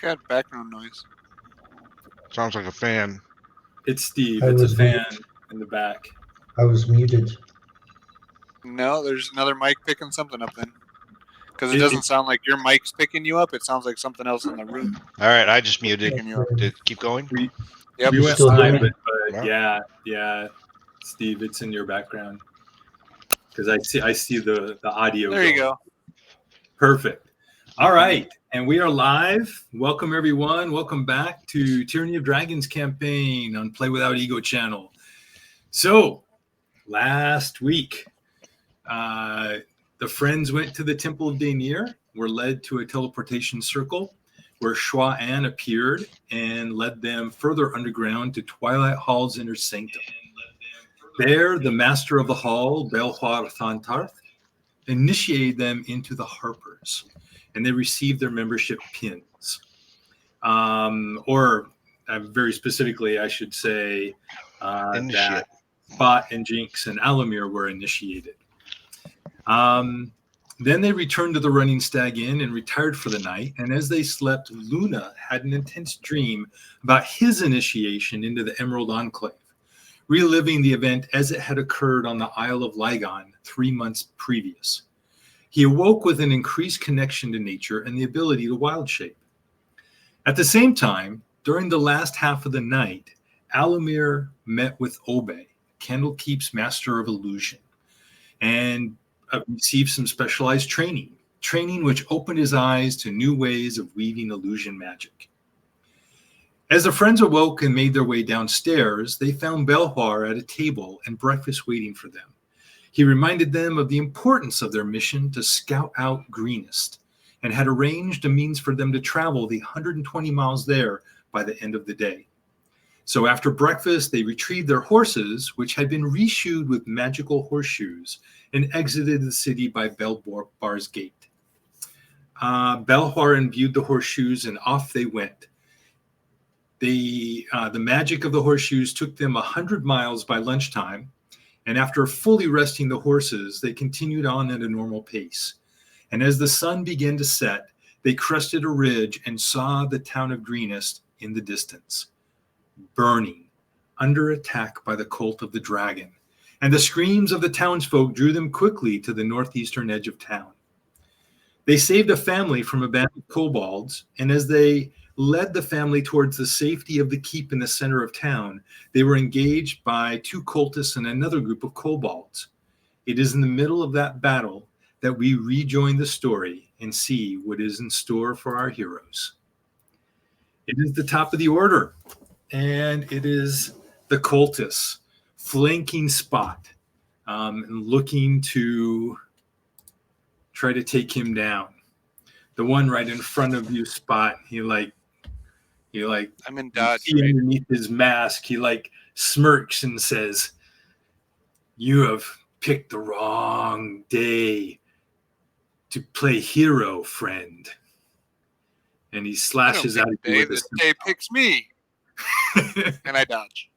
got background noise? Sounds like a fan. It's Steve. I It's a was fan muted. in the back. I was muted. No, there's another mic picking something up then. Because it doesn't sound like your mic's picking you up. It sounds like something else in the room All right, I just muted. picking you up. Keep going. Yep. We went still hear live, me? but yeah, Steve, it's in your background because I see the audio. There you go. Perfect. All right, and we are live. Welcome everyone. Welcome back to Tyranny of Dragons campaign on Play Without Ego channel. So last week, the friends went to the Temple of Daenir, were led to a teleportation circle where Shua An appeared and led them further underground to Twilight Hall's inner sanctum. There, the master of the hall, Belhar Thantarth, initiated them into the Harpers, and they received their membership pins. Very specifically, I should say that Spot and Jinx and Alamir were initiated. Then they returned to the Running Stag Inn and retired for the night. And as they slept, Luna had an intense dream about his initiation into the Emerald Enclave, reliving the event as it had occurred on the Isle of Lygon 3 months previous. He awoke with an increased connection to nature and the ability to wild shape. At the same time, during the last half of the night, Alamir met with Obe, Candlekeep's master of illusion, and received some specialized training which opened his eyes to new ways of weaving illusion magic. As the friends awoke and made their way downstairs, they found Belhar at a table and breakfast waiting for them. He reminded them of the importance of their mission to scout out Greenest and had arranged a means for them to travel the 120 miles there by the end of the day. So after breakfast, they retrieved their horses, which had been reshoed with magical horseshoes, and exited the city by Belbar's gate. Belhar imbued the horseshoes, and off they went. The magic of the horseshoes took them 100 miles by lunchtime, and after fully resting the horses, they continued on at a normal pace. And as the sun began to set, they crested a ridge and saw the town of Greenest in the distance, burning, under attack by the cult of the dragon. And the screams of the townsfolk drew them quickly to the northeastern edge of town. They saved a family from abandoned kobolds, and as they led the family towards the safety of the keep in the center of town, they were engaged by 2 cultists and another group of kobolds. It is in the middle of that battle that we rejoin the story and see what is in store for our heroes. It is the top of the order, and it is the cultists flanking Spot and looking to try to take him down. The one right in front of you, Spot, he I'm in dodge. Right? Underneath his mask, he smirks and says, "You have picked the wrong day to play hero, friend." And he slashes out at you. This day picks me. And I dodge.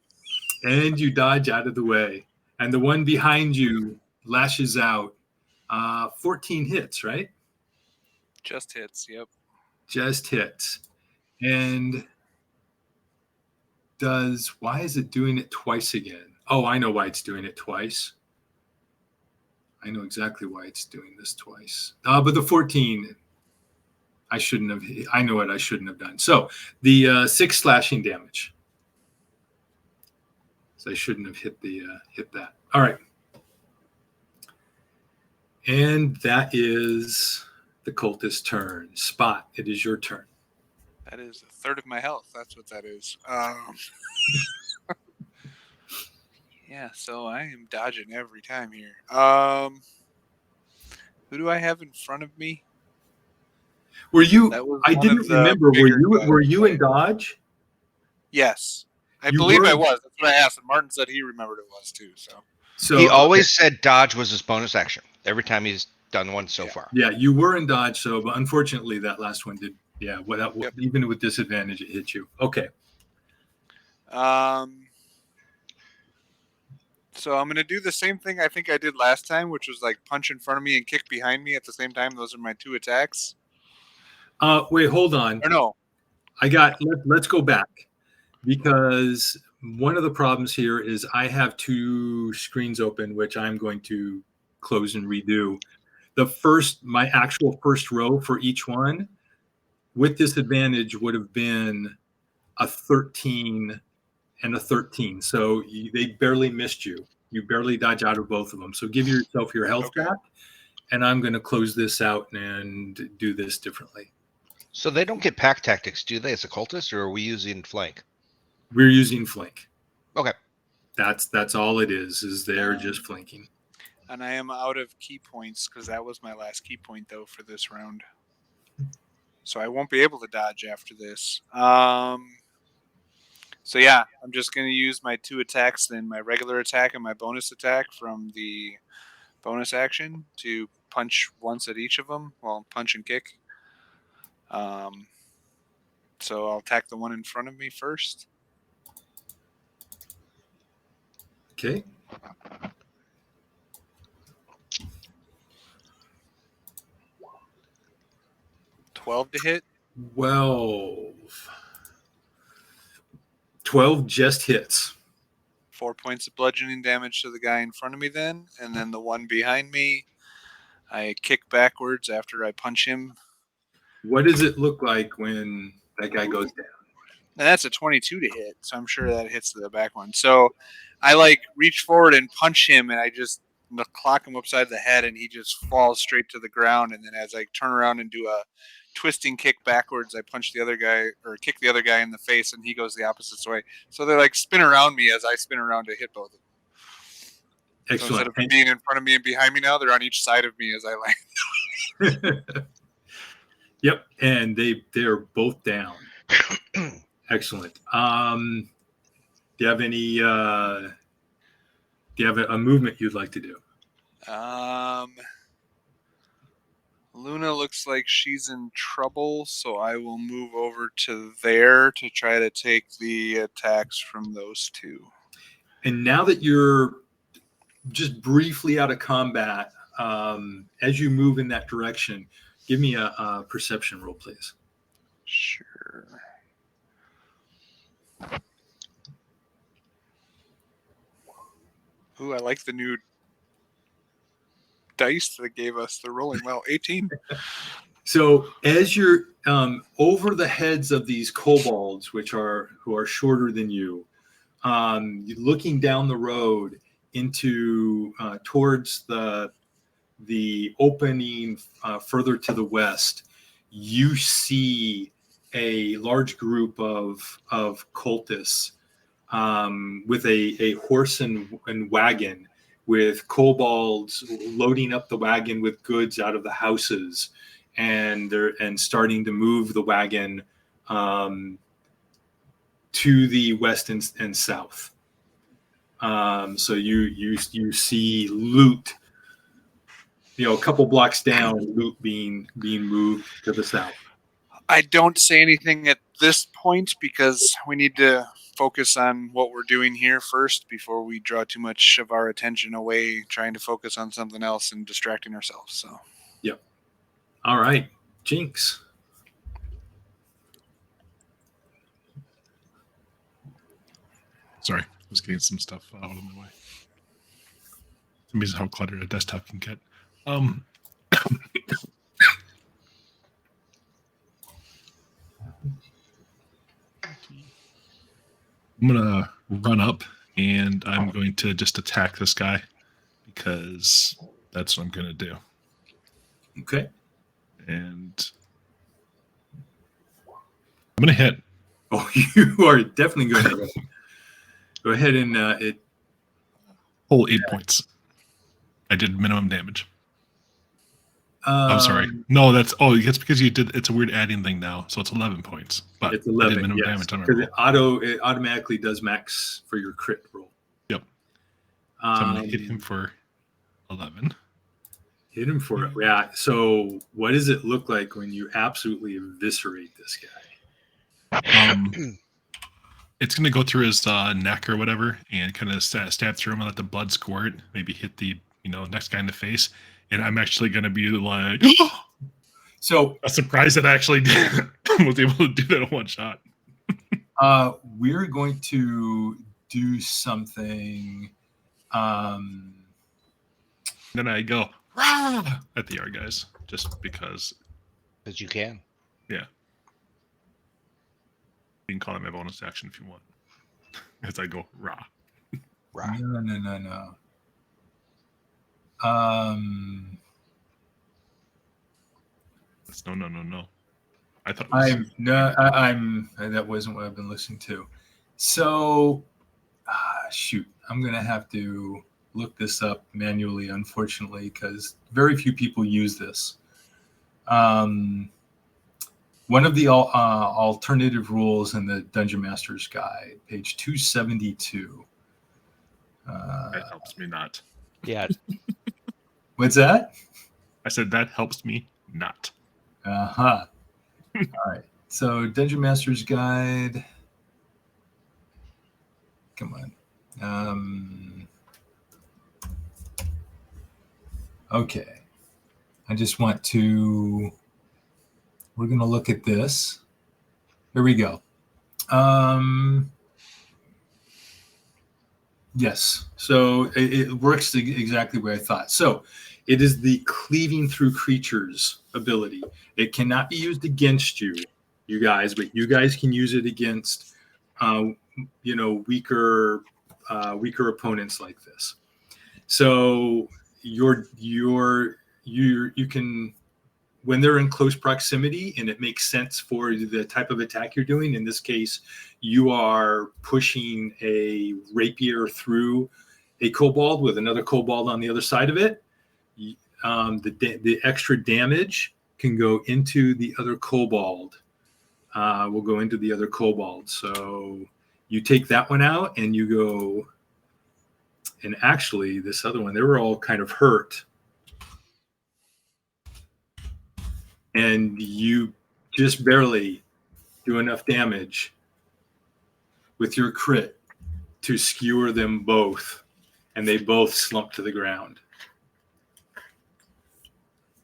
And you dodge out of the way. And the one behind you lashes out. 14 hits, right? Just hits, yep. Just hits. And why is it doing it twice again? Oh, I know why it's doing it twice. I know exactly why it's doing this twice. But the 14, I know what I shouldn't have done. So the 6 slashing damage. So I shouldn't have hit that. All right. And that is the cultist's turn. Spot, it is your turn. That is a third of my health. That's what that is. Yeah, so I am dodging every time here. Who do I have in front of me? Were you? I didn't remember. Were you in dodge? Yes, I believe I was. That's what I asked, and Martin said he remembered it was too. So he always said dodge was his bonus action every time he's done one so far. Yeah, you were in dodge, but unfortunately that last one did. Yeah, even with disadvantage, it hit you. Okay. So I'm going to do the same thing I think I did last time, which was punch in front of me and kick behind me at the same time. Those are my 2 attacks. Wait, hold on. Or no. let's go back, because one of the problems here is I have two screens open, which I'm going to close and redo. My actual first row for each one with disadvantage would have been a 13 and a 13. So they barely missed you. You barely dodge out of both of them. So give yourself your health back. And I'm going to close this out and do this differently. So they don't get pack tactics, do they, as a cultist, or are we using flank? We're using flank. Okay. That's all it is they're just flanking. And I am out of key points because that was my last key point, though, for this round. So I won't be able to dodge after this. So yeah, I'm just going to use my 2 attacks, then my regular attack and my bonus attack from the bonus action to punch once at each of them. Well, punch and kick. So I'll attack the one in front of me first. Okay. $12 to hit. 12 just hits. 4 points of bludgeoning damage to the guy in front of me then, and then the one behind me, I kick backwards after I punch him. What does it look like when that guy goes down? And that's a 22 to hit, so I'm sure that hits the back one. So I reach forward and punch him, and I just clock him upside the head, and he just falls straight to the ground. And then as I turn around and do a twisting kick backwards, I punch the other guy or kick the other guy in the face, and he goes the opposite way. So they spin around me as I spin around to hit both of them. Excellent. So instead of being in front of me and behind me now, they're on each side of me as I land. Yep, and they're both down. Excellent. Do you have any? Do you have a movement you'd like to do? Luna looks like she's in trouble, so I will move over to there to try to take the attacks from those two. And now that you're just briefly out of combat, as you move in that direction, give me a perception roll, please. Sure. Ooh, I like the new dice they gave us. They're rolling well. 18. So as you're over the heads of these kobolds, who are shorter than you, looking down the road into towards the opening further to the west, you see a large group of cultists with a horse and wagon, with kobolds loading up the wagon with goods out of the houses, and starting to move the wagon to the west and south. So you see loot, a couple blocks down, loot being moved to the south. I don't say anything at this point because we need to focus on what we're doing here first before we draw too much of our attention away trying to focus on something else and distracting ourselves. So, yep. All right, Jinx. Sorry, I was getting some stuff out of my way. It's amazing how cluttered a desktop can get. I'm gonna run up and I'm going to just attack this guy because that's what I'm gonna do. Okay. And I'm gonna hit. Oh, you are definitely going to hit. Go ahead and whole 8 points. I did minimum damage. I'm sorry. No, that's because you did. It's a weird adding thing now, so it's 11 points. But it's 11 minimum yes, damage on because it automatically does max for your crit roll. Yep. So I'm gonna hit him for 11. Hit him for yeah. So what does it look like when you absolutely eviscerate this guy? It's gonna go through his neck or whatever, and kind of stab through him and let the blood squirt. Maybe hit the next guy in the face. And I'm actually going to be like, so a surprise that actually did. was able to do that in one shot. We're going to do something. Then I go rah! At the yard guys, just because. Because you can. Yeah. You can call it my bonus action if you want. As I go rah. Right. No. That's no. I thought that wasn't what I've been listening to. So, shoot, I'm gonna have to look this up manually, unfortunately, because very few people use this. One of the alternative rules in the Dungeon Master's Guide, page 272. that helps me not. Yeah. What's that? I said that helps me not. All right. So, Dungeon Master's Guide. Come on. Okay. I just want to. We're going to look at this. Here we go. Yes. So it works exactly the way I thought. So it is the cleaving through creatures ability. It cannot be used against you guys, but you guys can use it against, weaker opponents like this. So you can, when they're in close proximity and it makes sense for the type of attack you're doing, in this case, you are pushing a rapier through a kobold with another kobold on the other side of it. The extra damage can go into the other kobold. Will go into the other kobold. So you take that one out and you go, and actually this other one, they were all kind of hurt. And you just barely do enough damage with your crit to skewer them both, and they both slump to the ground.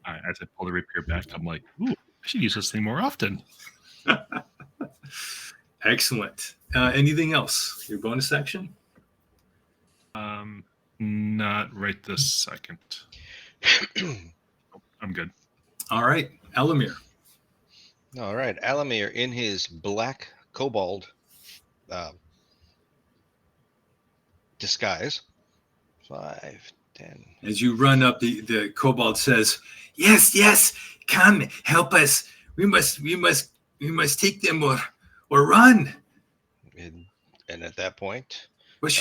As I pull the rapier back, I'm like, ooh, I should use this thing more often. Excellent. Anything else? Your bonus action? Not right this second. I'm good. All right, Elamir. All right, Elamir in his black kobold disguise. 5, 10. As you run up, the kobold says, "Yes, come help us. We must take them or run." And at that point, What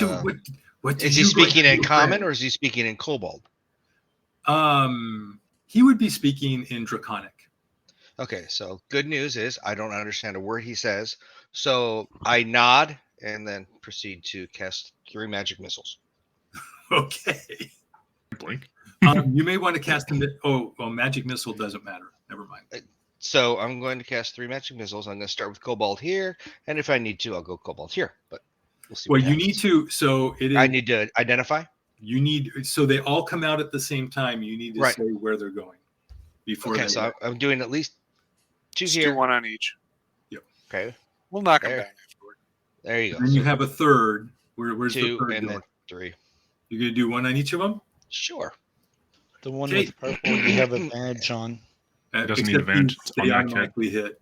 is he speaking in common or is he speaking in kobold? He would be speaking in Draconic. Okay, so good news is I don't understand a word he says. So I nod and then proceed to cast 3 magic missiles. Okay. Blink. You may want to cast them. Magic missile doesn't matter. Never mind. So I'm going to cast 3 magic missiles. I'm going to start with kobold here, and if I need to, I'll go kobold here. But we'll see. Well, you need to. So it is. I need to identify. You need. So they all come out at the same time. You need to say where they're going before. Okay, so I'm doing at least 2 Just here. do 1 on each. Yep. Okay. We'll knock them back afterward. There you go. And you have a third. Where's 2 the third and going? then 3. You're gonna do 1 on each of them. Sure. The one with purple you have advantage on. It doesn't need advantage. They automatically hit.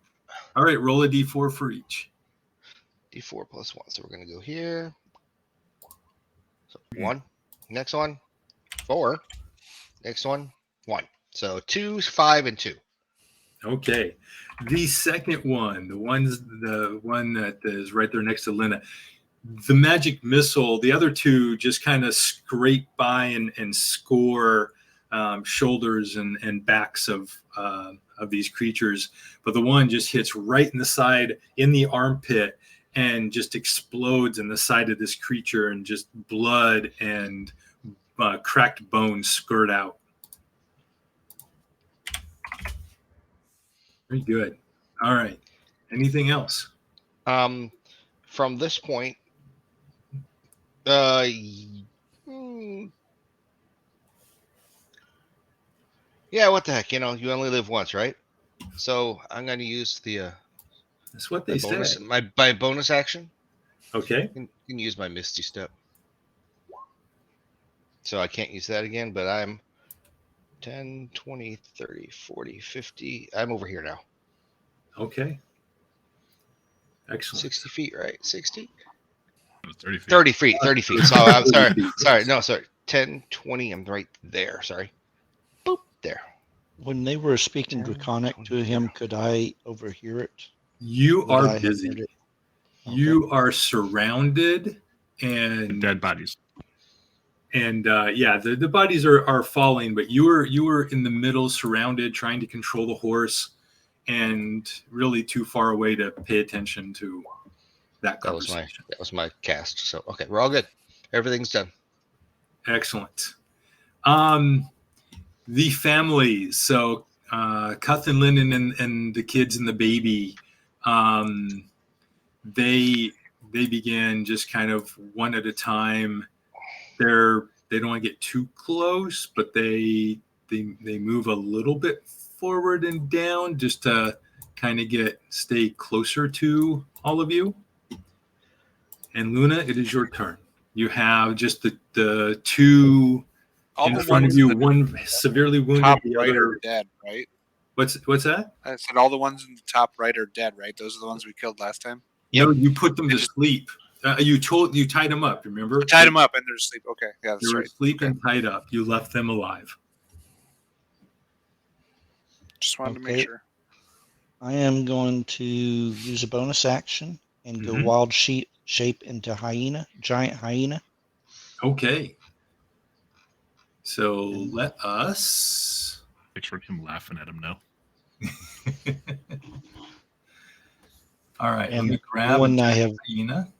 All right, roll a d4 for each. D4 plus 1. So we're going to go here. So 1. Next one. 4. Next one. 1. So 2, 5, and 2. Okay. The second one, the one that is right there next to Lena, the magic missile, the other 2 just kind of scrape by and score shoulders and backs of these creatures, but the one just hits right in the side, in the armpit, and just explodes in the side of this creature, and just blood and cracked bones skirt out. Very good. All right. Anything else? From this point, yeah, what the heck? You only live once, right? So I'm going to use the That's what they say. My bonus action. Okay. I can use my Misty Step. So I can't use that again, but I'm 10, 20, 30, 40, 50. I'm over here now. Okay. Excellent. 60 feet, right? 60? 30 feet. 30 feet. 30 feet. So I'm sorry. Sorry. No, sorry. 10, 20. I'm right there. Sorry. Boop. There. When they were speaking 10, Draconic 20. to him, could I overhear it? You Would I are have busy. heard it? You are surrounded, and Dead bodies. yeah, the bodies are falling, but you were in the middle, surrounded, trying to control the horse, and really too far away to pay attention to that conversation. That was my cast. So okay, we're all good. Everything's done. Excellent. The families. So Cuth and Lyndon and the kids and the baby, they began just kind of one at a time. They don't want to get too close, but they move a little bit forward and down just to kind of stay closer to all of you. And Luna, it is your turn. You have just the two All in the front of ones you, in the one severely wounded, top the right other. are dead, right? What's that? I said all the ones in the top right are dead, right? Those are the ones we killed last time. No, you put them They to just- sleep. You tied them up. Remember? I tied them up and they're asleep. Okay, yeah, They that's were right. asleep Okay. and tied up. You left them alive. Just wanted to make Okay. sure. I am going to use a bonus action and go Mhm. wild shape into giant hyena. Okay. So let us. Picture him laughing at him now. All right. And let me grab one a I giant have- hyena.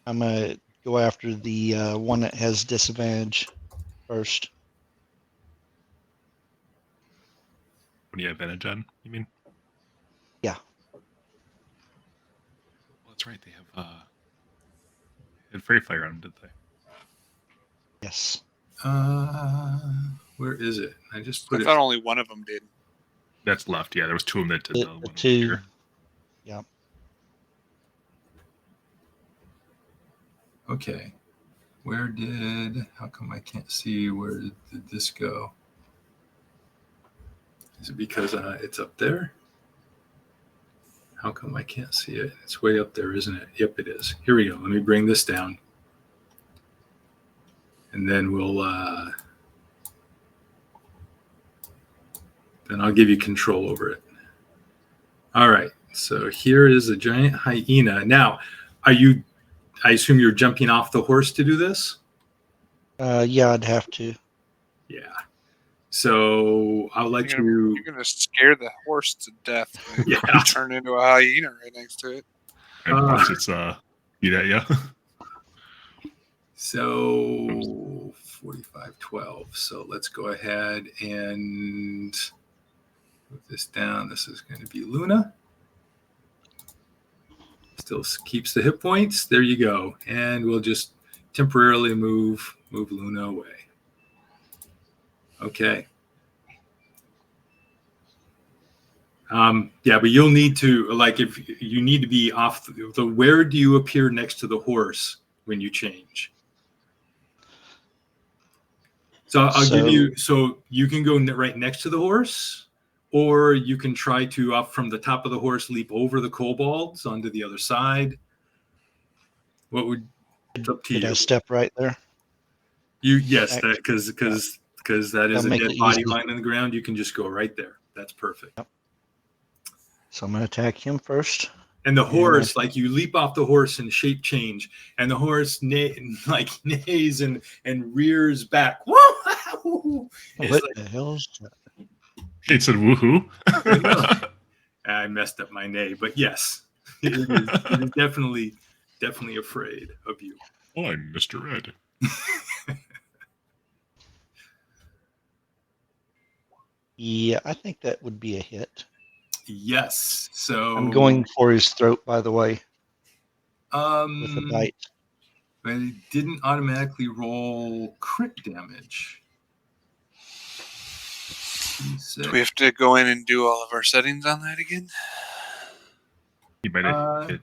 I'm going to go after the one that has disadvantage first. What do you have advantage on? You mean? Yeah. Well, that's right. They have had fairy fire on them, did they? Yes. Where is it? I just put I it. thought only one of them did. That's left. Yeah, there was two of them that did the The one two. here. Yeah. Okay. How come I can't see where did this go? Is it because it's up there? How come I can't see it? It's way up there, isn't it? Yep, it is. Here we go. Let me bring this down. And then then I'll give you control over it. All right. So here is a giant hyena. Now, I assume you're jumping off the horse to do this? Yeah, I'd have to. Yeah. So I'll let you. You're gonna scare the horse to death. And Yeah. Turn into a hyena right next to it. And once it's eat at ya. So 4512. So let's go ahead and move this down. This is going to be Luna. Still keeps the hit points. There you go. And we'll just temporarily move Luna away. Okay. Yeah, but you'll need to, like, if you need to be off where do you appear next to the horse when you change? So I'll give you, so you can go right next to the horse, or you can try to, up from the top of the horse, leap over the kobolds onto the other side. It's up to Could you. I step right there? Yes, that because that is That'll a make dead it body easy. lying on the ground. You can just go right there. That's perfect. Yep. So I'm going to attack him first. And the horse, like, you leap off the horse and shape change, and the horse neighs and rears back. Whoa! What the hell is that? It said woohoo. I messed up my neigh, but yes, it is definitely afraid of you. I'm Mr. Red. Yeah, I think that would be a hit. Yes. So I'm going for his throat, by the way, with a with bite. But it didn't automatically roll crit damage. Do we have to go in and do all of our settings on that again? He might have hit.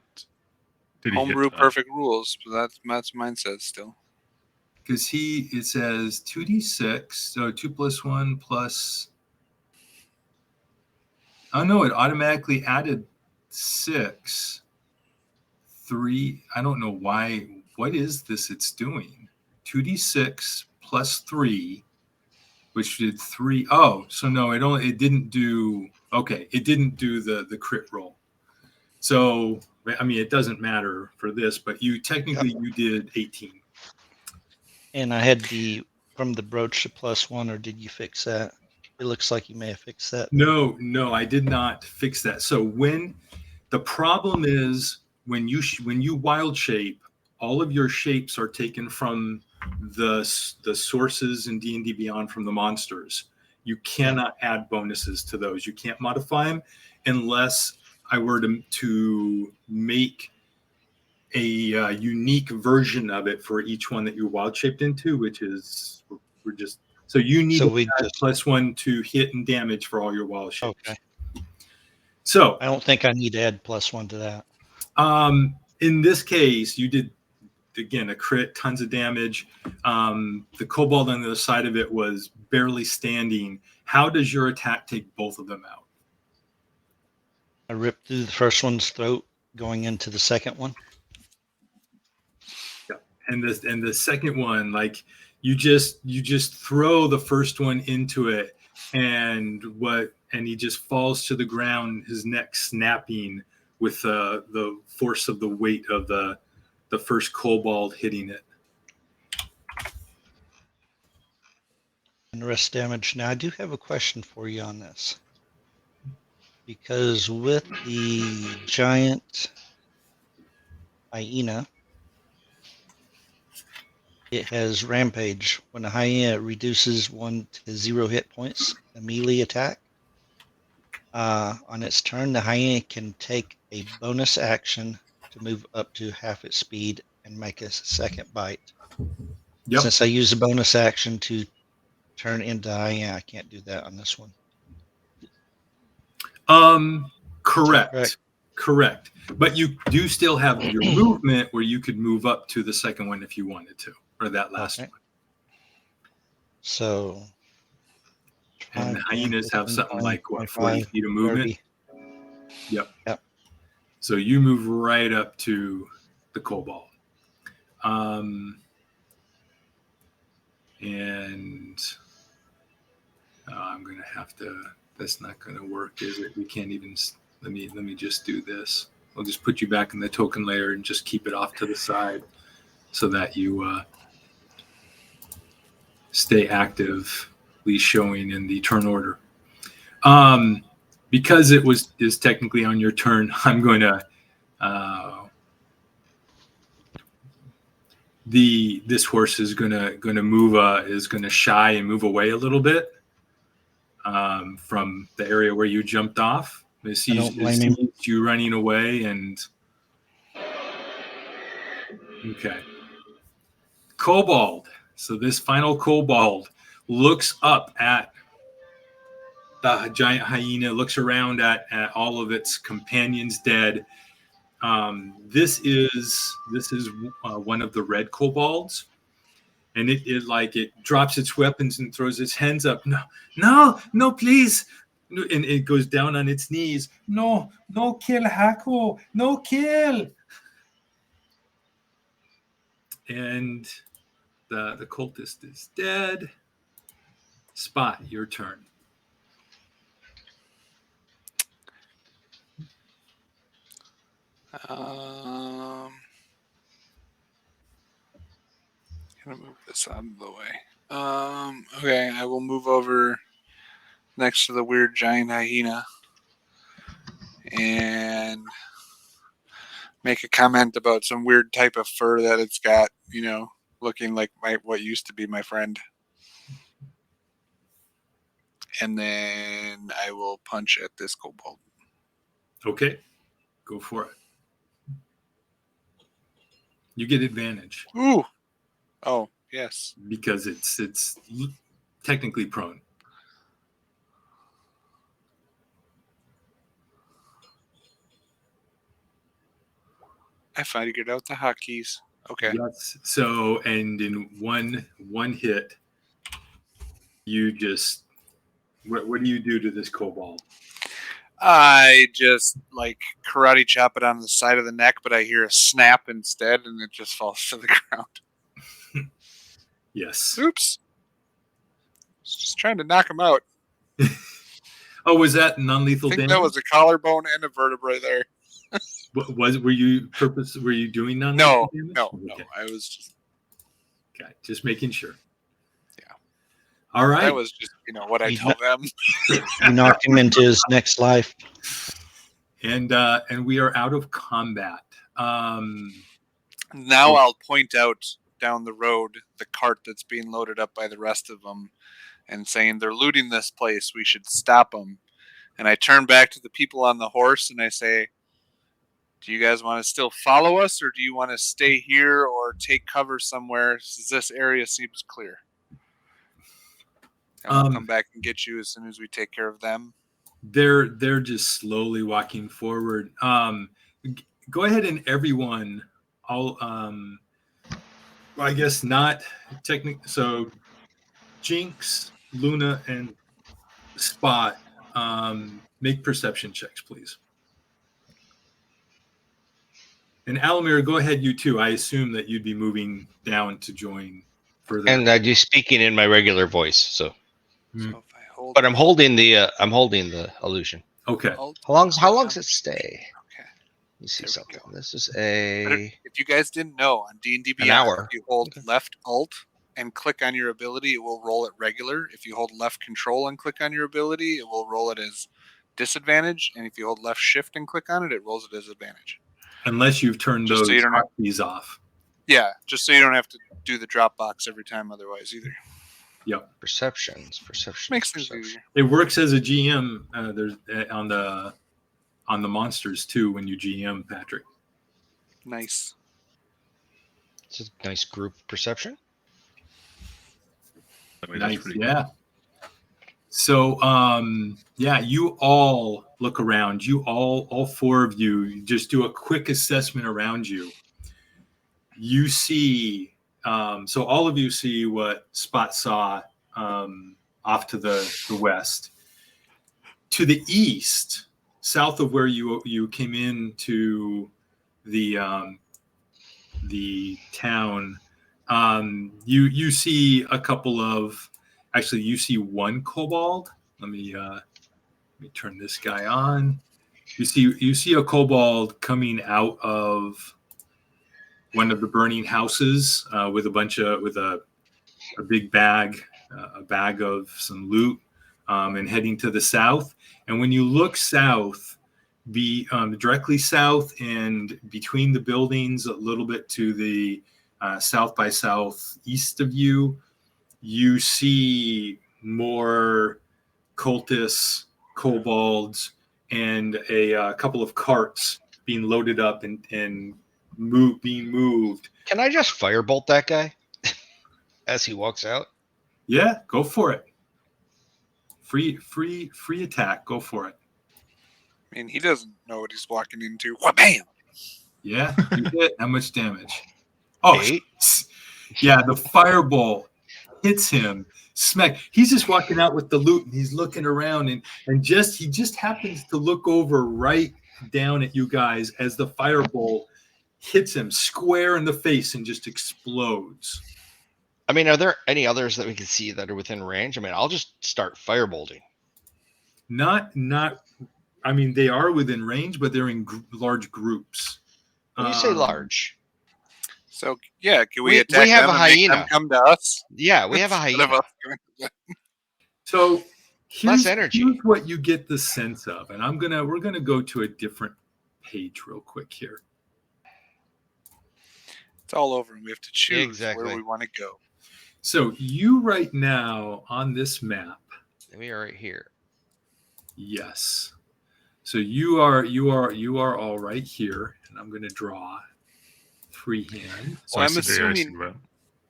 Did he Homebrew hit? perfect rules, but that's mine says still. Because it says 2d6, so 2 plus 1 plus. Oh no, it automatically added 6. 3. I don't know why. What is this it's doing? 2d6 plus 3, which did 3. Oh, so no, it didn't do. Okay, it didn't do the crit roll. So I mean, it doesn't matter for this, but you technically you did 18. And I had from the brooch to +1, or did you fix that? It looks like you may have fixed that. No, I did not fix that. So when the problem is when you wild shape, all of your shapes are taken from the sources in D&D Beyond from the monsters. You cannot add bonuses to those. You can't modify them unless I were to make a unique version of it for each one that you wild shaped into, which is we're just so you need So we to add just +1 to hit and damage for all your wild shapes. okay. So I don't think I need to add +1 to that. In this case, you did again a crit, tons of damage. The kobold on the other side of it was barely standing. How does your attack take both of them out? I ripped through the first one's throat, going into the second one. Yeah, and the second one, like you just throw the first one into it, and he just falls to the ground, his neck snapping with the force of the weight of the first kobold hitting it. And the rest damage. Now I do have a question for you on this. Because with the giant hyena, it has rampage. When a hyena reduces 1 to 0 hit points, a melee attack. On its turn, the hyena can take a bonus action to move up to half its speed and make a second bite. Yep. Since I use a bonus action to turn into hyena, I can't do that on this one. Correct. But you do still have your movement where you could move up to the second one if you wanted to, or that last one. So, and the hyenas have something like what, 40 feet of movement? 30. Yep. So you move right up to the kobold. And I'm going to have to, that's not going to work, is it? We can't even, let me just do this. I'll just put you back in the token layer and just keep it off to the side so that you stay actively showing in the turn order. Because it is technically on your turn, I'm going to this horse is gonna move is gonna shy and move away a little bit from the area where you jumped off. It sees you running away, and okay. Kobold. So this final kobold looks up at the giant hyena, looks around at all of its companions dead. This is one of the red kobolds, and it drops its weapons and throws its hands up. No, please! And it goes down on its knees. No kill Hako, no kill! And the cultist is dead. Spot, your turn. Gonna move this out of the way. Okay, I will move over next to the weird giant hyena and make a comment about some weird type of fur that it's got, looking like what used to be my friend. And then I will punch at this kobold. Okay, go for it. You get advantage. Ooh. Oh, yes. Because it's technically prone. I figured out the hotkeys. Okay. Yes. So, and in one hit, you just what do you do to this kobold? I just like karate chop it on the side of the neck, but I hear a snap instead, and it just falls to the ground. Yes. Oops. Just trying to knock him out. Oh, was that non-lethal I think damage? that was a collarbone and a vertebrae there. Were you doing non-lethal damage? No. Okay. I was just Okay, just making sure. Yeah. All right. That was just what I tell them. You knocked him into his next life. And we are out of combat. Now I'll point out down the road the cart that's being loaded up by the rest of them, and saying they're looting this place. We should stop them. And I turn back to the people on the horse and I say, do you guys want to still follow us, or do you want to stay here or take cover somewhere since this area seems clear? And we'll come back and get you as soon as we take care of them. They're just slowly walking forward. Go ahead and everyone, I guess not technically. So Jinx, Luna, and Spot, make perception checks, please. And Alamir, go ahead, you too. I assume that you'd be moving down to join further. And I do speaking in my regular voice, so. So if I hold, But I'm holding the illusion. Okay. How long does it stay? Okay. Let me see There we something. go. This is If you guys didn't know, on D&D an Beyond, hour. if you hold left Alt and click on your ability, it will roll it regular. If you hold left Control and click on your ability, it will roll it as disadvantage. And if you hold left Shift and click on it, it rolls it as advantage. Unless you've turned Just those so you don't have- hotkeys off. Yeah, just so you don't have to do the drop box every time otherwise either. Yep. Perceptions. Makes things easier. It works as a GM. There's on the monsters too when you GM, Patrick. Nice. It's a nice group perception. I mean, that's Nice. pretty Yeah. So you all look around. You all four of you just do a quick assessment around you. You see, so all of you see what Spot saw off to the west. To the east, south of where you came into the town, you see a couple of. Actually, you see one kobold. Let me turn this guy on. You see a kobold coming out of one of the burning houses with a big bag, a bag of some loot, and heading to the south. And when you look south, directly south and between the buildings, a little bit to the south by southeast of you, you see more cultists, kobolds, and a couple of carts being loaded up and being moved. Can I just firebolt that guy as he walks out? Yeah, go for it. Free attack. Go for it. I mean, he doesn't know what he's walking into. Wha-bam! Yeah, you hit. How much damage? Oh, 8. Yeah, the firebolt hits him. Smack. He's just walking out with the loot and he's looking around and he just happens to look over right down at you guys as the firebolt hits him square in the face and just explodes. I mean, are there any others that we can see that are within range? I mean, I'll just start firebolting. Not. I mean, they are within range, but they're in large groups. When you say large, So yeah, can we We attack have them a and make hyena. them come to us? yeah, we have a Instead of hyena. us going to them? So here's energy. what you get the sense of, and we're gonna go to a different page real quick here. It's all over, and we have to choose Exactly. where we want to go. So you right now on this map, We are right here. yes. So you are all right here, and I'm gonna draw freehand. So I I'm see there, I see assuming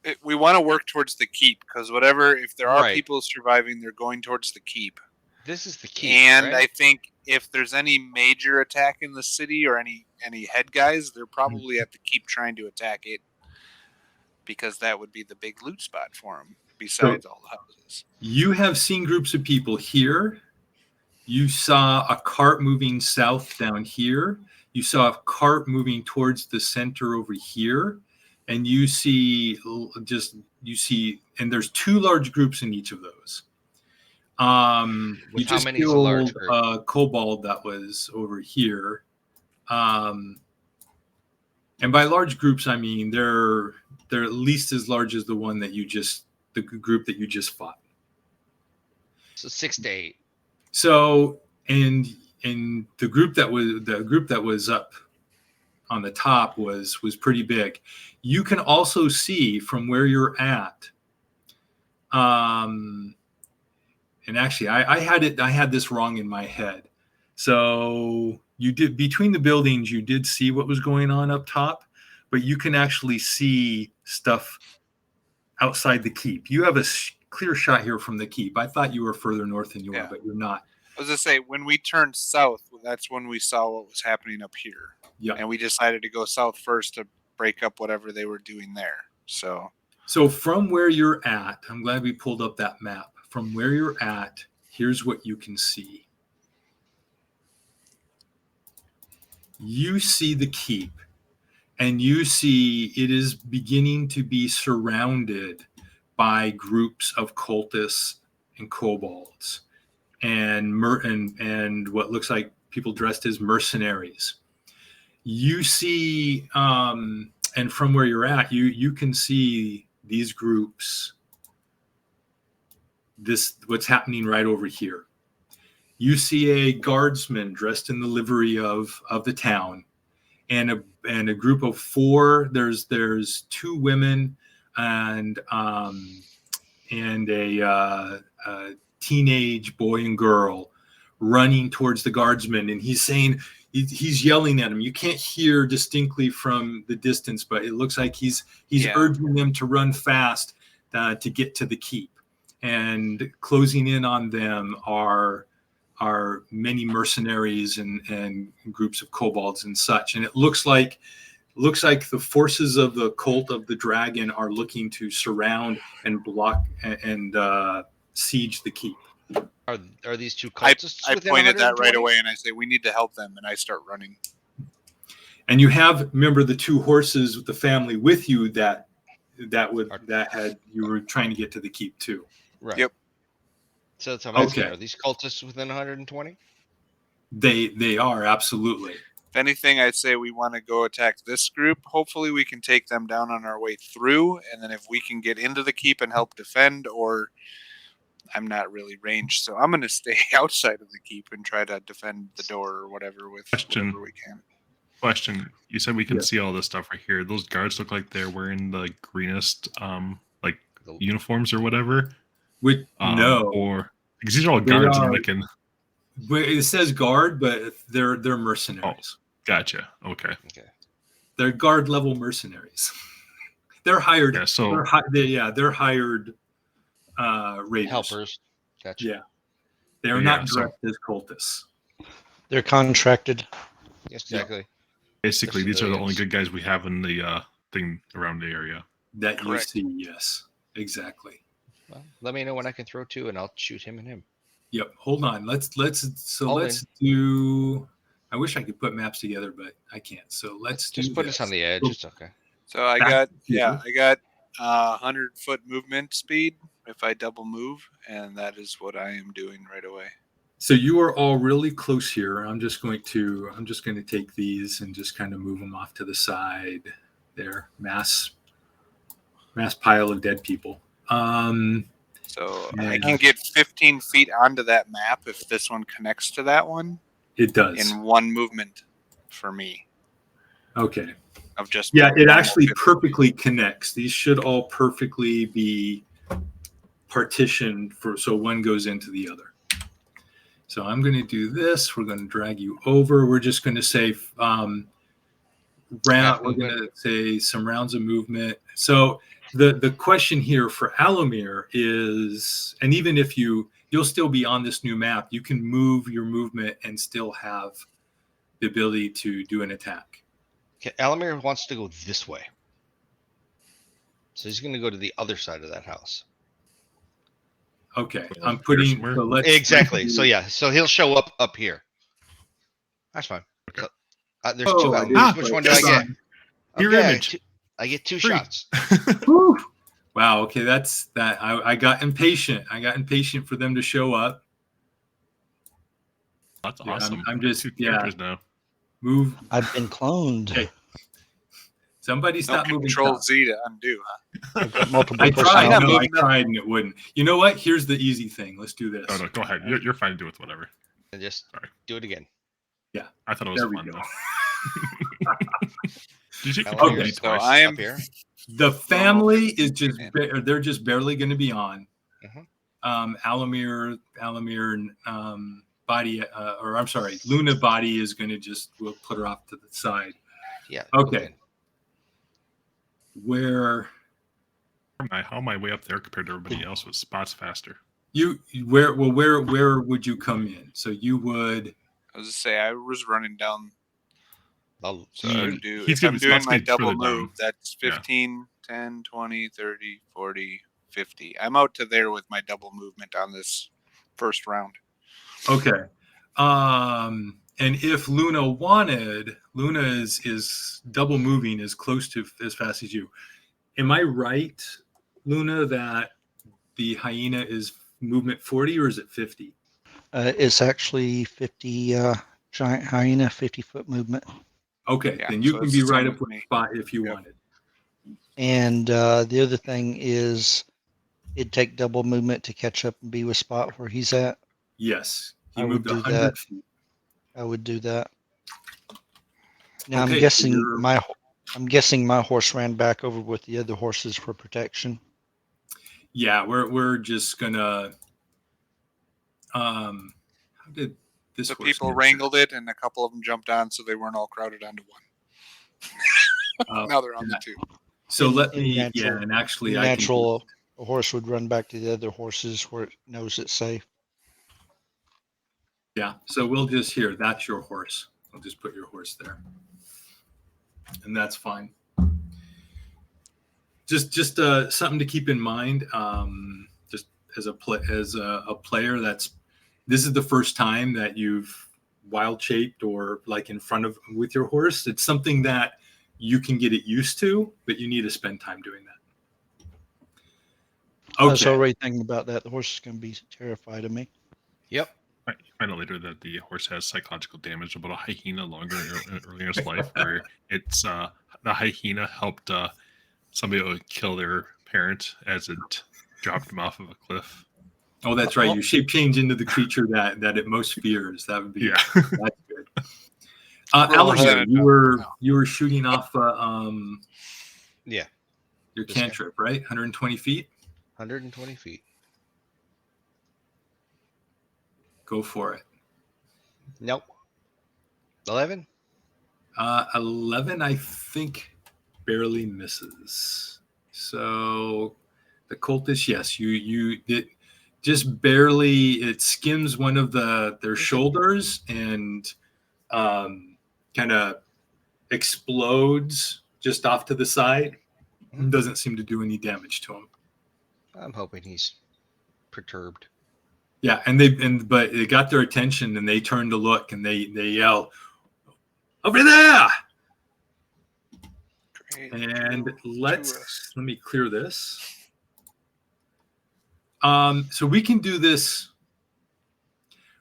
that. we want to work towards the keep, because if there are Right. people surviving, they're going towards the keep. This is the key. And right? I think if there's any major attack in the city or any head guys, they're probably at the keep trying to attack it, because that would be the big loot spot for them besides all the houses. You have seen groups of people here. You saw a cart moving south down here. You saw a cart moving towards the center over here. And you see, and there's 2 large groups in each of those. With You how just many is a large killed group? a kobold that was over here. And by large groups, I mean they're at least as large as the group that you just fought. So 6 to 8. So and the group that was up on the top was pretty big. You can also see from where you're at. And actually, I had this wrong in my head. So you did, between the buildings, you did see what was going on up top, but you can actually see stuff outside the keep. You have a clear shot here from the keep. I thought you were further north than you are, but you're not. I was gonna say, when we turned south, that's when we saw what was happening up here. Yeah. And we decided to go south first to break up whatever they were doing there. So from where you're at, I'm glad we pulled up that map. From where you're at, here's what you can see. You see the keep, and you see it is beginning to be surrounded by groups of cultists and kobolds and what looks like people dressed as mercenaries. You see, and from where you're at, you can see these groups. What's happening right over here. You see a guardsman dressed in the livery of the town, and a group of 4. There's 2 women and a teenage boy and girl running towards the guardsman, and he's yelling at him. You can't hear distinctly from the distance, but it looks like he's urging them to run fast to get to the keep. And closing in on them are many mercenaries and groups of kobolds and such. And it looks like the forces of the cult of the dragon are looking to surround and block and siege the keep. Are these 2 cultists? I pointed that right away, and I say we need to help them, and I start running. And you remember the 2 horses with the family with you that you were trying to get to the keep too. Right. Yep. So that's how I'm asking. Okay. Are these cultists within 120? They are, absolutely. If anything, I'd say we want to go attack this group. Hopefully we can take them down on our way through, and then if we can get into the keep and help defend, or I'm not really ranged, so I'm going to stay outside of the keep and try to defend the door or whatever with whatever we can. Question. You said we can Yes. see all this stuff right here. Those guards look like they're wearing the greenest uniforms or whatever. No. Or because these are all guards and looking. It says guard, but they're mercenaries. Gotcha. Okay. They're guard level mercenaries. They're hired. Yeah, so they're hired raiders. Helpers. Gotcha. Yeah. They are not dressed as cultists. They're contracted. Yes, exactly. Basically, They're these are the only civilians. good guys we have in the thing around the area. That Correct. you see, yes. Exactly. Well, let me know when I can throw 2, and I'll shoot him and him. Yep. Hold on. Let's do. I wish I could put maps together, but I can't. So let's Just put us on the edge. It's okay. So I got 100-foot movement speed if I double move, and that is what I am doing right away. So you are all really close here. I'm just going to take these and just kind of move them off to the side. There, mass pile of dead people. So I can get 15 feet onto that map if this one connects to that one. It does. In one movement for me. Okay. Of just it actually perfectly connects. These should all perfectly be partitioned so one goes into the other. So I'm going to do this. We're going to drag you over. We're just going to say we're going to say some rounds of movement. So the question here for Alomir is, and even if you you'll still be on this new map. You can move your movement and still have the ability to do an attack. Okay, Alamir wants to go this way. So he's going to go to the other side of that house. Okay, Well, I'm putting. somewhere. So let's Exactly. let's So do- yeah, so he'll show up here. That's fine. Okay. So, there's Oh, two I Alamirs. didn't Which quite- one do I get? Mirror Okay, image. I get two Free. shots. Whew. Wow. Okay, that's that. I got impatient. I got impatient for them to show up. That's Yeah, awesome. I'm just two characters now. Move. I've been cloned. Okay. Somebody No stop moving. Control stuff. Z to undo, huh? I've got multiple I tried. personalities. No, I moving up. tried and it wouldn't. You know what? Here's the easy thing. Let's do this. Oh no, go ahead. You're fine to do with whatever. And just Sorry. do it again. I thought it was There we fun go. though. Did you Okay, complete so twice? I am- Up here. The family is just Man. they're just barely going to be on. Mhm. Alamir, body, or I'm sorry, Luna body is going to we'll put her off to the side. Yeah. Okay. Where How am I way up there compared to everybody else with spots faster? where would you come in? So you would. I was to say I was running down. I'll- So I would He's do, gonna if I'm be doing spots my getting double further down. move, that's Yeah. 15, 10, 20, 30, 40, 50. I'm out to there with my double movement on this first round. Okay. And if Luna wanted, Luna is double moving as close to as fast as you. Am I right, Luna, that the hyena is movement 40 or is it 50? It's actually 50 giant hyena, 50-foot movement. Okay, Yeah, then you so can it's be the same right up with with me. spot if you Yep. wanted. And the other thing is it'd take double movement to catch up and be with Spot where he's at. Yes. He I would moved do 100 that. feet. I would do that. Now Okay, I'm so guessing you're- my horse ran back over with the other horses for protection. Yeah, we're just gonna how did this The horse people get wrangled it, and a couple of them jumped on, so they weren't all crowded onto one. Now they're on the two. So In- let in me natural- and actually In I can natural, a horse would run back to the other horses where it knows it's safe. yeah. So we'll just here, that's your horse. I'll just put your horse there. And that's fine. Just something to keep in mind. Just as a player, this is the first time that you've wild shaped or like in front of with your horse. It's something that you can get it used to, but you need to spend time doing that. I was Okay. already thinking about that. The horse is going to be terrified of me. Yep. You find out later that the horse has psychological damage about a hyena earlier in its life, where it's the hyena helped somebody kill their parent as it dropped him off of a cliff. Oh, that's right. You shape change into the creature that it most fears. That would be Yeah. that's good. Roll Alamir, percentage you were shooting off Yeah. your This guy. cantrip, right? 120 feet. 120 feet. Go for it. Nope. 11. 11, I think, barely misses. So the cultist, yes, you it just barely. It skims one of their shoulders and kind of explodes just off to the side. Doesn't seem to do any damage to him. I'm hoping he's perturbed. Yeah, but it got their attention and they turn to look and they yell, "Over there!" Great. And let me clear this. So we can do this.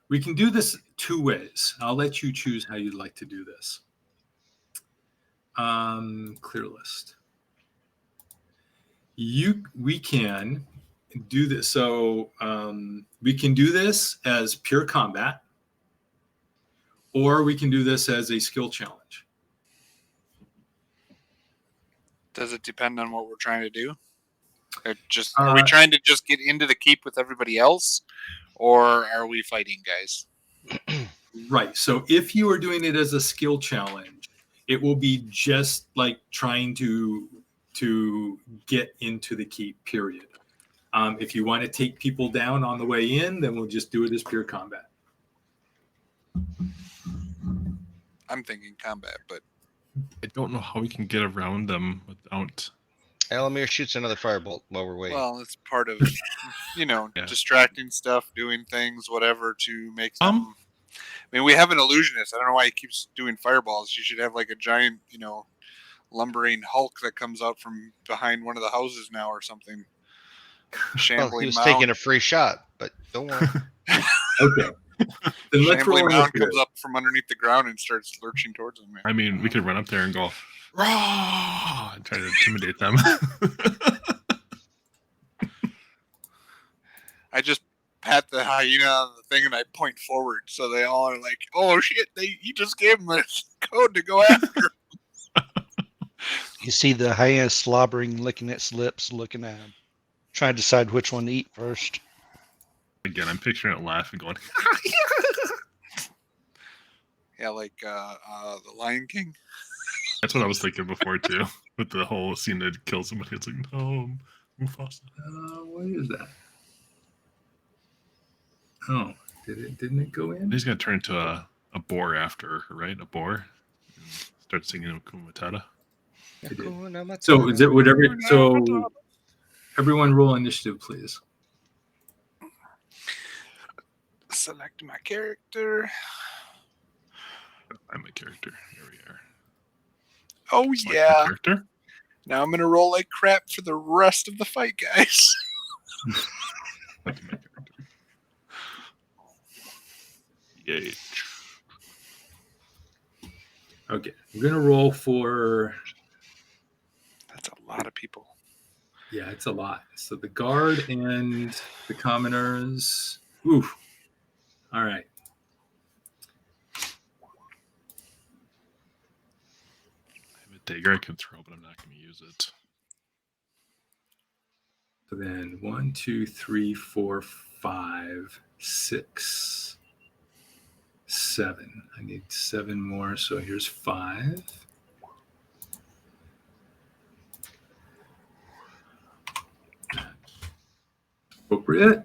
We can do this two ways. I'll let you choose how you'd like to do this. Clear list. We can do this. So we can do this as pure combat, or we can do this as a skill challenge. Does it depend on what we're trying to do? Are we trying to just get into the keep with everybody else, or are we fighting guys? Right. So if you are doing it as a skill challenge, it will be just like trying to get into the keep, period. If you want to take people down on the way in, then we'll just do it as pure combat. I'm thinking combat, but I don't know how we can get around them without. Elamir shoots another firebolt while we're waiting. well, it's part of Yeah. distracting stuff, doing things, whatever to make them. I mean, we have an illusionist. I don't know why he keeps doing fireballs. You should have like a giant, lumbering Hulk that comes out from behind one of the houses now or something. Well, Shambling he was mound. taking a free shot, but don't worry. Okay. Then let's roll Shambling mound initiative. comes up from underneath the ground and starts lurching towards him. I mean, we could run up there and go, "Rah!" and try to intimidate them. I just pat the hyena on the thing and I point forward, so they all are like, "Oh shit! He just gave him a code to go after." You see the hyena slobbering, licking its lips, looking at him, trying to decide which one to eat first. Again, I'm picturing it laughing, going, Yeah, like the Lion King. That's what I was thinking before too, with the whole scene that kills somebody. It's like, no, Mufasa. What is that? Oh, didn't it go in? He's gonna turn into a boar after her, right? A boar. And start singing Hakuna Matata. It did. Hakuna So is it Matata. whatever? So everyone roll initiative, please. Select my character. I'm a character. Here we are. Oh Select my yeah. character. Now I'm gonna roll like crap for the rest of the fight, guys. That's my character. Yay. Okay, I'm gonna roll for. That's a lot of people. Yeah, it's a lot. So the guard and the commoners. Oof. All right. I have a dagger I can throw, but I'm not going to use it. So then 1, 2, 3, 4, 5, 6, 7. I need 7 more. So here's 5. Appropriate.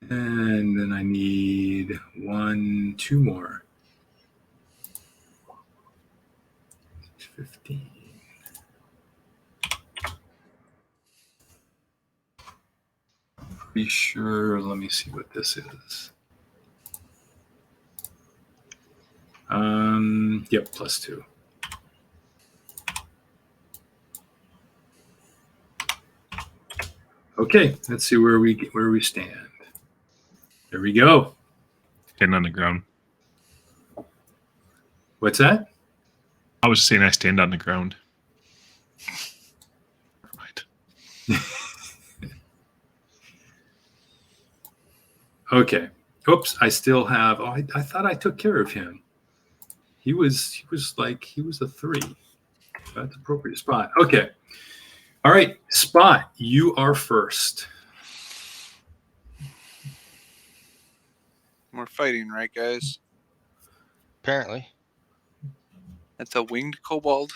And then I need 1, 2 more. 15. Pretty sure. Let me see what this is. Yep, +2. Okay, let's see where we stand. There we go. Stand on the ground. What's that? I was saying I stand on the ground. Never mind. Okay. Oops, I still have. Oh, I thought I took care of him. He was a 3. That's appropriate. Spot. Okay. All right, Spot. You are first. We're fighting, right, guys? Apparently. That's a winged kobold.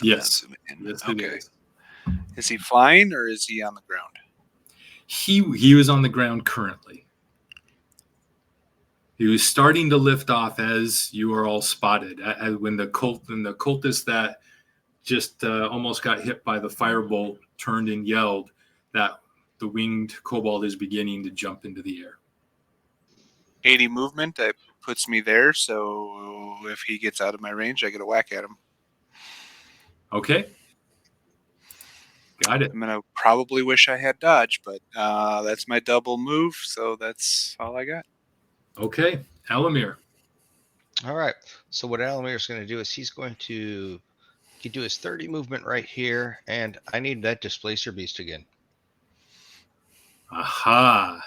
Yes. Yes, It okay. is. Is he flying or is he on the ground? He was on the ground currently. He was starting to lift off as you are all spotted. When the cultist that just almost got hit by the firebolt turned and yelled that the winged kobold is beginning to jump into the air. 80 movement, that puts me there. So if he gets out of my range, I get a whack at him. Okay. Got it. I'm gonna probably wish I had dodge, but that's my double move, so that's all I got. Okay. Elamir. All right. So what Elamir is going to do is he's going to do his 30 movement right here, and I need that displacer beast again. Aha.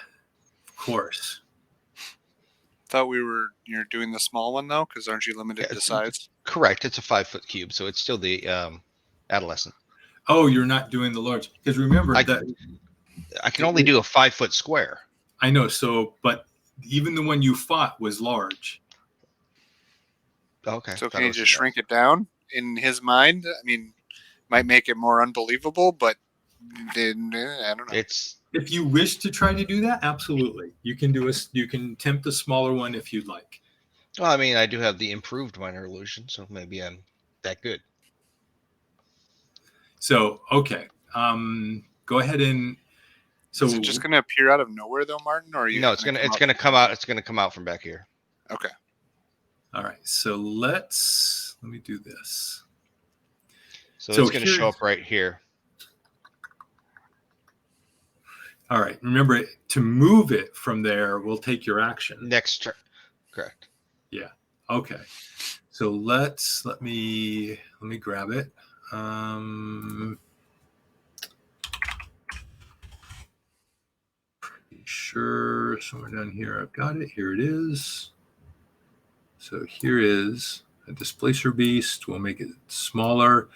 Of course. Thought you're doing the small one though, because aren't you limited Yeah, to it's- size? Correct. It's a 5-foot cube, so it's still the adolescent. Oh, you're not doing the large because remember I can only do a 5-foot square. I know. So, but even the one you fought was large. Okay. So can you just shrink it down in his mind? I mean, might make it more unbelievable, but then I don't know. It's If you wish to try to do that, absolutely, you can do you can tempt a smaller one if you'd like. well, I mean, I do have the improved minor illusion, so maybe I'm that good. So, okay, go ahead and. So is it just going to appear out of nowhere though, Martin? Or are you? No, it's gonna come out. It's gonna come out from back here. Okay. All right. So let me do this. So it's gonna show up right here. All right. Remember, to move it from there, we'll take your action. Next turn. Correct. Yeah. Okay. So let me grab it. Pretty sure somewhere down here I've got it. Here it is. So here is a displacer beast. We'll make it smaller,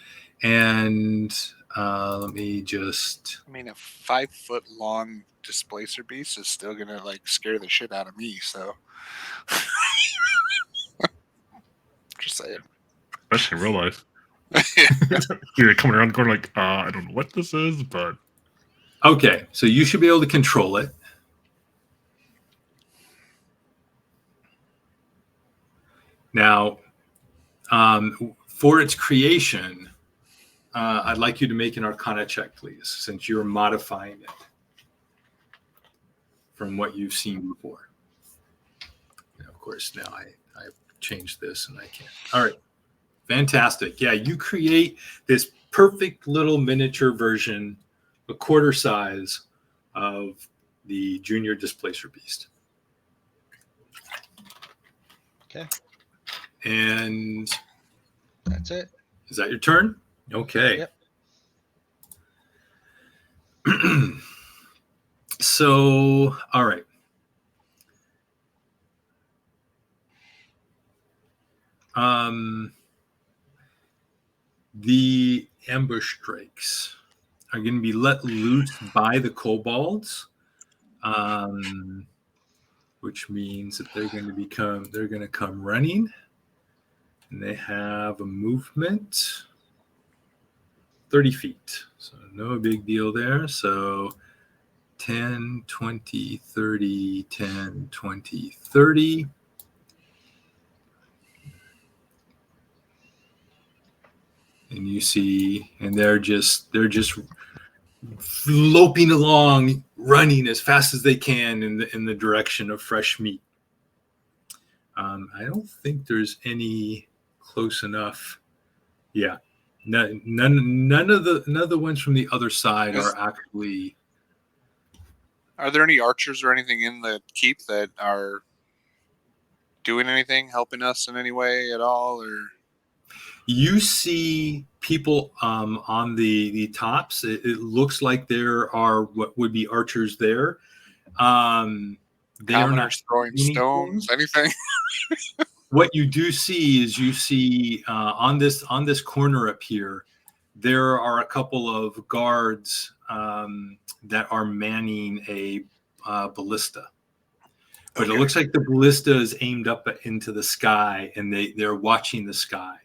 and let me just. I mean, a 5-foot long displacer beast is still gonna like scare the shit out of me. So, just saying. Especially in real life. You're coming around the corner like, I don't know what this is, but Okay, so you should be able to control it. Now, for its creation, I'd like you to make an Arcana check, please, since you're modifying it from what you've seen before. And of course, now I've changed this and I can't. All right, fantastic. Yeah, you create this perfect little miniature version, a quarter size of the Junior Displacer Beast. Okay. And that's it. Is that your turn? Okay. Yep. So, all right. The ambush drakes are going to be let loose by the kobolds, which means that they're going to come running, and they have a movement 30 feet. So no big deal there. So 10, 20, 30, 10, 20, 30. And you see, and they're just loping along, running as fast as they can in the direction of fresh meat. I don't think there's any close enough. Yeah, none of the ones from the other side are actually. Are there any archers or anything in the keep that are doing anything, helping us in any way at all, or? You see people on the tops. It looks like there are what would be archers there. They are not throwing stones, anything. What you do see is on this corner up here, there are a couple of guards that are manning a ballista. But okay. It looks like the ballista is aimed up into the sky, and they're watching the sky.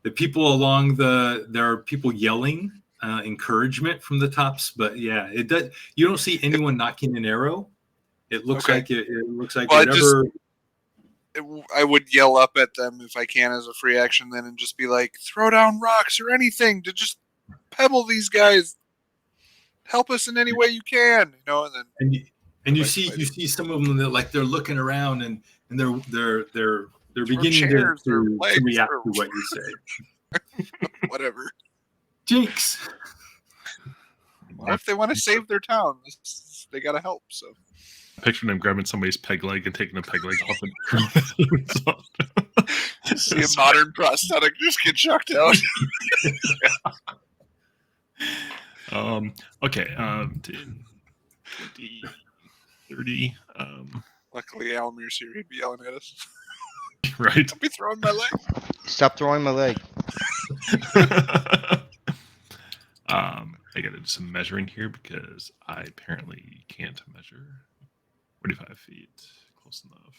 The people there are people yelling encouragement from the tops, but yeah, it does. You don't see anyone knocking an arrow. It looks like it looks like whatever. I would yell up at them if I can as a free action, then, and just be like, throw down rocks or anything to just pebble these guys. Help us in any way you can, and then. And you see some of them that they're looking around and they're beginning to react to what you say. Whatever. Jinx. Well, if they want to save their town, they got to help. So. Picture them grabbing somebody's peg leg and taking the peg leg off. And see a modern prosthetic just get chucked out. Okay. 10, 20, 30. Luckily, Almir's here. He'd be yelling at us. Right. Don't be throwing my leg. Stop throwing my leg. I gotta do some measuring here because I apparently can't measure 45 feet. Close enough.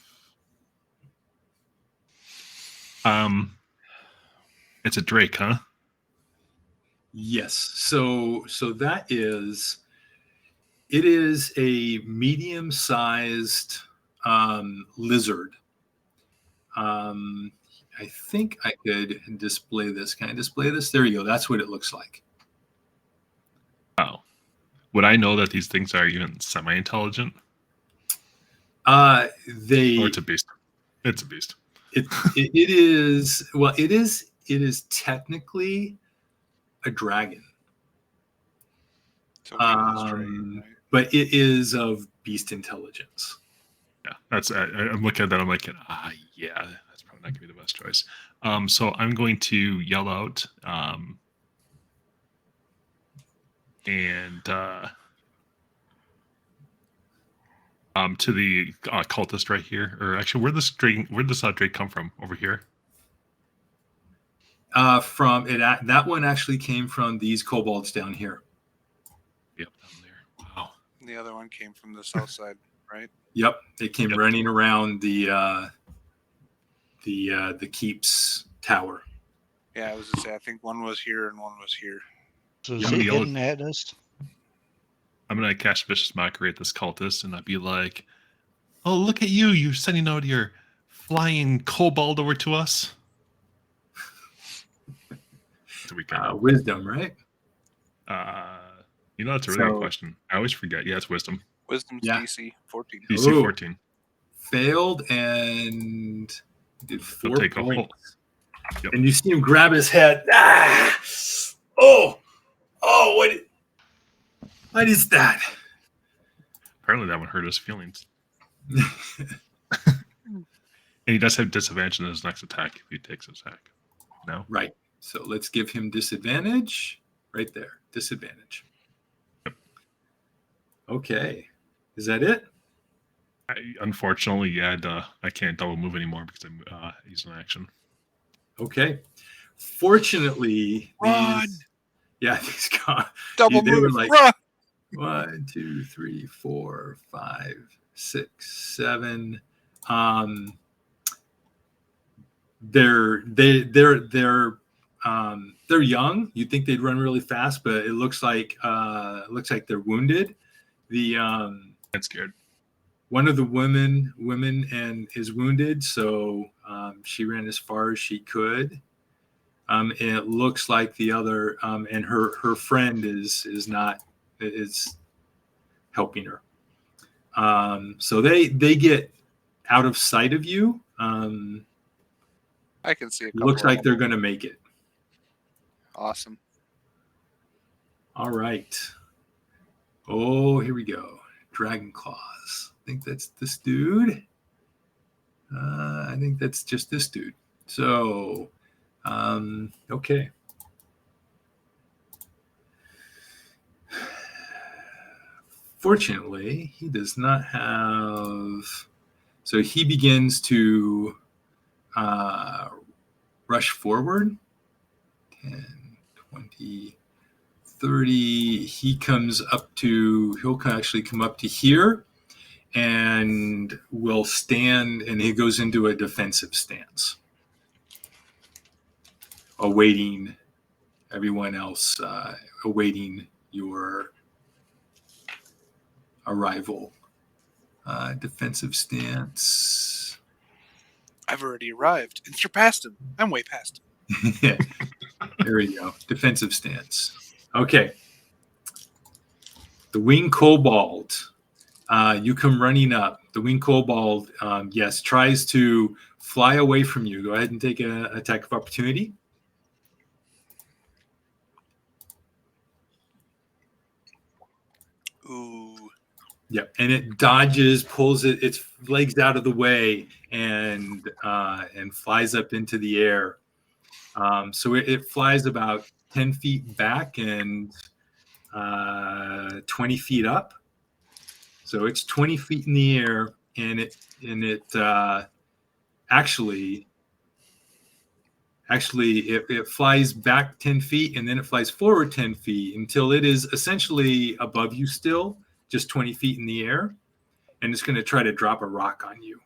It's a drake, huh? Yes. So it is a medium-sized lizard. I think I could display this. Can I display this? There you go. That's what it looks like. Oh. Would I know that these things are even semi-intelligent? Or it's a beast. It's a beast. It is, well, it is technically a dragon. So maybe that's right. But it is of beast intelligence. Yeah, that's. I'm looking at that. I'm like, yeah, that's probably not gonna be the best choice. So I'm going to yell out, and to the cultist right here, or actually, where this drake come from? Over here. From it, that one actually came from these kobolds down here. Yep, down there. Wow. The other one came from the south side, right? Yep, they came running around the keep's tower. Yeah, I was gonna say I think one was here and one was here. So is he hitting at us? I'm gonna cast vicious mockery at this cultist, and I'd be like, "Oh, look at you! You're sending out your flying kobold over to us." Wisdom, right? That's a really good question. I always forget. Yeah, it's wisdom. Wisdom's DC 14. DC 14. Failed and did 4 take points. Yep. And you see him grab his head. Ah! Oh, what is that? Apparently that one hurt his feelings. And he does have disadvantage in his next attack if he takes his attack. No? Right. So let's give him disadvantage. Right there. Disadvantage. Yep. Okay. Is that it? Unfortunately, yeah, I can't double move anymore because I'm using action. Okay. Fortunately, Run! these guys, Double they move. were like Run! 1, 2, 3, 4, 5, 6, 7. They're young. You'd think they'd run really fast, but it looks like they're wounded. I'm scared. One of the women and is wounded, so she ran as far as she could. And it looks like the other and her friend is helping her. So they get out of sight of you. I can see a couple. Looks like they're going to make it. Awesome. All right. Oh, here we go. Dragon claws. I think that's this dude. I think that's just this dude. So, okay. Fortunately, he does not have. So he begins to rush forward. 10, 20, 30. He'll actually come up to here and will stand, and he goes into a defensive stance, awaiting everyone else, awaiting your arrival. Defensive stance. I've already arrived and surpassed him. I'm way past him. There we go. Defensive stance. Okay. The winged kobold. You come running up. The winged kobold, yes, tries to fly away from you. Go ahead and take an attack of opportunity. Ooh. Yep, and it dodges, pulls its legs out of the way, and flies up into the air. So it flies about 10 feet back and 20 feet up. So it's 20 feet in the air, and it actually Actually, it flies back 10 feet and then it flies forward 10 feet until it is essentially above you still, just 20 feet in the air. And it's going to try to drop a rock on you.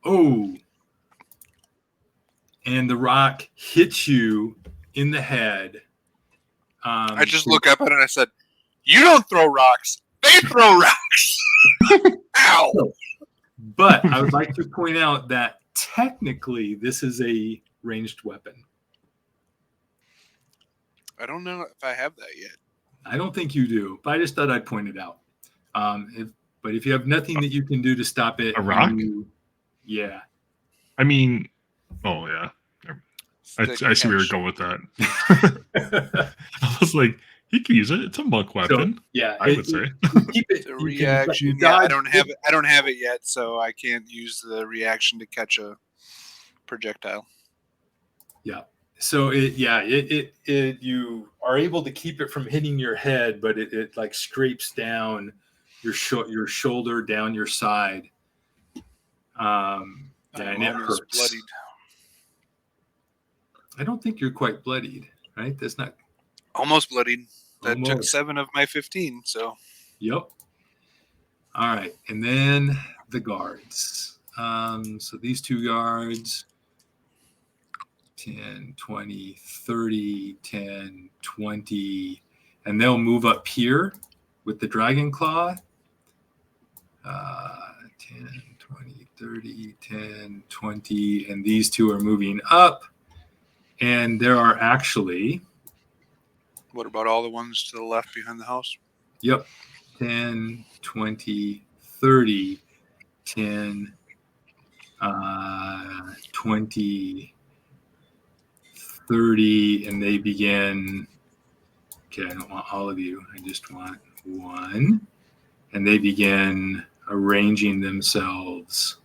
Oh. And the rock hits you in the head. I just look up at it and I said, "You don't throw rocks. They throw rocks." Ow! But I would like to point out that technically this is a ranged weapon. I don't know if I have that yet. I don't think you do, but I just thought I'd point it out. But if you have nothing that you can do to stop it, A rock? Yeah. I mean, oh yeah, I see where you're going with that. I was like, he can use it. It's a monk weapon. So, yeah, I would say. Keep it. The You reaction. can Yeah, I dodge don't have it. I don't have it yet, so I can't use the reaction to catch a projectile. Yeah. So you are able to keep it from hitting your head, but it like scrapes down your shoulder, down your side. And it hurts. Bloodied. I don't think you're quite bloodied, right? That's not Almost bloodied. That took almost. 7 of my 15. So Yep. All right, and then the guards. So these two guards, 10, 20, 30, 10, 20, and they'll move up here with the dragon claw. 10, 20, 30, 10, 20, and these two are moving up. And there are actually, what about all the ones to the left behind the house? yep, 10, 20, 30, 10, 20, 30, and they begin. Okay, I don't want all of you. I just want one. And they begin arranging themselves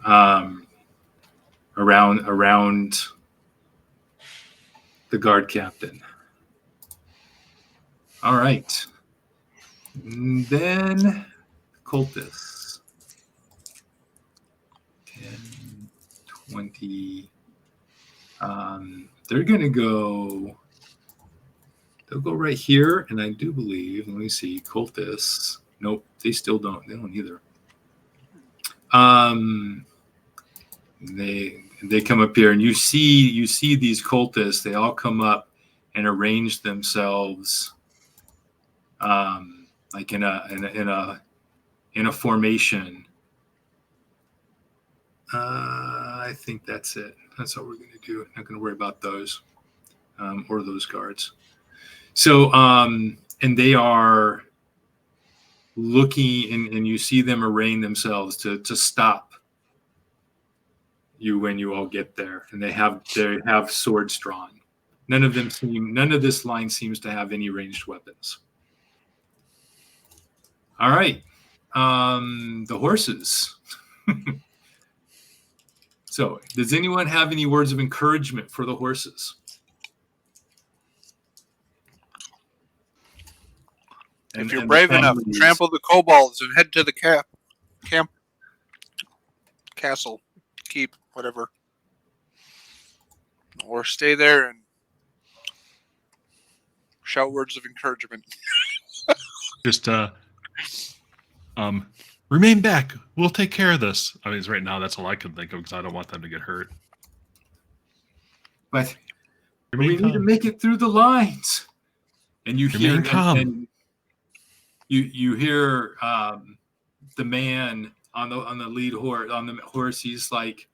around the guard captain. All right. And then cultists. 10, 20. They're going to go. They'll go right here, and I do believe. Let me see. Cultists. Nope, they still don't. They don't either. They come up here, and you see these cultists. They all come up and arrange themselves, like in a formation. I think that's it. That's all we're going to do. Not going to worry about those or those guards. So, and they are looking, and you see them arraign themselves to stop you when you all get there, and they have swords drawn. None of this line seems to have any ranged weapons. All right, the horses. So, does anyone have any words of encouragement for the horses? If you're brave enough, trample the kobolds and head to the camp, castle, keep, whatever. Or stay there and shout words of encouragement. Just remain back. We'll take care of this. I mean, right now that's all I can think of because I don't want them to get hurt. But we need to make it through the lines. And you hear and you hear the man on the lead horse. He's like,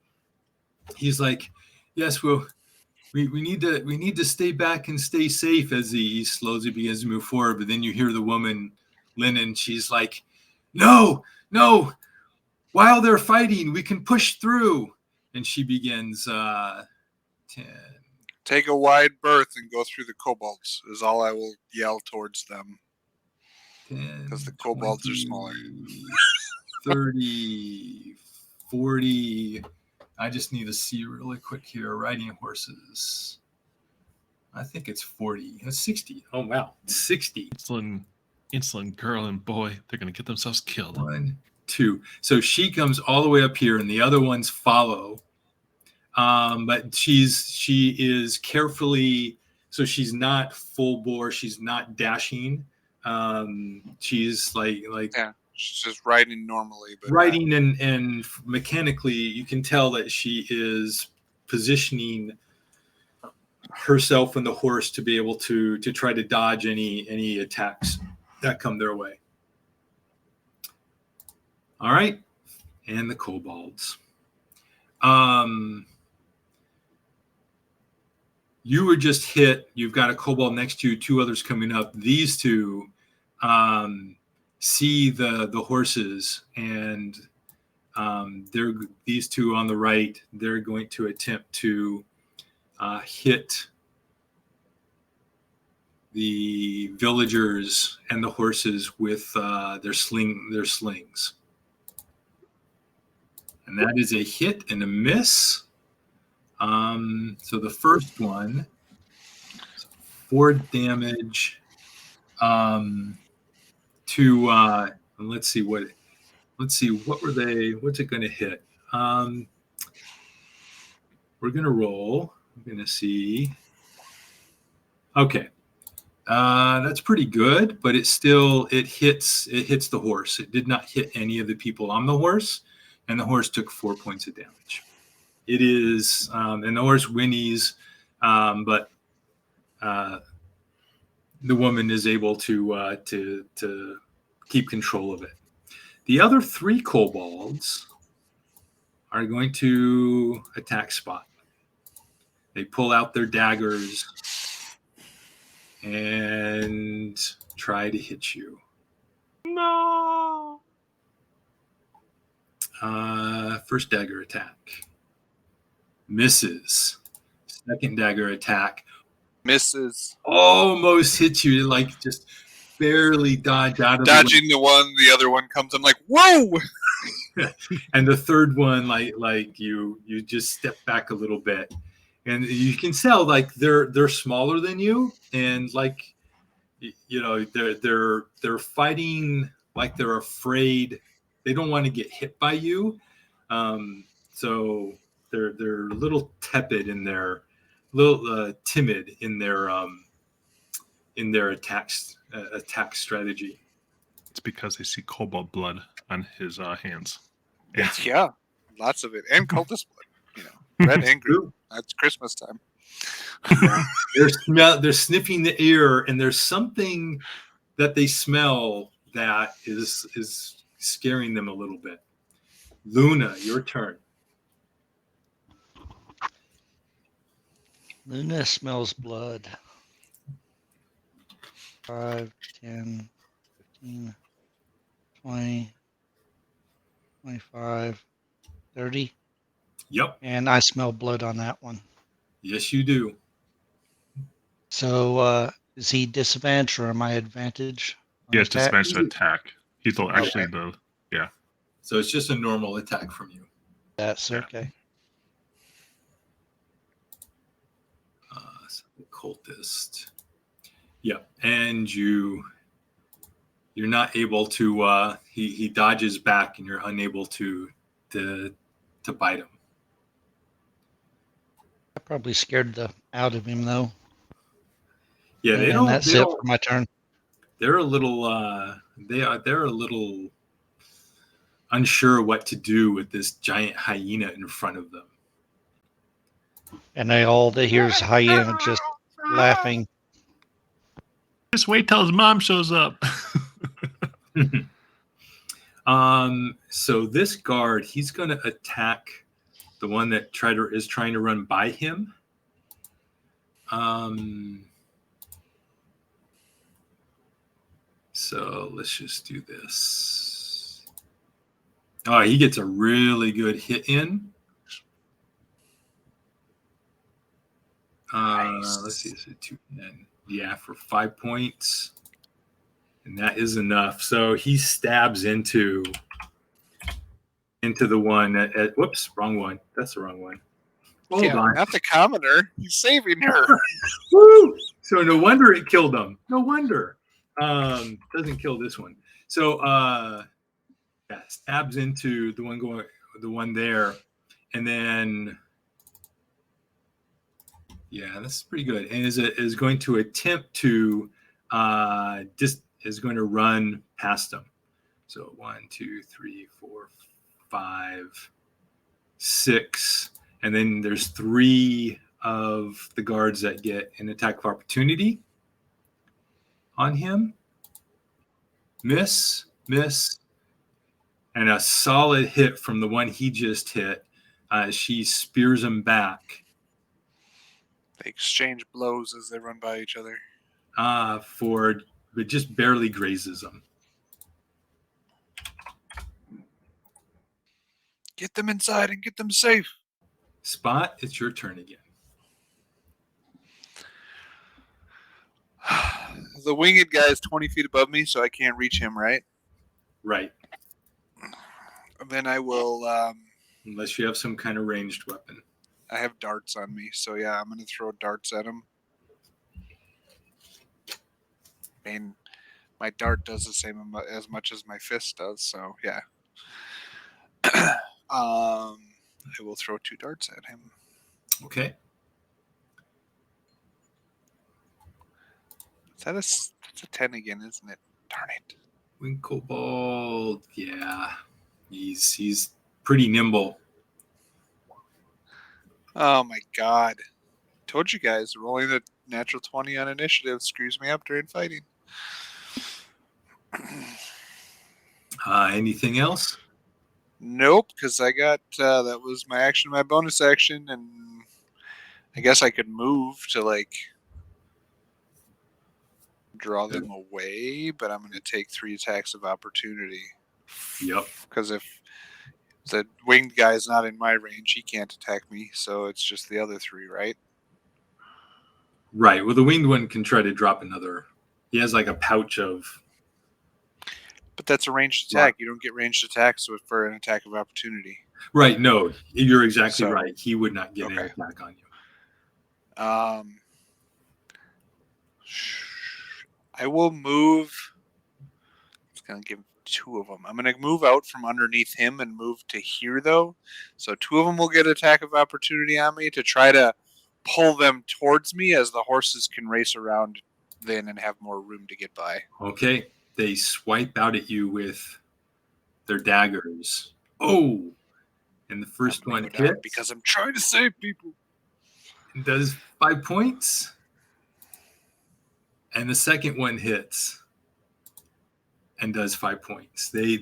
yes, we need to stay back and stay safe as he slowly begins to move forward. But then you hear the woman, Lennon. She's like, no, while they're fighting, we can push through. And she begins 10. Take a wide berth and go through the kobolds is all I will yell towards them. Because the kobolds 20, are smaller. 30, 40. I just need to see really quick here. Riding horses. I think it's 40. It's 60. Oh, wow. 60. Insolent girl and boy, they're going to get themselves killed. 1, 2. So she comes all the way up here, and the other ones follow. But she is carefully, so she's not full bore. She's not dashing. She's like Yeah, she's just riding normally, but riding, and mechanically, you can tell that she is positioning herself and the horse to be able to try to dodge any attacks that come their way. All right, and the kobolds. You were just hit. You've got a kobold next to you, 2 others coming up. These 2 see the horses, and they're these 2 on the right. They're going to attempt to hit the villagers and the horses with their slings. And that is a hit and a miss. So the first one, 4 damage to let's see what were they? What's it going to hit? We're going to roll. I'm going to see. Okay. That's pretty good, but it hits the horse. It did not hit any of the people on the horse, and the horse took 4 points of damage. It is, and the horse whinnies, but the woman is able to keep control of it. The other 3 kobolds are going to attack Spot. They pull out their daggers and try to hit you. no. First dagger attack. Misses. Second dagger attack. Misses. Almost hits you, like just barely dodge out of Dodging the one, the other one comes. I'm like, whoa! And the third one, like you just step back a little bit, and you can tell like they're smaller than you, and like they're fighting like they're afraid. They don't want to get hit by you, so they're a little tepid in their little timid in their attack strategy. It's because they see kobold blood on his hands. Yeah, lots of it, and cultist blood. Red and green. That's Christmas time. They're sniffing the air, and there's something that they smell that is scaring them a little bit. Luna, your turn. Luna smells blood. 5, 10, 15, 20, 25, 30. Yep. And I smell blood on that one. Yes, you do. So is he disadvantaged or am I advantage? Yes, disadvantage to attack. He's actually So it's just a normal attack from you. That's okay. So the cultist. Yeah, and you're not able to. He dodges back, and you're unable to bite him. I probably scared the out of him though. Yeah, That's it for my turn. They're a little. They're a little unsure what to do with this giant hyena in front of them. And they hears hyena just laughing. Just wait till his mom shows up. So this guard, he's going to attack the one that is trying to run by him. So let's just do this. Oh, he gets a really good hit in. Nice. Let's see, is it 2? Yeah, for 5 points. And that is enough. So he stabs into the one at whoops, wrong one. That's the wrong one. Hold on. Not the commoner. He's saving her. Woo! So no wonder it killed him. No wonder. Doesn't kill this one. So Yeah, stabs into the one there, and then yeah, this is pretty good. And is going to attempt to just is going to run past him. So 1, 2, 3, 4, 5, 6, and then there's 3 of the guards that get an attack of opportunity on him. Miss, and a solid hit from the one he just hit. She spears him back. They exchange blows as they run by each other. But just barely grazes him. Get them inside and get them safe. Spot, it's your turn again. The winged guy is 20 feet above me, so I can't reach him, right? Right. Then I will. Unless you have some kind of ranged weapon. I have darts on me, so yeah, I'm going to throw darts at him. I mean, my dart does the same as much as my fist does, so yeah. I will throw 2 darts at him. Okay. That's a 10 again, isn't it? Darn it. Wing Kobold, yeah. He's pretty nimble. Oh my god. Told you guys, rolling a natural 20 on initiative screws me up during fighting. Anything else? Nope, because I got that was my action, my bonus action, and I guess I could move to like draw them away, but I'm going to take 3 attacks of opportunity. Yep. Because if the winged guy is not in my range, he can't attack me, so it's just the other 3, right? Right. Well, the winged one can try to drop another. He has like a pouch of. But that's a ranged attack. You don't get ranged attacks for an attack of opportunity. Right. No, you're exactly right. He would not get an attack on you. I will move. It's going to give 2 of them. I'm going to move out from underneath him and move to here, though. So 2 of them will get attack of opportunity on me to try to pull them towards me as the horses can race around then and have more room to get by. Okay. They swipe out at you with their daggers. Oh! And the first one hits. Because I'm trying to save people. Does 5 points. And the second one hits and does 5 points. They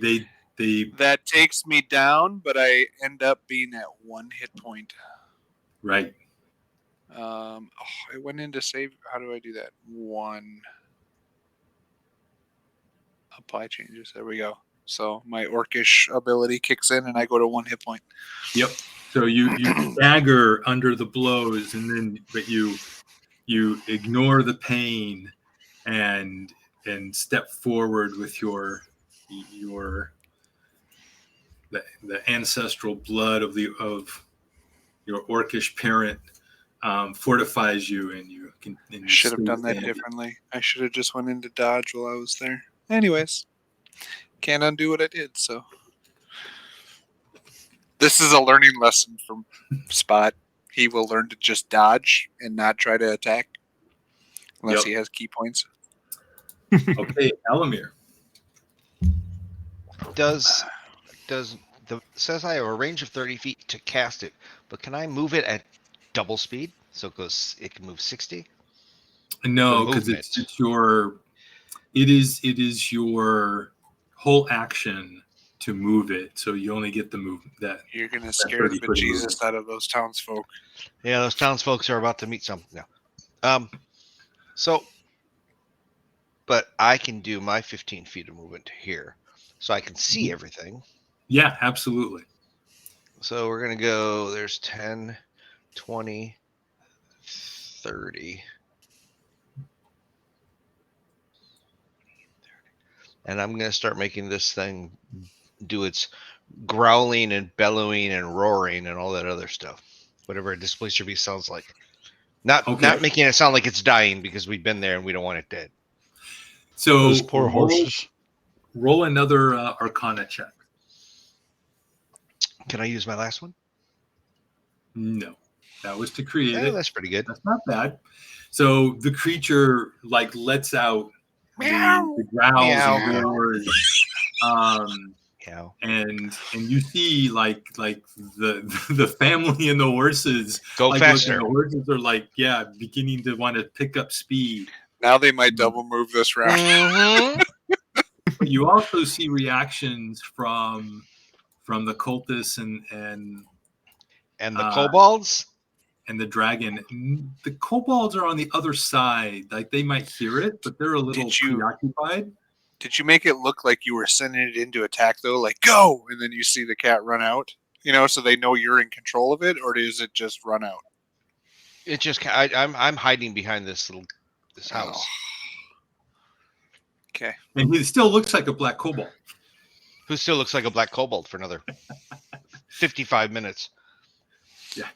That takes me down, but I end up being at 1 hit point. Right. I went in to save. How do I do that? 1. Apply changes. There we go. So my orcish ability kicks in, and I go to 1 hit point. Yep. So you dagger under the blows, but you ignore the pain and step forward with the ancestral blood of your orcish parent fortifies you, and you can. I should have done that differently. I should have just went into dodge while I was there. Anyways, can't undo what I did. So this is a learning lesson from Spot. He will learn to just dodge and not try to attack unless he has key points. Okay, Alamir. Says I have a range of 30 feet to cast it, but can I move it at double speed so it can move 60? No, because it is your whole action to move it, so you only get the move that. You're gonna scare the bejesus out of those townsfolk. Yeah, those townsfolk are about to meet something now. But I can do my 15 feet of movement here, so I can see everything. Yeah, absolutely. So we're going to go, there's 10, 20, 30. And I'm going to start making this thing do its growling and bellowing and roaring and all that other stuff. Whatever a displacer beast sounds like. Not making it sound like it's dying because we've been there and we don't want it dead. So those poor horses. Roll another Arcana check. Can I use my last one? No, that was to create it. That's pretty good. That's not bad. So the creature like lets out the growls Meow. and roars, Meow. and you see like the family and the horses Go like faster. The horses are like beginning to want to pick up speed. Now they might double move this round. Mhm. But you also see reactions from the cultists and And the kobolds? and the dragon. The kobolds are on the other side. Like they might hear it, but they're a little preoccupied. Did you make it look like you were sending it into attack though? Like go, and then you see the cat run out. So they know you're in control of it, or does it just run out? It just I'm hiding behind this house. Okay. And he still looks like a black kobold. Who still looks like a black kobold for another 55 minutes. Yeah.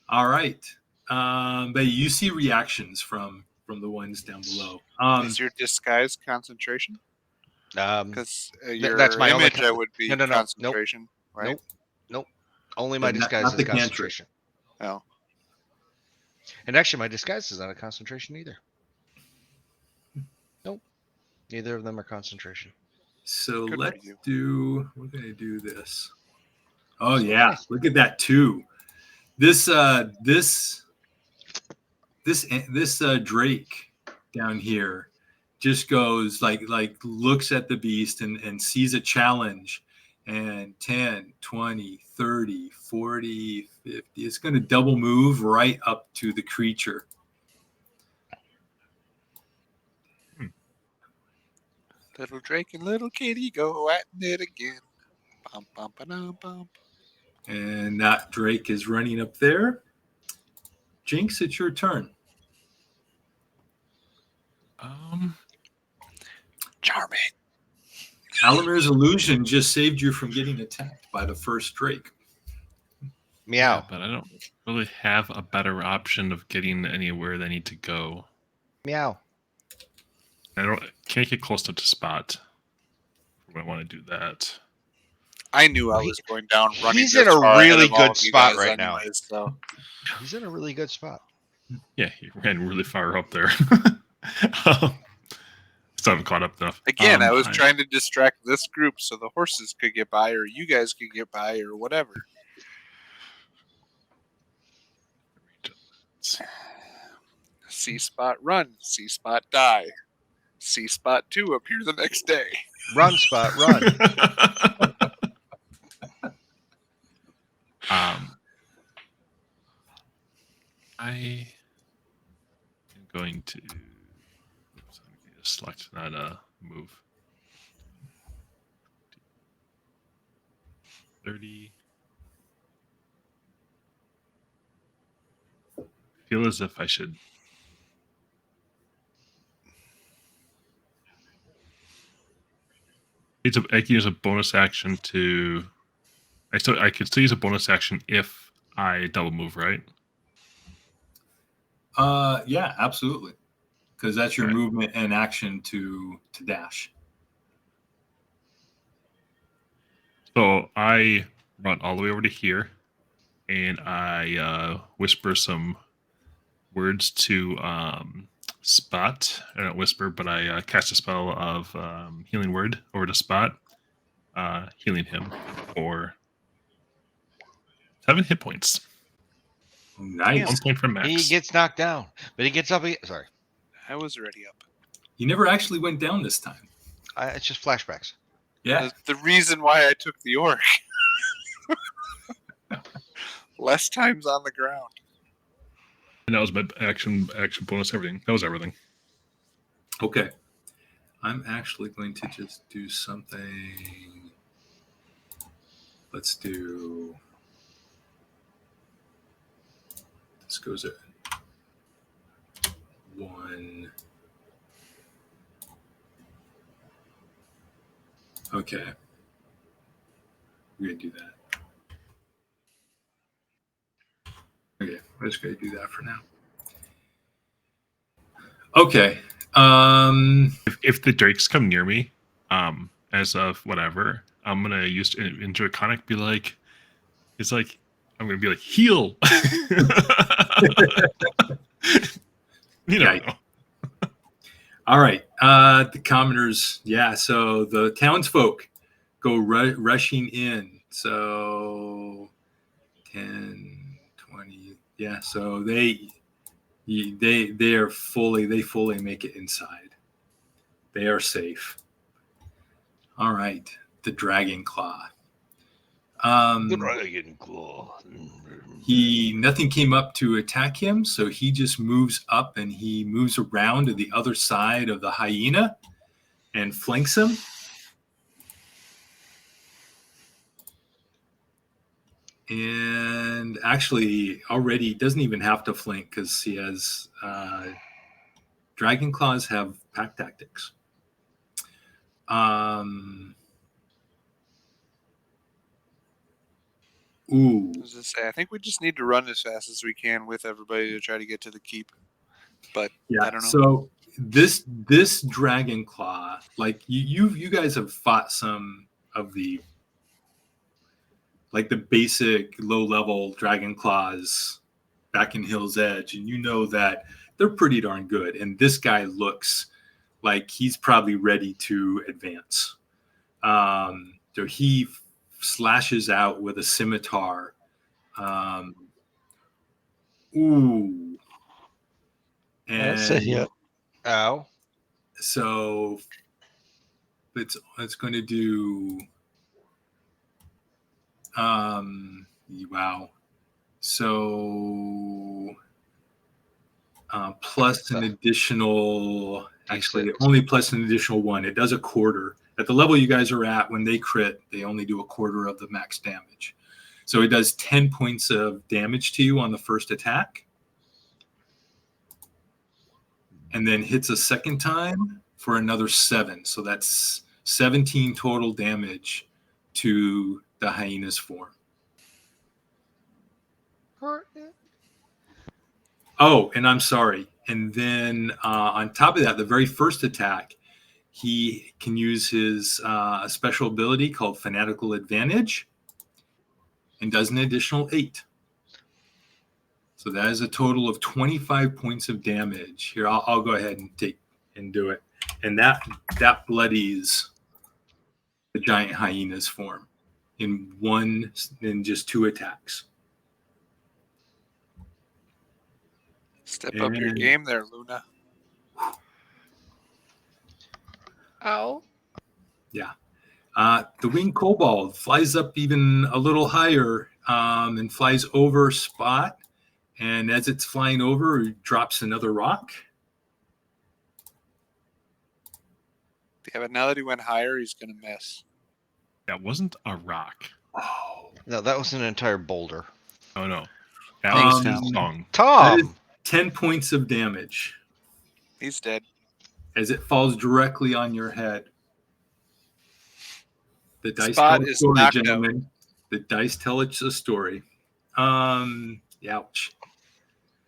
All right. But you see reactions from the ones down below. Is your disguise concentration? Because that's my image only would be no. concentration, right? Nope. Only my disguise not is the concentration. Oh. And actually, my disguise is not a concentration either. Nope. Neither of them are concentration. So Good we're going to do this. Oh, yeah. Nice. Look at that, too. This Drake down here just goes like looks at the beast and sees a challenge, and 10, 20, 30, 40, 50. It's going to double move right up to the creature. Little Drake and little kitty go at it again. Bum, bum, ba-dum, bum. And that Drake is running up there. Jinx, it's your turn. Charming. Alamir's illusion just saved you from getting attacked by the first Drake. Meow. Yeah, but I don't really have a better option of getting anywhere they need to go. Meow. Can't get close enough to spot. I want to do that. I knew I was going down running. He's in a really good spot right now. So. He's in a really good spot. Yeah, he ran really far up there. Still haven't caught up enough. Again, I was trying to distract this group so the horses could get by, or you guys could get by, or whatever. C-spot run, C-spot die. C-spot 2 appear the next day. Run, Spot, run. I am going to select that move. 30. I feel as if I should. I can use a bonus action to. I could still use a bonus action if I double move, right? Yeah, absolutely. Because that's your movement and action to dash. So I run all the way over to here, and I whisper some words to Spot. I don't whisper, but I cast a spell of Healing Word over to Spot, healing him for 7 hit points. Nice. 1 point from max. He gets knocked down, but he gets up again. Sorry. I was already up. You never actually went down this time. It's just flashbacks. Yeah. The reason why I took the orc. Less times on the ground. And that was my action bonus, everything. That was everything. Okay. I'm actually going to just do something. Let's do. This goes at 1. Okay. We're going to do that. Okay, we're just going to do that for now. Okay. If the drakes come near me, as of whatever, I'm gonna use Draconic. Be like, it's like I'm gonna be like heal. You never know. All right. The commoners, yeah. So the townsfolk go rushing in. So 10, 20. Yeah. So they fully make it inside. They are safe. All right. The dragon claw. The dragon claw. Nothing came up to attack him, so he just moves up and he moves around to the other side of the hyena and flanks him. And actually already doesn't even have to flank because he has dragon claws have pack tactics. Ooh. I was just say, I think we just need to run as fast as we can with everybody to try to get to the keep. But yeah, I don't know. So this dragon claw, like you guys have fought some of the like the basic low level dragon claws back in Hill's Edge, and you know that they're pretty darn good. And this guy looks like he's probably ready to advance. So he slashes out with a scimitar. Ooh. That's a hit. Ow. So it's going to do. Wow. So plus an additional. Actually, only plus an additional 1. It does a quarter. At the level you guys are at, when they crit, they only do a quarter of the max damage. So it does 10 points of damage to you on the first attack. And then hits a second time for another 7. So that's 17 total damage to the hyena's form. Oh, and I'm sorry. And then on top of that, the very first attack, he can use his special ability called Fanatical Advantage and does an additional 8. So that is a total of 25 points of damage. Here, I'll go ahead and do it. And that bloodies the giant hyena's form in just 2 attacks. Step up your game there, Luna. Ow. Yeah. The winged kobold flies up even a little higher and flies over Spot. And as it's flying over, it drops another rock. Yeah, but now that he went higher, he's going to miss. That wasn't a rock. Oh. No, that was an entire boulder. Oh, no. That was his song. That is Tom. 10 points of damage. He's dead. As it falls directly on your head. The dice Spot tell a is story, knocked gentlemen. Out. The dice tell it a story. Ouch.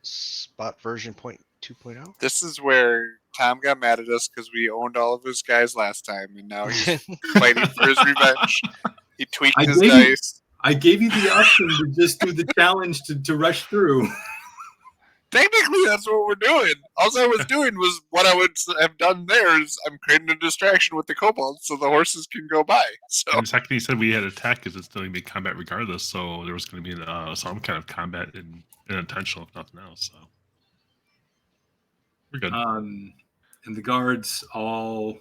Spot version 2.0. This is where Tom got mad at us because we owned all of his guys last time, and now he's fighting for his revenge. He tweaked his dice. I gave you the option to just do the challenge to rush through. Technically, that's what we're doing. All I was doing was what I would have done there is I'm creating a distraction with the kobolds so the horses can go by. So and the second he said we had attack, because it's going to be combat regardless, so there was going to be some kind of combat and intentional, if nothing else. So we're good. And the guards all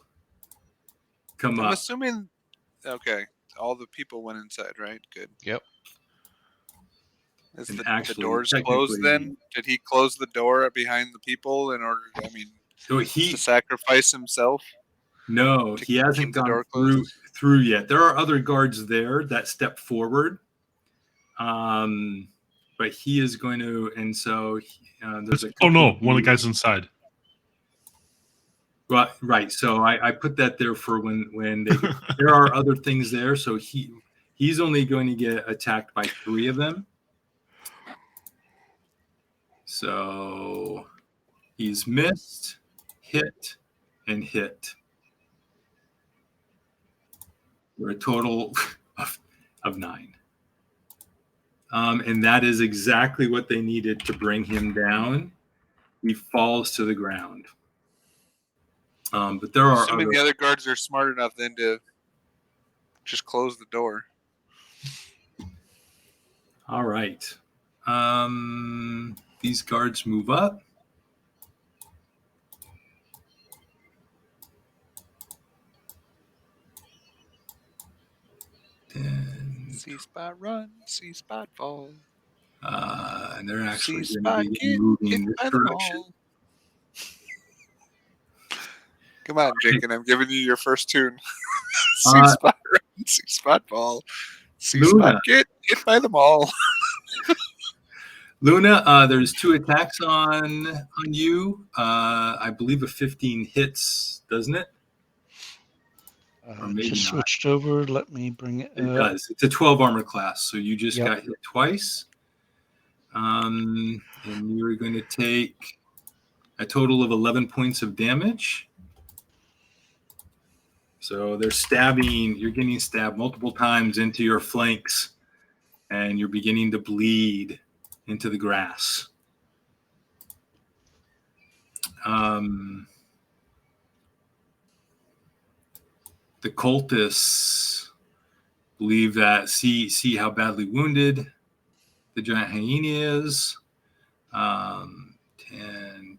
come up. I'm assuming, okay, all the people went inside, right? Good. Yep. Is the doors closed then? Did he close the door behind the people in order to, to sacrifice himself? No, he hasn't gone through yet. There are other guards there that step forward. But he is going to, and so there's a... Oh no, one of the guys inside. Well, right. So I put that there for when they there are other things there. So he's only going to get attacked by 3 of them. So he's missed, hit, and hit. for a total of 9. And that is exactly what they needed to bring him down. He falls to the ground. But there are assuming the other guards are smart enough then to just close the door. All right. These guards move up. C-spot run, C-spot fall. And they're actually going C-spot to begin moving this direction. Come on, Jenkins, I'm giving you your first tune. C-spot run, C-spot fall. C-spot get hit by them all. Luna, there's 2 attacks on you. I believe a 15 hits, doesn't it? Or maybe just not. switched over. Let me bring it up. It does. It's a 12 armor class, so you just got hit twice. And you're going to take a total of 11 points of damage. So they're stabbing. You're getting stabbed multiple times into your flanks, and you're beginning to bleed into the grass. The cultists believe that see how badly wounded the giant hyena is. 10,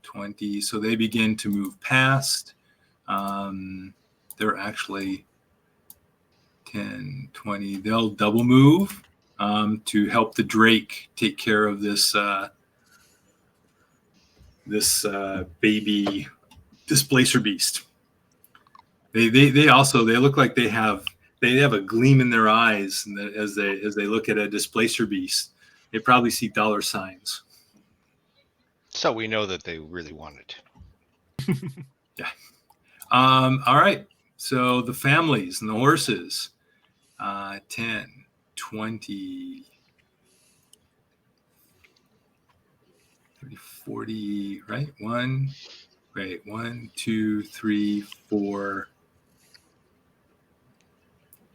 20. So they begin to move past. They're actually 10, 20. They'll double move to help the Drake take care of this baby displacer beast. They also look like they have a gleam in their eyes, and as they look at a displacer beast, they probably see dollar signs. So we know that they really want it. Yeah. All right. So the families and the horses, 10, 20, 30, 40, right? 1, 2, 3, 4,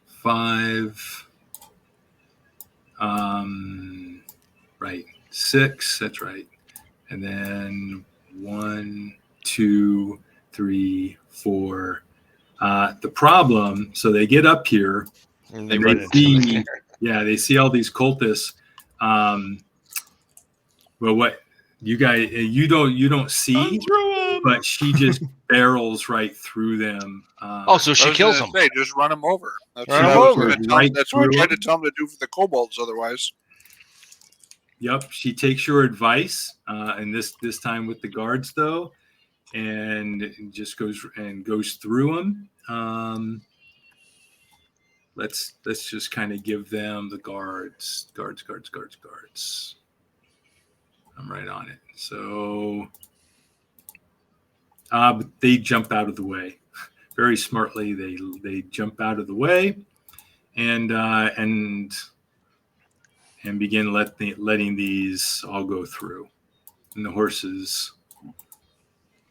5, right, 6, that's right. And then 1, 2, 3, 4. The problem, so they get up here and they see, they see all these cultists. Well, what you guys you don't see, but she just barrels right through them. So she kills them. Just run them over. That's what I was tried to tell them to do for the kobolds. Otherwise. Yep, she takes your advice, and this time with the guards though, and just goes through them. Let's just kind of give them the guards. I'm right on it. So, but they jump out of the way very smartly. They jump out of the way, and begin letting these all go through, and the horses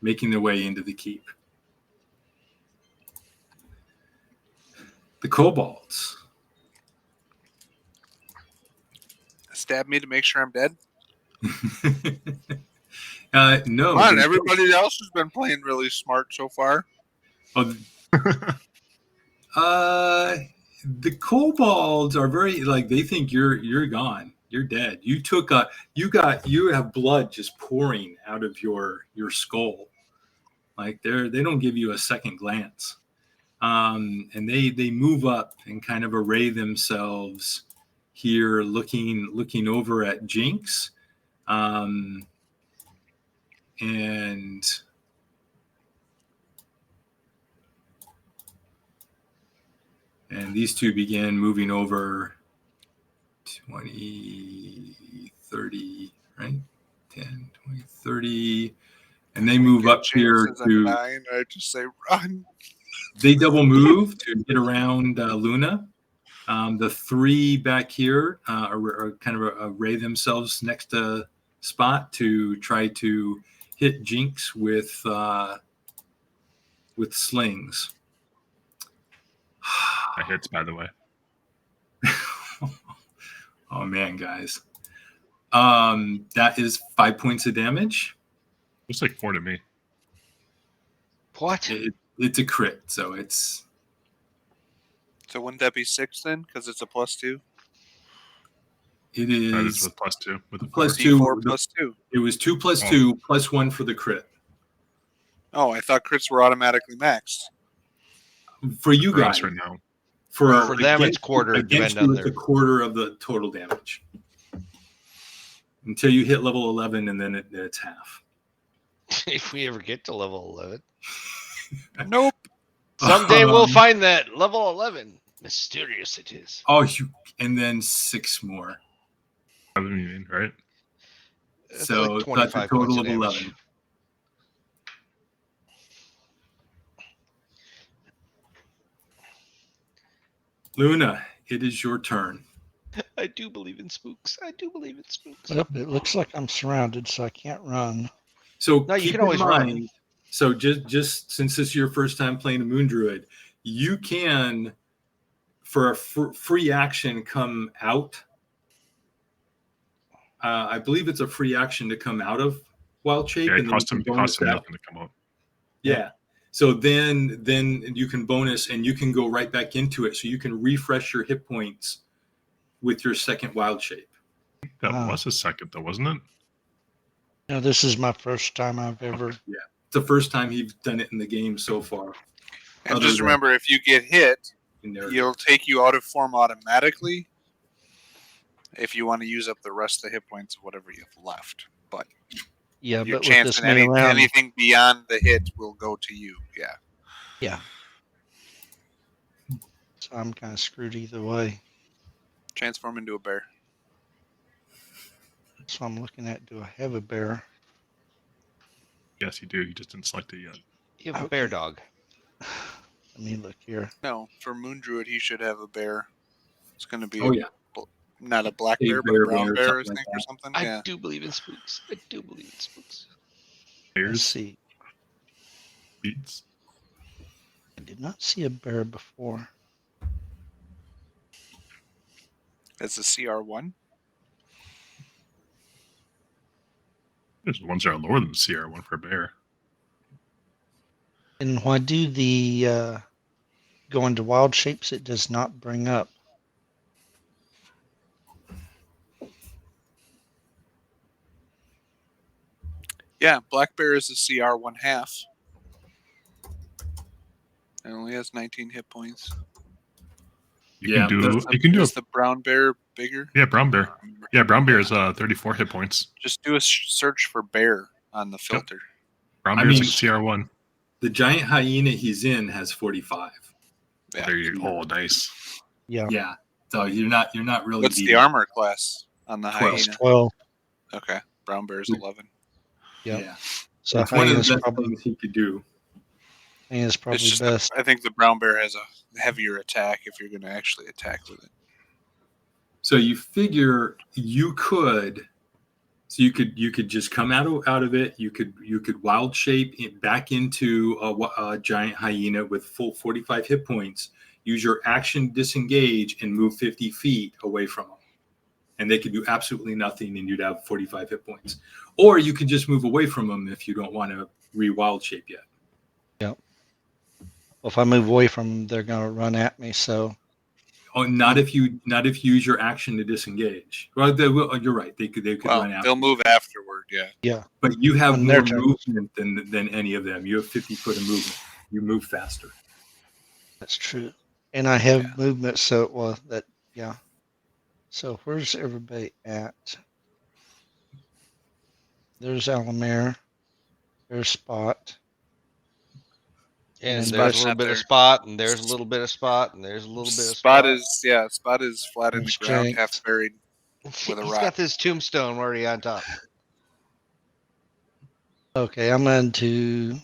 making their way into the keep. The kobolds stab me to make sure I'm dead. No. Come on, everybody else has been playing really smart so far. Oh, the kobolds are very they think you're gone. You're dead. You have blood just pouring out of your skull. Like they don't give you a second glance. And they move up and kind of array themselves here, looking over at Jinx. And these two begin moving over 20, 30, right? 10, 20, 30. And they move up here to 9. I just say run. They double move to get around Luna. The 3 back here are kind of array themselves next to Spot to try to hit Jinx with slings. That hits, by the way. Oh man, guys. That is 5 points of damage. Looks like 4 to me. What? It's a crit, so it's. So wouldn't that be 6 then? Because it's a +2. It That is is with +2. With the plus 4. 2. D4 +2. It was 2 plus Oh. 2 plus 1 for the crit. Oh, I thought crits were automatically maxed. For you For guys, us right now. For them, it's against- quarter, Against depend you, on it's a their. quarter of the total damage until you hit level 11, and then it's half. If we ever get to level 11. Nope. Someday we'll find that level 11. Mysterious it is. Oh, and then 6 more. I mean, right? So Like that's a 25 total points of of damage. 11. Luna, it is your turn. I do believe in spooks. I do believe in spooks. Yep, it looks like I'm surrounded, so I can't run. So No, you keep can in always mind, run. so just since this is your first time playing a Moon Druid, you can, for a free action, come out. I believe it's a free action to come out of Wild Shape, Yeah, and it then you cost can him bonus that. nothing to come out. Yeah. So then you can bonus, and you can go right back into it. So you can refresh your hit points with your second Wild Shape. That Wow. was a second, though, wasn't it? No, this is my first time I've ever. It's the first time he's done it in the game so far. And Other just than remember, if you get hit, in there. he'll take you out of form automatically if you want to use up the rest of the hit points of whatever you have left. But Yeah, your but with chance this in many rounds, anything beyond the hit will go to you. Yeah. yeah. So I'm kind of screwed either way. Transform into a bear. So I'm looking at, do I have a bear? Yes, you do. You just didn't select it yet. You have a bear Okay. dog. Let me look here. No, for Moon Druid, he should have a bear. It's going to be Oh yeah. not a black A bear, but bear a brown bear, bear, I something like think, that. or something. I Yeah. do believe in spooks. I do believe in spooks. Let's Bears, see. beats. I did not see a bear before. That's a CR1. There's ones that are lower than the CR1 for a bear. And when I do the go into wild shapes, it does not bring up. Yeah, black bear is a CR1 half. It only has 19 hit points. You Yeah, can do. that's- You can do. Is the brown bear bigger? Yeah, brown bear. I don't remember. Yeah, brown bear is 34 hit points. Just do a search for bear on the filter. Brown I bear is mean- a CR1. The giant hyena he's in has 45. Yeah. There you go. Oh, nice. Yeah, Yeah. So you're not really. What's the beating- armor class on the 12. it's hyena? 12. Okay, brown bear's 11. Yep. Yeah. So It's one of the hyena's best probably, things he could do. hyena's It's probably just best. I think the brown bear has a heavier attack if you're going to actually attack with it. So you figure you could. So you could just come out of it. You could wild shape it back into a giant hyena with full 45 hit points. Use your action disengage and move 50 feet away from them, and they could do absolutely nothing, and you'd have 45 hit points. Or you could just move away from them if you don't want to re-wild shape yet. Well, if I move away from them, they're going to run at me. So Oh, not if you use your action to disengage. Well, you're right. They could Well, run after. they'll move afterward. Yeah. But you have On their more turn. movement than any of them. You have 50 foot of movement. You move faster. that's true. And I have Yeah. movement. So, well, that, yeah. So where's everybody at? There's Alamere. There's Spot. And And there's Spot's a little not bit there. of spot, and there's a little bit of spot, and there's a little bit of Spot spot. is flat in the There's ground, Jenks. half buried. with a He's rock. got this tombstone already on top. Okay, I'm going to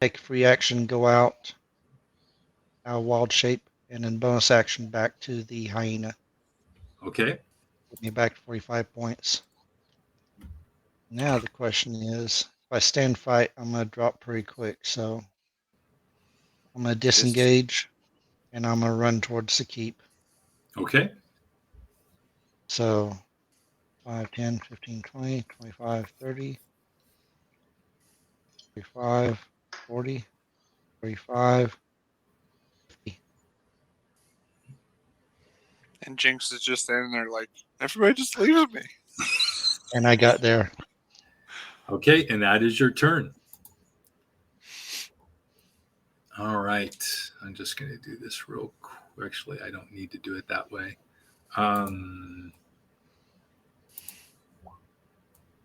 take a free action, go out, wild shape, and then bonus action back to the hyena. Okay. Get me back to 45 points. Now the question is, if I stand fight, I'm going to drop pretty quick. So I'm going to disengage, and I'm going to run towards the keep. Okay. So 5, 10, 15, 20, 25, 30, 35, 40, 45, 50. And Jinx is just standing there like, everybody just leaves me. And I got there. Okay, and that is your turn. All right. I'm just going to do this real quick. Actually, I don't need to do it that way.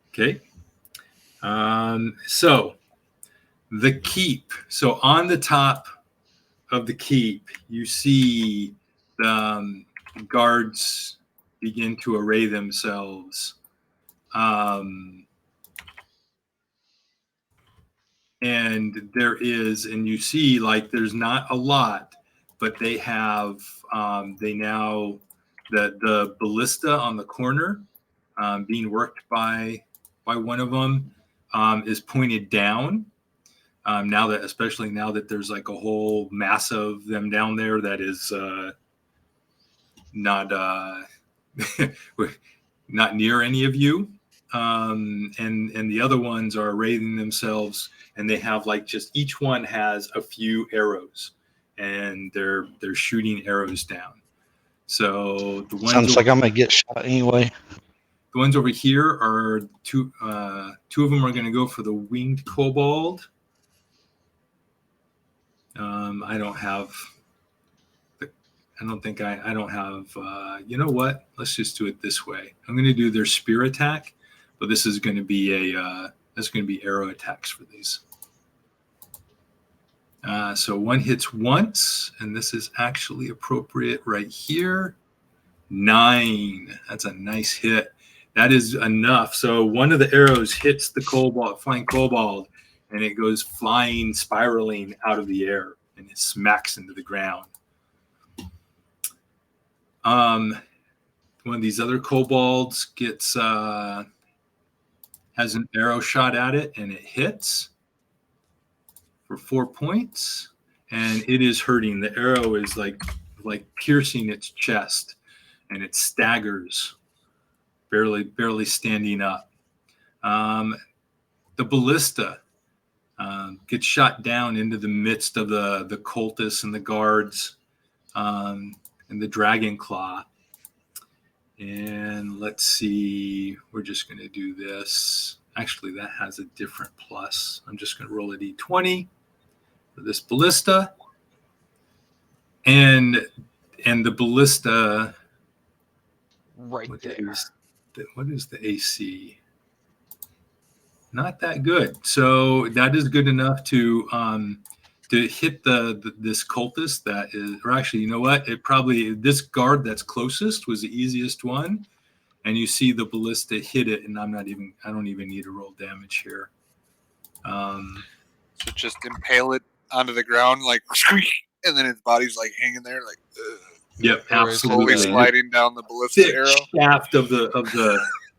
Okay. So the keep. So on the top of the keep, you see the guards begin to array themselves. And there is, and you see, like, there's not a lot, but they have, they now, the ballista on the corner being worked by one of them is pointed down. Now that, especially now that there's like a whole mass of them down there that is not not near any of you. And the other ones are arraying themselves, and they have like just each one has a few arrows, and they're shooting arrows down. So the ones Sounds like I'm going to get shot anyway. the ones over here are two of them are going to go for the winged kobold. I don't have. I don't think I don't have. You know what? Let's just do it this way. I'm going to do their spear attack, but this is going to be that's going to be arrow attacks for these. So one hits once, and this is actually appropriate right here. 9. That's a nice hit. That is enough. So one of the arrows hits the flying kobold, and it goes flying, spiraling out of the air, and it smacks into the ground. One of these other kobolds has an arrow shot at it, and it hits for 4 points, and it is hurting. The arrow is like piercing its chest, and it staggers, barely standing up. The ballista gets shot down into the midst of the cultists and the guards, and the dragon claw. And let's see, we're just going to do this. Actually, that has a different plus. I'm just going to roll a d20 for this ballista. And the ballista, Right there. What is the AC? Not that good. So that is good enough to hit this cultist that is, or actually, you know what? It probably, this guard that's closest was the easiest one. And you see the ballista hit it, and I don't even need to roll damage here. So just impale it onto the ground, like, and then its body's like hanging there, like, Yep, Or is it, absolutely. slowly sliding down the ballista Thick arrow. shaft of the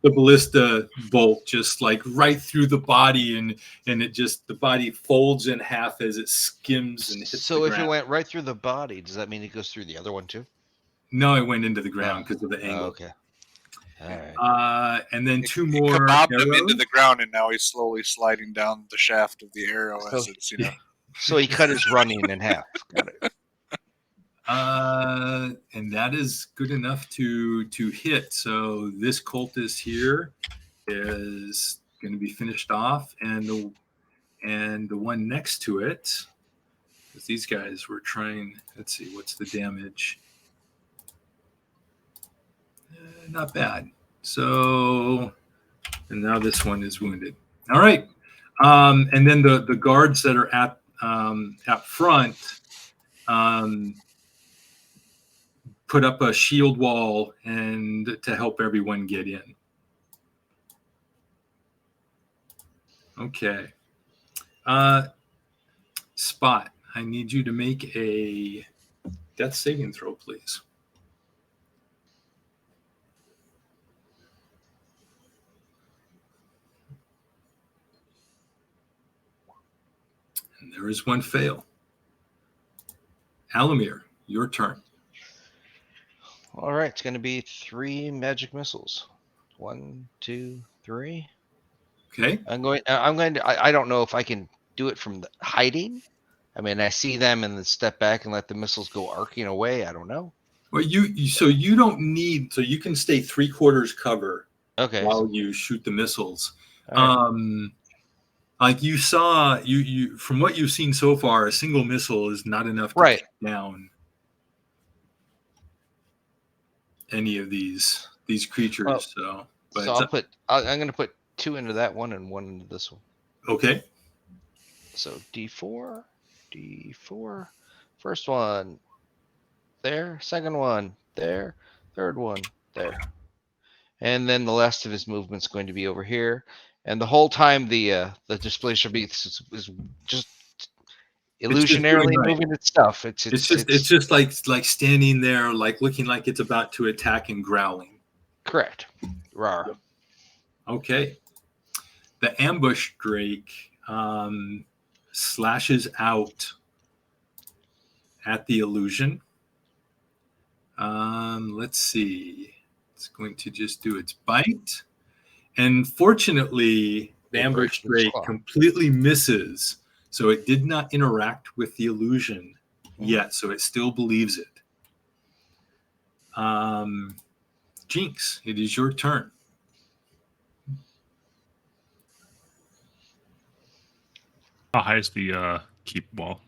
ballista bolt, just like right through the body, and it just, the body folds in half as it skims and hits So the if it ground. went right through the body, does that mean it goes through the other one too? No, it went into the ground because of the angle. Okay. All right. And then It 2 more kabobbed arrows. him into the ground, and now he's slowly sliding down the shaft of the arrow So- as it's, you know. So he cut his running in half. Got it. And that is good enough to hit. So this cultist here is going to be finished off, and the one next to it, because these guys were trying. Let's see, what's the damage? Not bad. So, and now this one is wounded. All right, and then the guards that are at front. Put up a shield wall and to help everyone get in. Okay. Spot, I need you to make a death saving throw, please. And there is one fail. Alamir, your turn. All right, it's going to be 3 magic missiles. 1, 2, 3. Okay. I'm going to. I don't know if I can do it from hiding. I mean, I see them and then step back and let the missiles go arcing away. I don't know. Well, so you don't need, so you can stay 3/4 cover Okay. while you shoot the missiles. All right. Like you saw, you from what you've seen so far, a single missile is not enough to Right. take down any of these creatures. Well, so I'm going to put 2 into that one and 1 into this one. Okay. So D4, D4. First one there, second one there, third one there. And then the last of his movement's going to be over here. And the whole time the displacer beast is just illusionarily doing right. moving its stuff. It's just like standing there, like looking like it's about to attack and growling. Correct. Rawr. Okay. The ambush drake slashes out at the illusion. Let's see. It's going to just do its bite. And fortunately, the ambush drake completely misses. So it did not interact with the illusion yet. So it still believes it. Jinx, it is your turn. How high is the keep wall?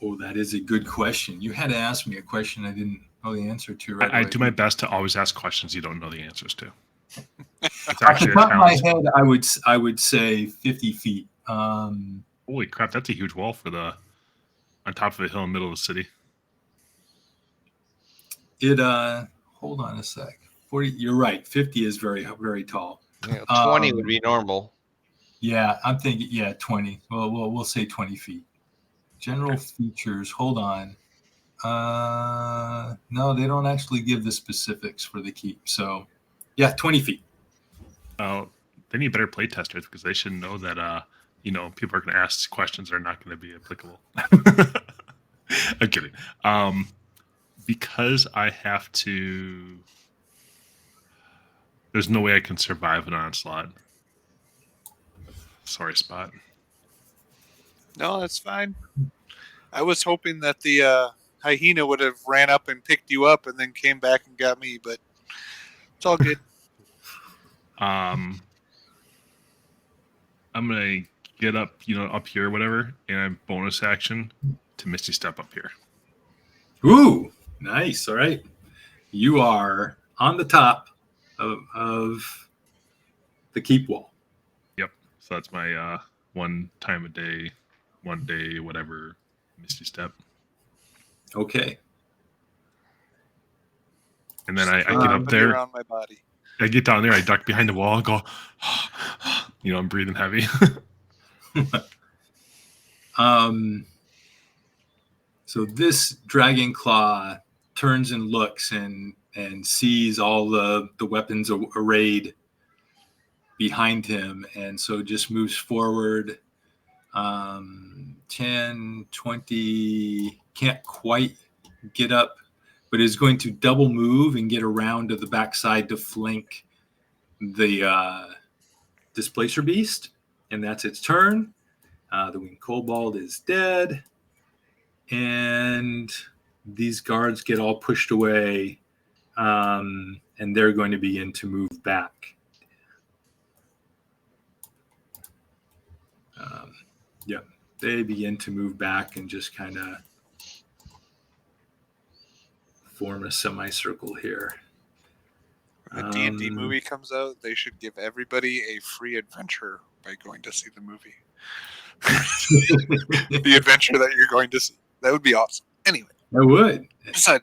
Oh, that is a good question. You had to ask me a question I didn't know the answer to right away. I do my best to always ask questions you don't know the answers to. It's actually off the top of my head, I would say 50 feet. Holy crap, that's a huge wall for on top of a hill in the middle of the city. Hold on a sec. 40, you're right. 50 is very, very tall. Yeah, 20 would be normal. Yeah, I'm thinking, 20. Well, we'll say 20 feet. General features. Hold on. No, they don't actually give the specifics for the keep. So, 20 feet. They need better play testers because they should know that, people are going to ask questions that are not going to be applicable. I'm kidding. Because I have to... There's no way I can survive an onslaught. Sorry, Spot. No, that's fine. I was hoping that the hyena would have ran up and picked you up and then came back and got me, but it's all good. I'm gonna get up, up here, or whatever, and I bonus action to Misty Step up here. Ooh, nice. All right, you are on the top of the keep wall. Yep. So that's my 1 time a day, 1 day, whatever, Misty Step. Okay. And then I get up there. Around my body. I get down there. I duck behind the wall. Go. I'm breathing heavy. So this dragon claw turns and looks and sees all the weapons arrayed behind him, and so just moves forward 10, 20, can't quite get up, but is going to double move and get around to the backside to flank the displacer beast, and that's its turn. The winged kobold is dead, and these guards get all pushed away, and they're going to begin to move back. They begin to move back and just kind of form a semicircle here. When a D&D movie comes out, they should give everybody a free adventure by going to see the movie. The adventure that you're going to see. That would be awesome. Anyway. I would.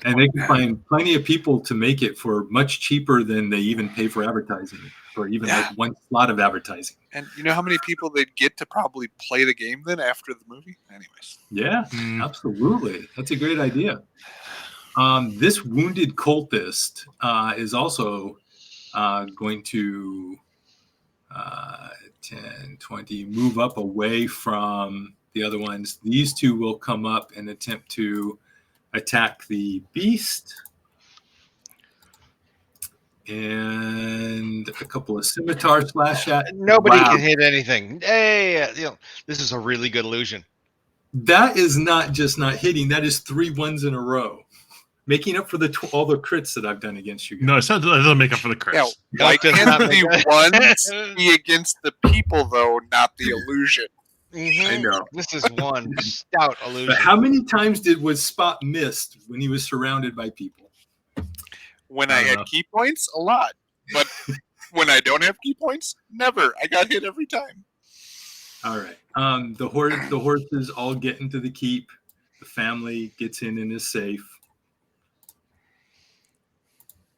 And they can find plenty of people to make it for much cheaper than they even pay for advertising, or even like one slot of advertising. And you know how many people they'd get to probably play the game then after the movie? Anyways. Yeah, absolutely. That's a great idea. This wounded cultist is also going to 10, 20, move up away from the other ones. These two will come up and attempt to attack the beast. And a couple of scimitar slash at. Nobody Wow. can hit anything. Hey, this is a really good illusion. That is not just not hitting. That is 3 ones in a row, making up for all the crits that I've done against you guys. No, it doesn't make up for the crits. Yeah, why can't the ones be against the people, though, not the illusion? I know. This is one stout illusion. But how many times was Spot missed when he was surrounded by people? When I had key points, a lot. But when I don't have key points, never. I got hit every time. All right. The horses all get into the keep. The family gets in and is safe.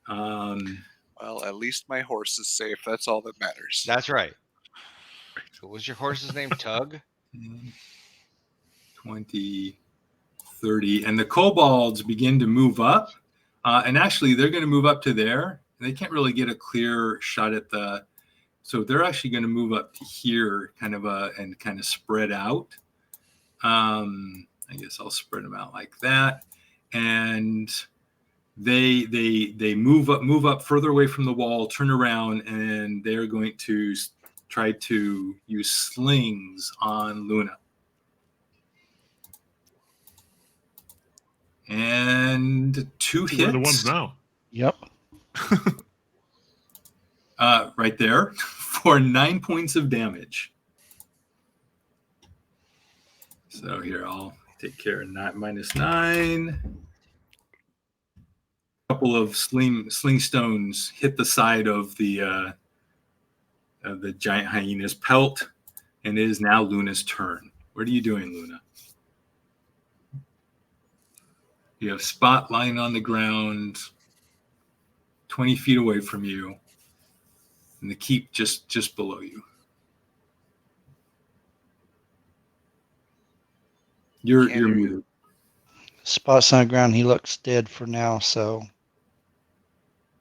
Well, at least my horse is safe. That's all that matters. That's right. So was your horse's name Tug? 20, 30. And the kobolds begin to move up. And actually, they're going to move up to there. They can't really get a clear shot at so they're actually going to move up to here, kind of spread out. I guess I'll spread them out like that. And they move up further away from the wall, turn around, and they're going to try to use slings on Luna. And 2 hits. We're the ones now. Yep. Right there for 9 points of damage. So here, I'll take care of -9. A couple of sling stones hit the side of the giant hyena's pelt, and it is now Luna's turn. What are you doing, Luna? You have Spot lying on the ground 20 feet away from you, and the keep just below you. You're muted. Spot's on the ground. He looks dead for now, so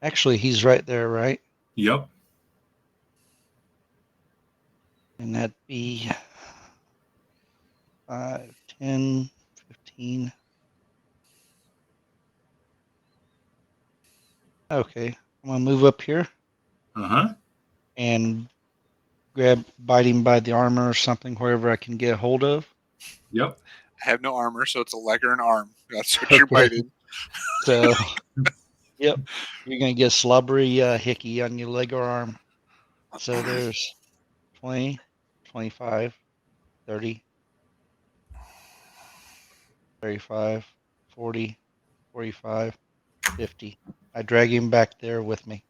actually he's right there, right? Yep. And that'd be 5, 10, 15. Okay, I'm gonna move up here and bite him by the armor or something, wherever I can get a hold of. Yep. I have no armor, so it's a leg or an arm. That's what you're biting. So, yep, you're gonna get a slobbery hickey on your leg or arm. So there's 20, 25, 30, 35, 40, 45, 50. I drag him back there with me.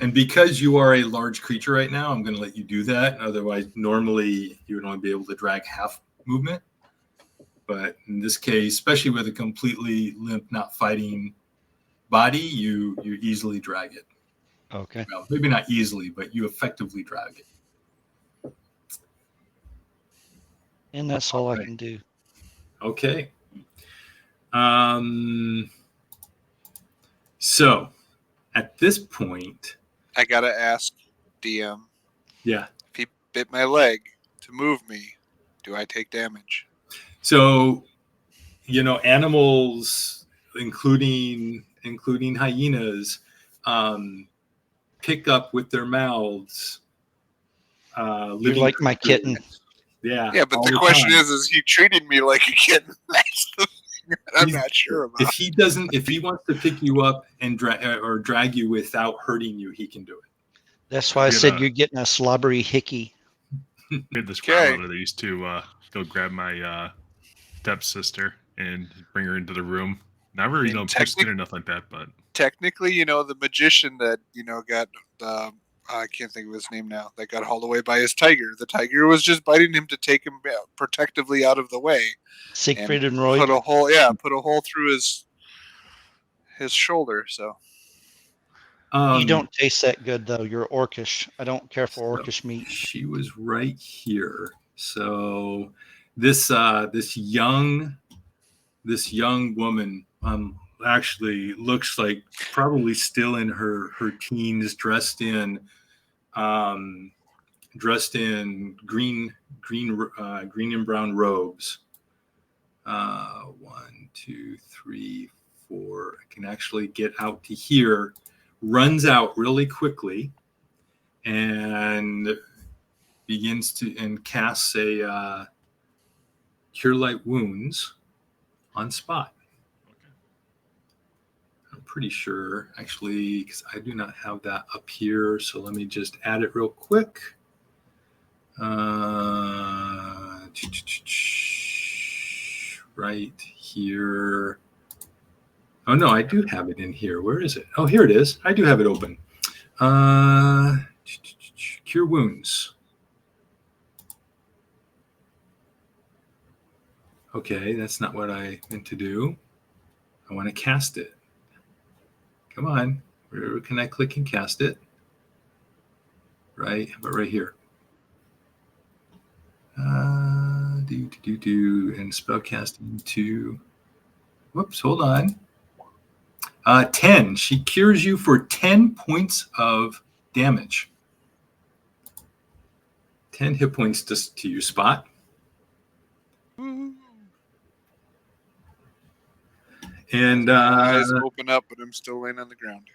And because you are a large creature right now, I'm going to let you do that. Otherwise, normally you would only be able to drag half movement. But in this case, especially with a completely limp, not fighting body, you easily drag it. Okay. Well, maybe not easily, but you effectively drag it. And that's all I can do. Okay. So at this point, I gotta ask DM. Yeah. If he bit my leg to move me, do I take damage? So, animals, including hyenas, pick up with their mouths. You're like my kitten. Yeah. Yeah, but the question is he treating me like a kitten? That's the thing I'm not sure about. If he wants to pick you up and drag you without hurting you, he can do it. That's why I said you're getting a slobbery hickey. We had this grandmother that used to go grab my stepsister and bring her into the room. Never, pissed it or nothing like that, but technically, the magician that got I can't think of his name now, that got hauled away by his tiger. The tiger was just biting him to take him protectively out of the way. Siegfried and Roy put a hole through his shoulder. So you don't taste that good though. You're orcish. I don't care for orcish meat. She was right here. So this young woman actually looks like probably still in her teens, dressed in dressed in green and brown robes. 1, 2, 3, 4. I can actually get out to here. Runs out really quickly and begins to casts a Cure Light Wounds on Spot. Okay. I'm pretty sure, actually, because I do not have that up here. So let me just add it real quick. Right here. Oh, no, I do have it in here. Where is it? Oh, here it is. I do have it open. Cure Wounds. Okay, that's not what I meant to do. I want to cast it. Come on. Where can I click and cast it? Right, how about right here? And spellcasting 2. Whoops, hold on. 10. She cures you for 10 points of damage. 10 hit points to your Spot. And my eyes open up, but I'm still laying on the ground.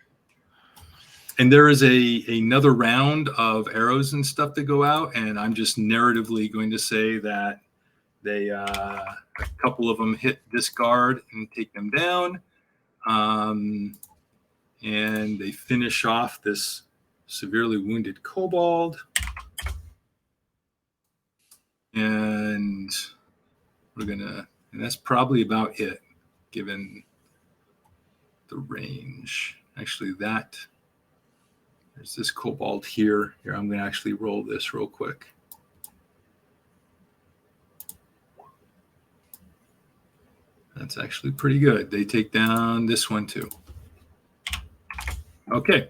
And there is another round of arrows and stuff that go out, and I'm just narratively going to say that they a couple of them hit this guard and take them down, and they finish off this severely wounded kobold. And and that's probably about it, given the range. Actually, there's this kobold here. Here, I'm going to actually roll this real quick. That's actually pretty good. They take down this one too. Okay.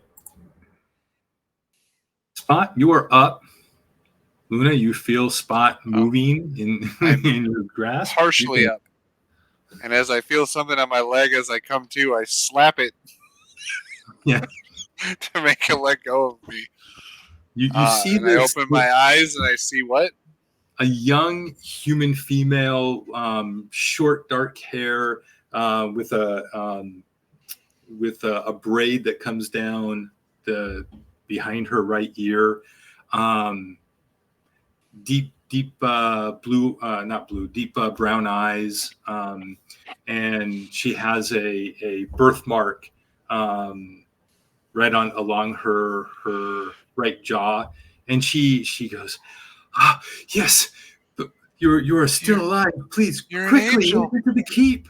Spot, you are up. Luna, you feel Spot moving in your grasp. Partially up. And as I feel something on my leg as I come to, I slap it. Yeah. To make it let go of me. You see and I open my eyes and I see what? A young human female, short dark hair, with a braid that comes down behind her right ear, deep brown eyes, and she has a birthmark right along her right jaw, and she goes, yes, you are still alive. Please, quickly, make it to the keep.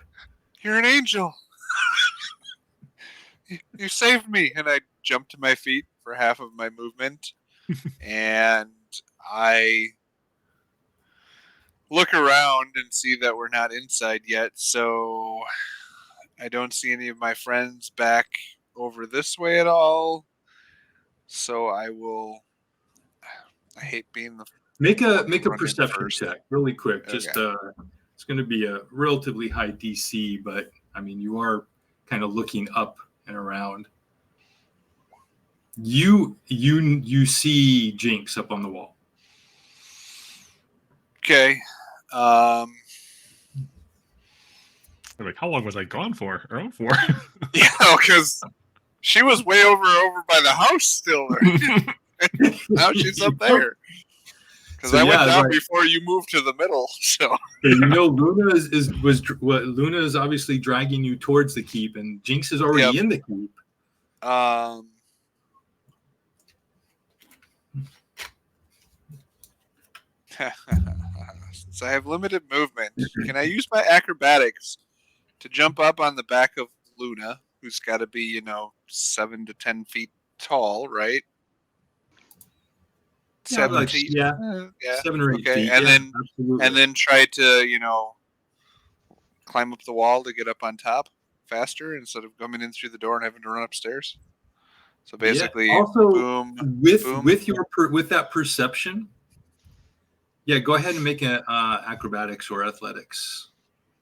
You're an angel. You saved me. And I jump to my feet for half of my movement, and I look around and see that we're not inside yet, so I don't see any of my friends back over this way at all. So I hate being the make a perception check really quick. Okay. Just it's going to be a relatively high DC, but I mean you are kind of looking up and around. You see Jinx up on the wall. Okay. Like, how long was I gone for? Yeah, because she was way over by the house still. Now she's up there. Because I went down before you moved to the middle. So Luna Luna is obviously dragging you towards the keep, and Jinx is already in the keep. Since I have limited movement, can I use my acrobatics to jump up on the back of Luna, who's got to be 7 to 10 feet tall, right? 7 feet. Yeah. 7 or 8 feet. And then try to climb up the wall to get up on top faster instead of coming in through the door and having to run upstairs. So basically, also boom, with that perception. Yeah, go ahead and make an acrobatics or athletics,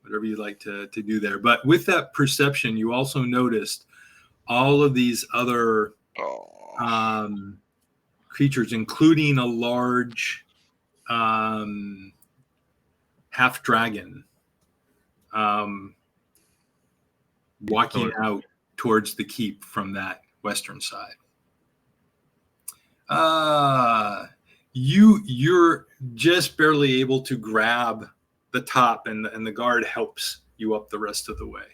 whatever you'd like to do there. But with that perception, you also noticed all of these other creatures, including a large half dragon walking out towards the keep from that western side. You're just barely able to grab the top, and the guard helps you up the rest of the way.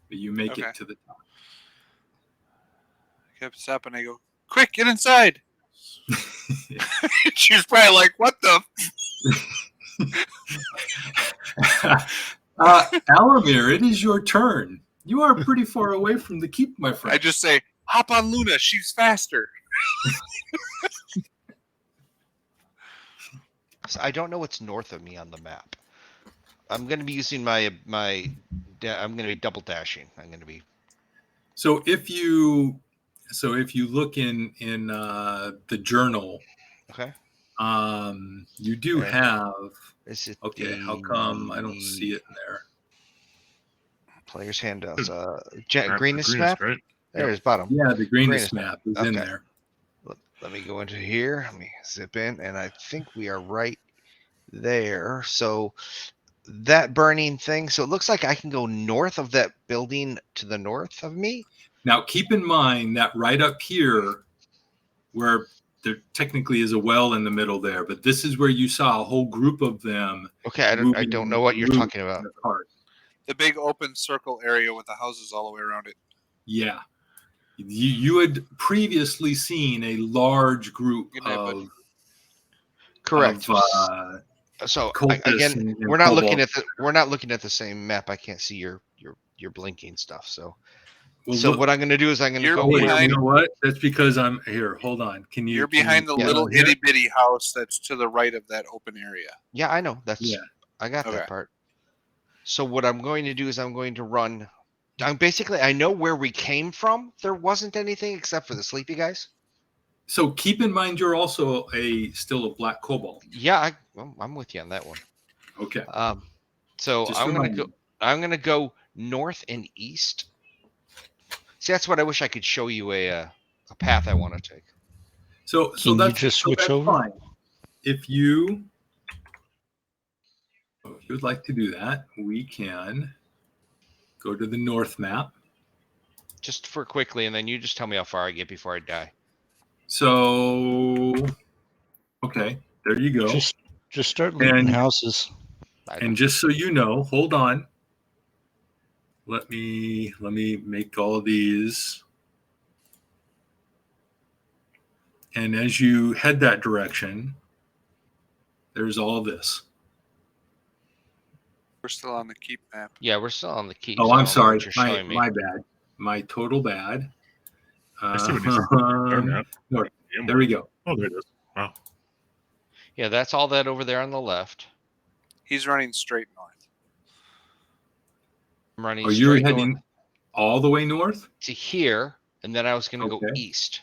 But you make it to the top. I kept stopping. I go, quick, get inside. She's probably like, what the? Alamir, it is your turn. You are pretty far away from the keep, my friend. I just say, hop on Luna. She's faster. So I don't know what's north of me on the map. I'm going to be using my I'm going to be double dashing. I'm going to be. So if you look in the journal, okay. You do have. Is it okay? How come I don't see it in there? Player's handouts. Greenest map. Right? There's bottom. Yeah, the greenest map is in there. Let me go into here. Let me zip in, and I think we are right there. So that burning thing. So it looks like I can go north of that building to the north of me. Now, keep in mind that right up here, where there technically is a well in the middle there, but this is where you saw a whole group of them. Okay, I don't know what you're talking about. The big open circle area with the houses all the way around it. Yeah. You had previously seen a large group of correct. So again, we're not looking at the same map. I can't see your blinking stuff. So what I'm going to do is I'm going to go behind. You know what? That's because I'm here. Hold on. Can you? You're behind the little itty bitty house that's to the right of that open area. Yeah, I know. I got that part. So what I'm going to do is I'm going to run. I know where we came from. There wasn't anything except for the sleepy guys. So keep in mind you're also still a black cobalt. Yeah, I'm with you on that one. Okay. So I'm gonna go north and east. See, that's what I wish I could show you a path I want to take. So that's just switch over. Fine. If you would like to do that, we can go to the north map. Just for quickly, and then you just tell me how far I get before I die. So, okay, there you go. Just start looting houses. And just so you know, hold on. Let me make all these. And as you head that direction, there's all this. We're still on the keep map. Yeah, we're still on the keep. Oh, I'm sorry. My bad. My total bad. I see what you're saying. There we go. Oh, there it is. Wow. Yeah, that's all that over there on the left. He's running straight north. I'm running. You're heading all the way north to here, and then I was going to go east.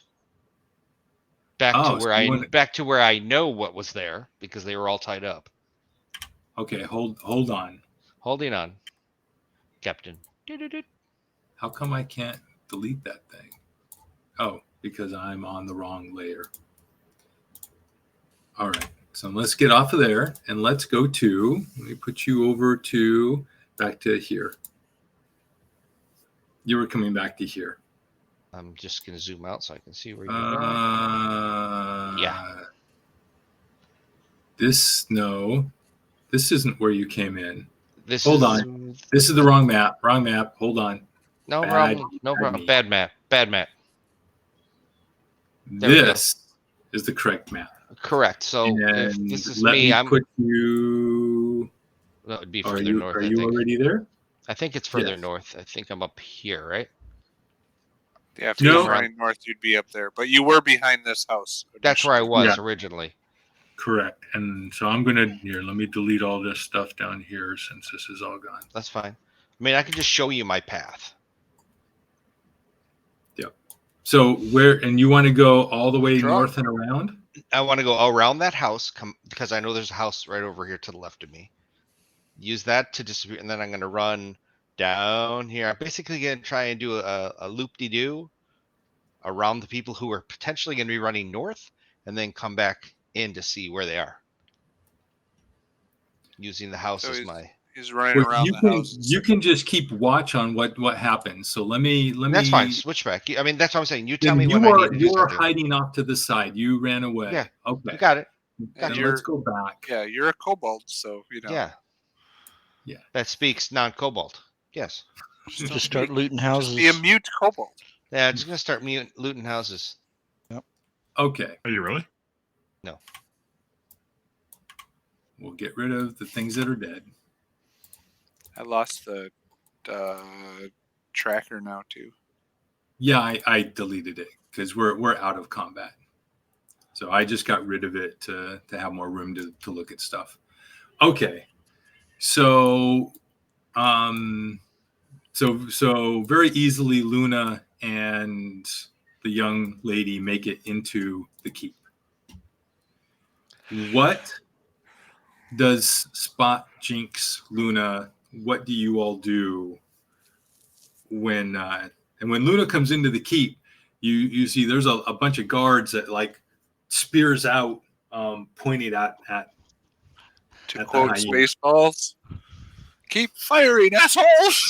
Back to where I know what was there because they were all tied up. Okay, hold on. Holding on, Captain. How come I can't delete that thing? Oh, because I'm on the wrong layer. All right, so let's get off of there and let's go to. Let me put you over to back to here. You were coming back to here. I'm just going to zoom out so I can see where you're going. Yeah. This isn't where you came in. Hold on. This is the wrong map. Wrong map. Hold on. No problem. No problem. Bad map. This is the correct map. Correct. So if this is I'm put you. That would be further north. Are you already there? I think it's further north. I think I'm up here, right? Yeah, if you were running north, you'd be up there. But you were behind this house. That's where I was originally. Correct. And so I'm going to, let me delete all this stuff down here since this is all gone. That's fine. I mean, I can just show you my path. Yep. So and you want to go all the way north and around? I want to go around that house because I know there's a house right over here to the left of me. Use that to distribute, and then I'm going to run down here. I'm basically going to try and do a loop-de-doo around the people who are potentially going to be running north, and then come back in to see where they are. Using the house as my. He's running around the house. You can just keep watch on what happens. So let me. That's fine. Switch back. I mean, that's what I'm saying. You tell me you when I need to do you are something. hiding off to the side. You ran away. Yeah. Okay. You got it. Then let's go back. Yeah, you're a kobold, so you know. Yeah. Yeah. That speaks non-cobalt. Yes. Just start looting houses. Just be a mute kobold. Yeah, I'm just gonna start looting houses. Yep. Okay. Are you really? No. We'll get rid of the things that are dead. I lost the tracker now too. Yeah, I deleted it because we're out of combat. So I just got rid of it to have more room to look at stuff. Okay. So so very easily Luna and the young lady make it into the keep. What does Spot, Jinx, Luna, what do you all do when Luna comes into the keep? You see there's a bunch of guards that like spears out, pointing at to quote Spaceballs, keep firing, assholes.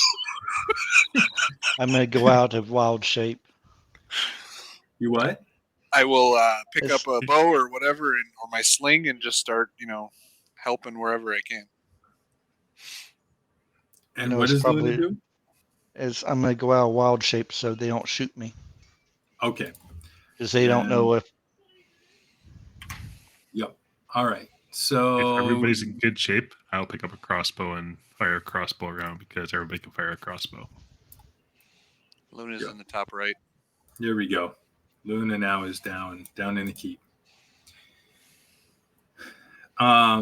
I'm gonna go out of wild shape. You what? I will pick up a bow or whatever, or my sling, and just start, helping wherever I can. And what does Luna do? I'm gonna go out of wild shape so they don't shoot me. Okay. Because they don't know if. Yep. All right. So if everybody's in good shape, I'll pick up a crossbow and fire a crossbow around because everybody can fire a crossbow. Luna's in the top right. There we go. Luna now is down in the keep. How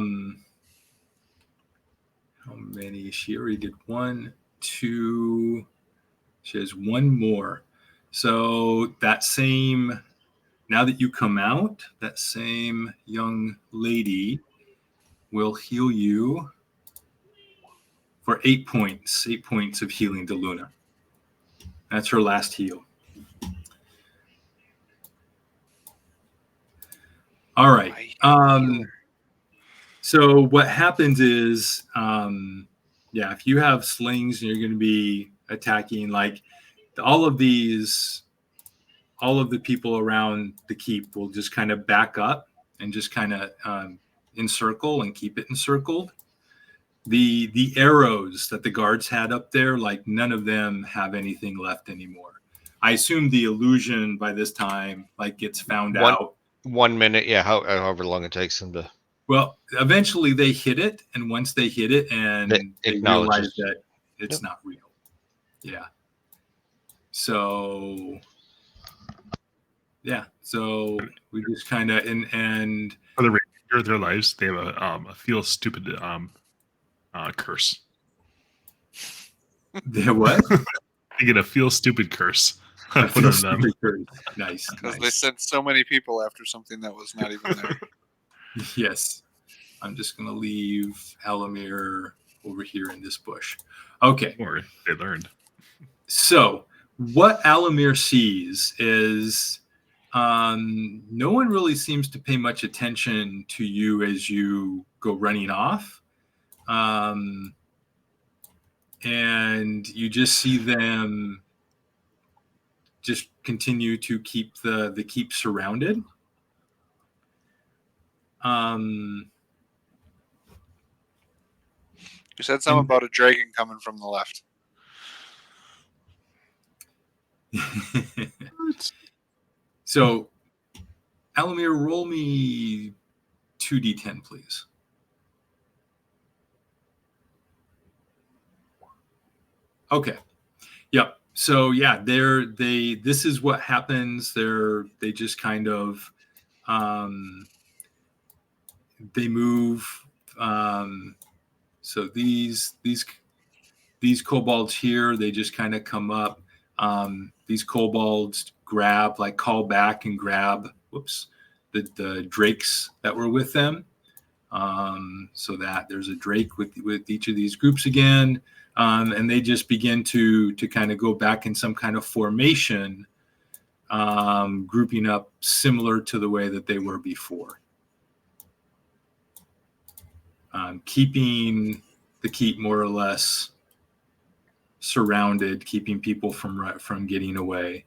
many? She already did 1, 2. She has one more. So that same, now that you come out, that same young lady will heal you for 8 points. 8 points of healing to Luna. That's her last heal. All right. So what happens is, if you have slings and you're going to be attacking, like all of the people around the keep will just kind of back up and just kind of encircle and keep it encircled. The arrows that the guards had up there, like none of them have anything left anymore. I assume the illusion by this time gets found out. 1 minute, yeah, however long it takes them to. Well, eventually they hit it, and once they hit it, and they realize that it's not real. Yeah. So we just kind of and for the remainder of their lives, they have a feel stupid curse. They what? They get a feel stupid curse. Nice. Because they sent so many people after something that was not even there. Yes. I'm just going to leave Alamir over here in this bush. Okay. Or they learned. So what Alamir sees is no one really seems to pay much attention to you as you go running off. And you just see them just continue to keep the keep surrounded. You said something about a dragon coming from the left. So, Alamir, roll me 2d10, please. Okay. Yep. So this is what happens. They just kind of they move. So these kobolds here, they just kind of come up. These kobolds call back and grab the drakes that were with them. So that there's a drake with each of these groups again. And they just begin to kind of go back in some kind of formation. grouping up similar to the way that they were before. Keeping the keep more or less surrounded, keeping people from getting away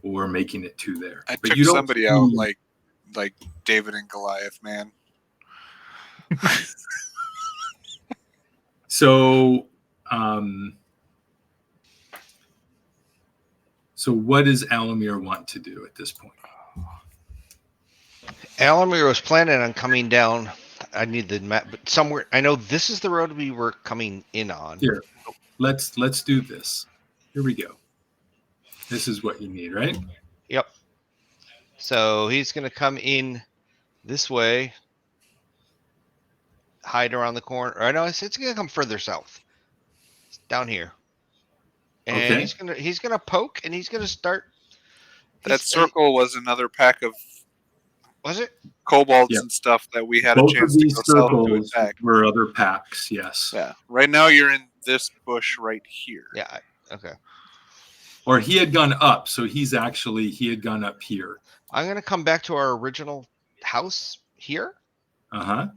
or making it to there. I But took you don't somebody see- out like David and Goliath, man. So, so what does Alamir want to do at this point? Alamir was planning on coming down. I need the map, but somewhere. I know this is the road we were coming in on. Here, let's do this. Here we go. This is what you need, right? Yep. So he's gonna come in this way, hide around the corner. Or no, it's gonna come further south. It's down here. And Okay. he's gonna poke and he's gonna start. That circle was another pack of Was it? kobolds Yep. and stuff that we had Both a of chance to these go south to circles attack. were other packs, yes. Yeah. Right now you're in this bush right here. Yeah. Okay. Or he had gone up, so he had gone up here. I'm gonna come back to our original house here Uh-huh.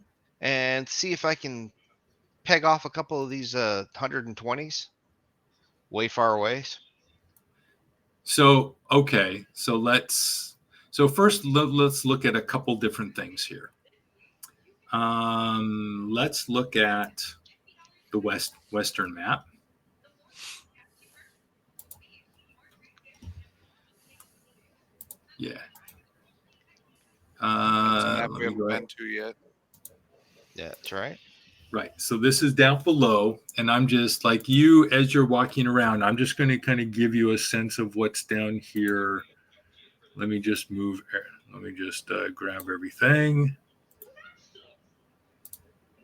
and see if I can peg off a couple of these 120s way far away. So, okay. So first let's look at a couple different things here. Let's look at the western map. Yeah. That's a map Let we me haven't go been ahead. to yet. Yeah, that's right. Right. So this is down below, and I'm just like you as you're walking around. I'm just going to kind of give you a sense of what's down here. Let me just move. Let me just grab everything.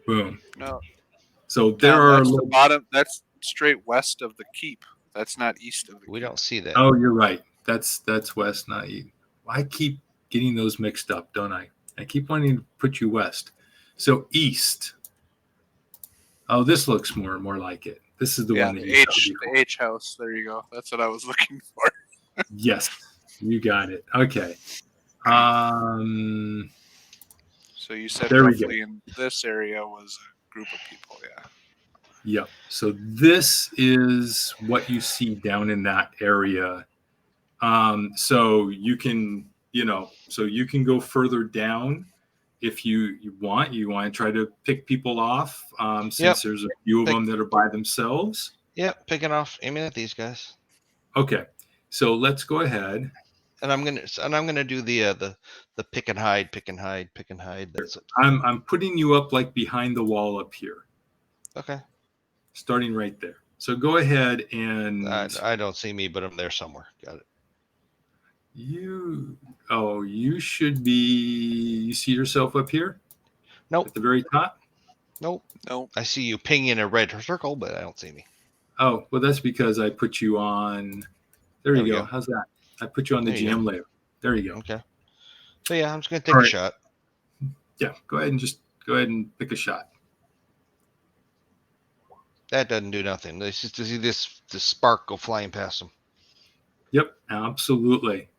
Boom. No. So there are. That's the bottom. That's straight west of the keep. That's not east of the We keep. don't see that. Oh, you're right. That's west, not east. I keep getting those mixed up, don't I? I keep wanting to put you west. So east. Oh, this looks more like it. This is the one that the you showed H before. the H house. There you go. That's what I was looking for. Yes, you got it. Okay. So you said There we go. roughly in this area was a group of people. Yeah. Yep. So this is what you see down in that area. So you can, so you can go further down if you want. You want to try to pick people off, since there's a few of them that are by themselves. Yep, picking off, aiming at these guys. Okay. So let's go ahead. And I'm gonna do the pick and hide. That's it. I'm putting you up like behind the wall up here. Okay. Starting right there. So go ahead and I don't see me, but I'm there somewhere. Got it. You should be. You see yourself up here? Nope. At the very top? Nope. Nope. I see you pinging a red circle, but I don't see me. Oh, well, that's because I put you on. There you go. go. How's that? I put you on the GM layer. There you go. Okay. So yeah, I'm just gonna take a shot. Yeah, go ahead and pick a shot. That doesn't do nothing. It's just to see this spark go flying past them. Yep, absolutely.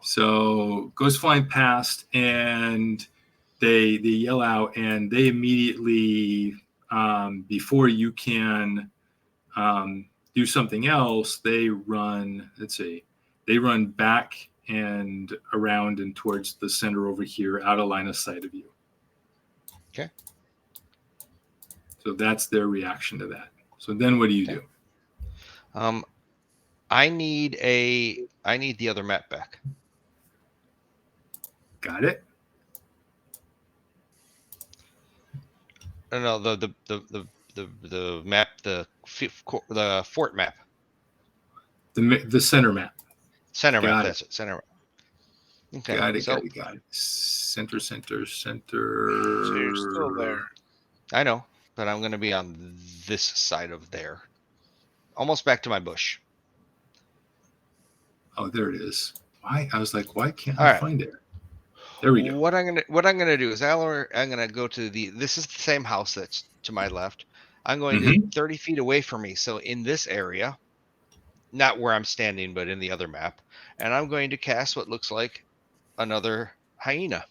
So goes flying past, and they yell out, and they immediately, before you can do something else, they run. Let's see, they run back and around and towards the center over here, out of line of sight of you. Okay. So that's their reaction to that. So then what do you do? I need the other map back. Got it? No, the map, the fort map. The center map. Center Got map, it. that's it. Center map. Okay. Got it. So, Got it. Center. So you're still there. I know, but I'm going to be on this side of there. Almost back to my bush. Oh, there it is. Why? I was like, why can't All I right. find it? There we go. What I'm gonna do is I'm gonna go to this is the same house that's to my left. I'm going to 30 feet away from me. So in this area, not where I'm standing, but in the other map. And I'm going to cast what looks like another hyena.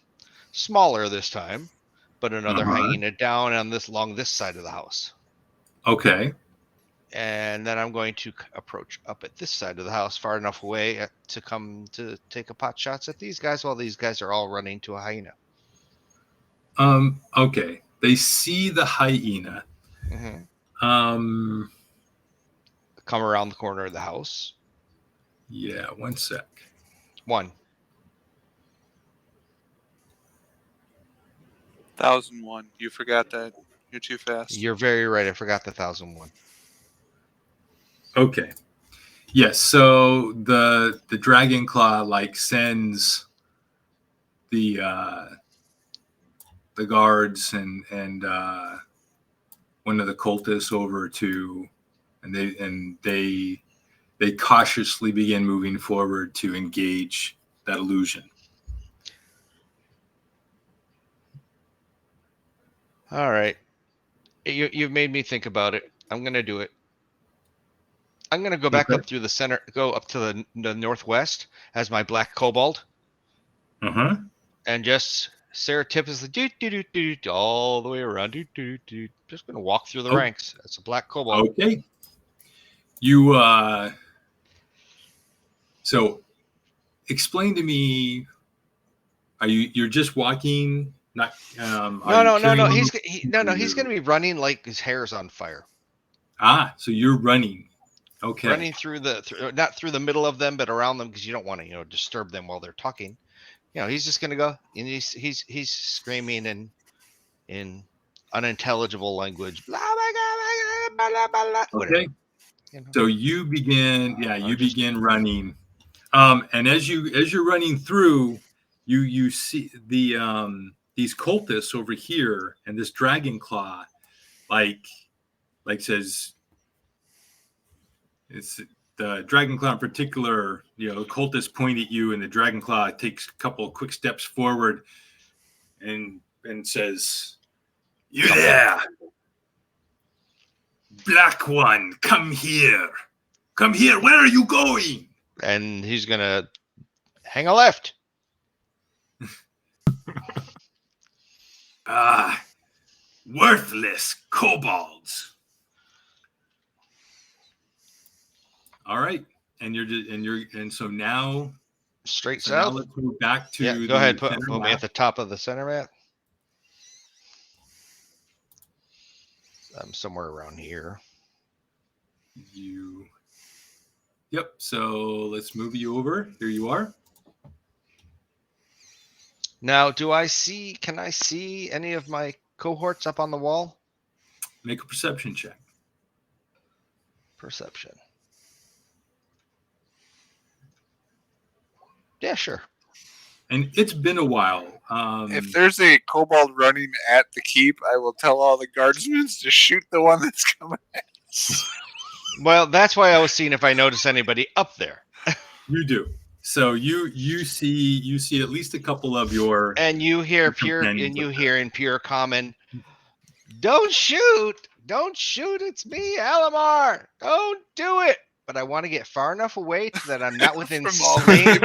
Smaller this time, but another hyena down on along this side of the house. Okay. And then I'm going to approach up at this side of the house far enough away to come to take a pot shots at these guys while these guys are all running to a hyena. Okay. They see the hyena. Come around the corner of the house. Yeah, 1 sec. 1. 1001. You forgot that. You're too fast. You're very right. I forgot the 1001. Okay. Yes. So the dragon claw sends the guards and one of the cultists over to, and they cautiously begin moving forward to engage that illusion. All right. You've made me think about it. I'm going to do it. I'm going to go back up through the center, go up to the northwest as my black kobold. And just surreptitiously all the way around. Just going to walk through the ranks. That's a black kobold. Okay. You so explain to me, you're just walking, not no. He's going to be running like his hair's on fire. So you're running. Okay. Running through not through the middle of them, but around them, because you don't want to, disturb them while they're talking. He's just gonna go, and he's screaming in unintelligible language. Blah, blah, blah, blah, blah, okay. So you begin, begin running, and as you're running through, you see the these cultists over here, and this dragon claw, like says. It's the dragon claw in particular, the cultists point at you, and the dragon claw takes a couple of quick steps forward and says, "You there, black one, come here. Come here. Where are you going?" And he's going to hang a left. Worthless kobolds. All right, and so now straight south. Now let's move back to. Yeah, go ahead. Put me at the top of the center map. I'm somewhere around here. Yep. So let's move you over. Here you are. Now, can I see any of my cohorts up on the wall? Make a perception check. Perception. Yeah, sure. And it's been a while. If there's a kobold running at the keep, I will tell all the guardsmen to shoot the one that's coming at us. Well, that's why I was seeing if I notice anybody up there. You do. So you see at least a couple of your, and you hear in pure common, "Don't shoot! Don't shoot! It's me, Alamar! Don't do it!" But I want to get far enough away that I'm not within sling.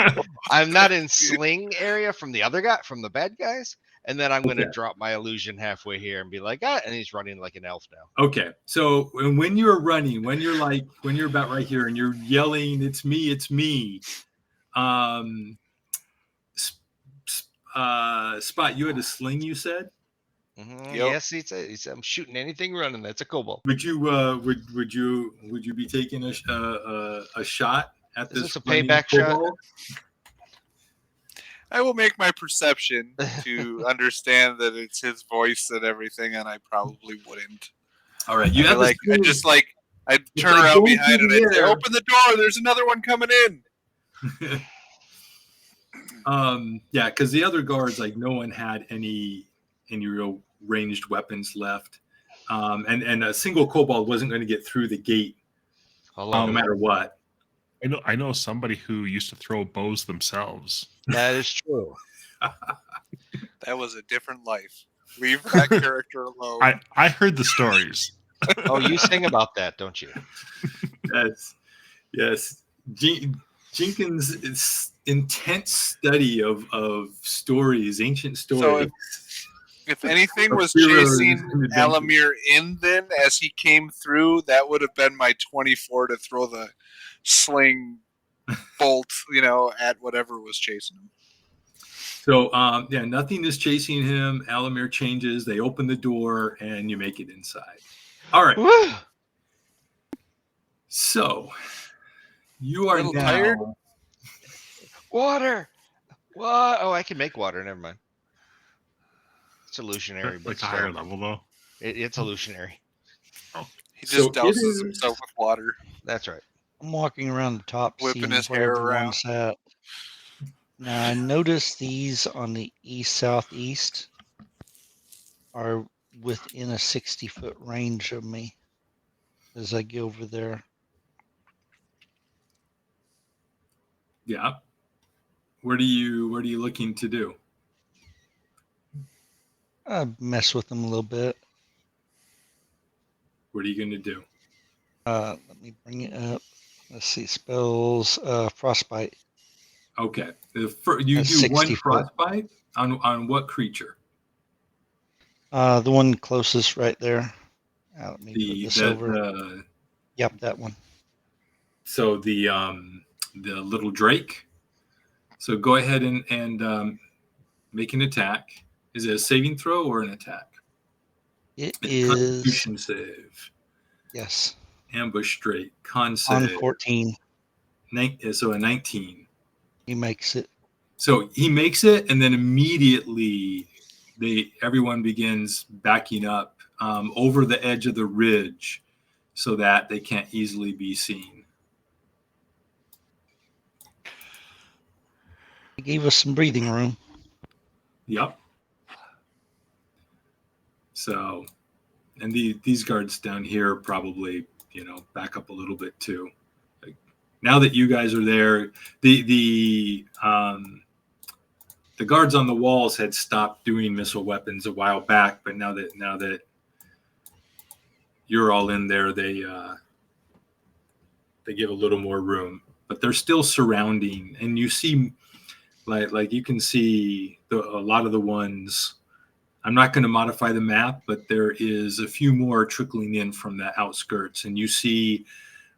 I'm not in sling area from the bad guys. And then I'm going to drop my illusion halfway here and be like, and he's running like an elf now. Okay. So when you're running, when you're about right here and you're yelling, "It's me, it's me." Spot, you had a sling, you said? Mm-hmm. Yep. Yes, he said, "I'm shooting anything running. That's a kobold." Would you would you be taking a shot at this? Is this a payback shot? I will make my perception to understand that it's his voice and everything, and I probably wouldn't. All right, I'd turn around behind and I'd say, "Open the door! There's another one coming in." Yeah, because the other guards, no one had any real ranged weapons left, and a single kobold wasn't going to get through the gate, no matter what. I know somebody who used to throw bows themselves. That is true. That was a different life. Leave that character alone. I heard the stories. Oh, you sing about that, don't you? Yes. Jenkins' intense study of stories, ancient stories. So if anything of was heroes chasing and adventures. Alamir in then as he came through, that would have been my 24 to throw the sling bolt, at whatever was chasing him. So, yeah, nothing is chasing him. Alamir changes. They open the door, and you make it inside. All right. Woo! So, you are Little now. tired? Water. What? Oh, I can make water. Never mind. It's illusionary, but Like a still, higher level though. it's illusionary. He So just it douses is- himself with water, That's right. I'm walking around the top, whipping seeing his where hair everyone's at. Now I notice these on the east southeast are within a 60-foot range of me as I go over there. Yeah. What are you looking to do? I mess with them a little bit. What are you going to do? Let me bring it up. Let's see, spells. Frostbite. Okay. You That's do 60 one foot. frostbite on what creature? The one closest right there. Let me put this over. The Yep, that one. so the little drake. So go ahead and make an attack. Is it a saving throw or an attack? It It's is. Constitution save. Yes. Ambush drake. Con On save. 14. So a 19. He makes it. So he makes it, and then immediately everyone begins backing up over the edge of the ridge so that they can't easily be seen. He gave us some breathing room. Yep. So, and these guards down here probably, back up a little bit too. Like, now that you guys are there, the guards on the walls had stopped doing missile weapons a while back, but now that you're all in there, they give a little more room, but they're still surrounding, and you see, like you can see a lot of the ones. I'm not going to modify the map, but there is a few more trickling in from the outskirts, and you see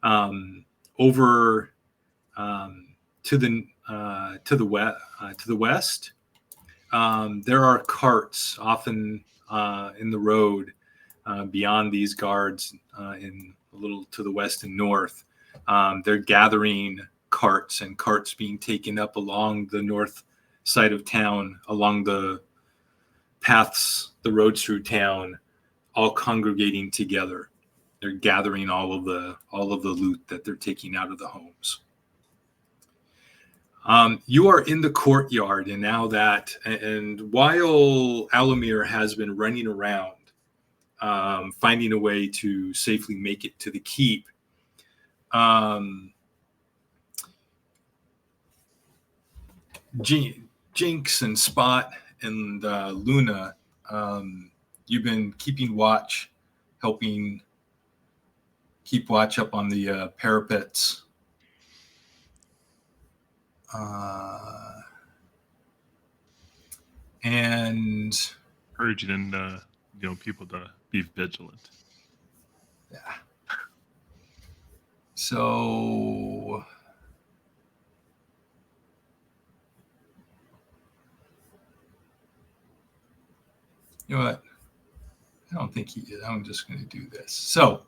over to the west. There are carts often in the road beyond these guards in a little to the west and north. They're gathering carts being taken up along the north side of town, along the paths, the roads through town, all congregating together. They're gathering all of the loot that they're taking out of the homes. You are in the courtyard, and while Alamir has been running around, finding a way to safely make it to the keep, Jinx and Spot and Luna, you've been keeping watch, helping keep watch up on the parapets. And Encouraging people to be vigilant. yeah. So you know what? I don't think he is. I'm just going to do this. So,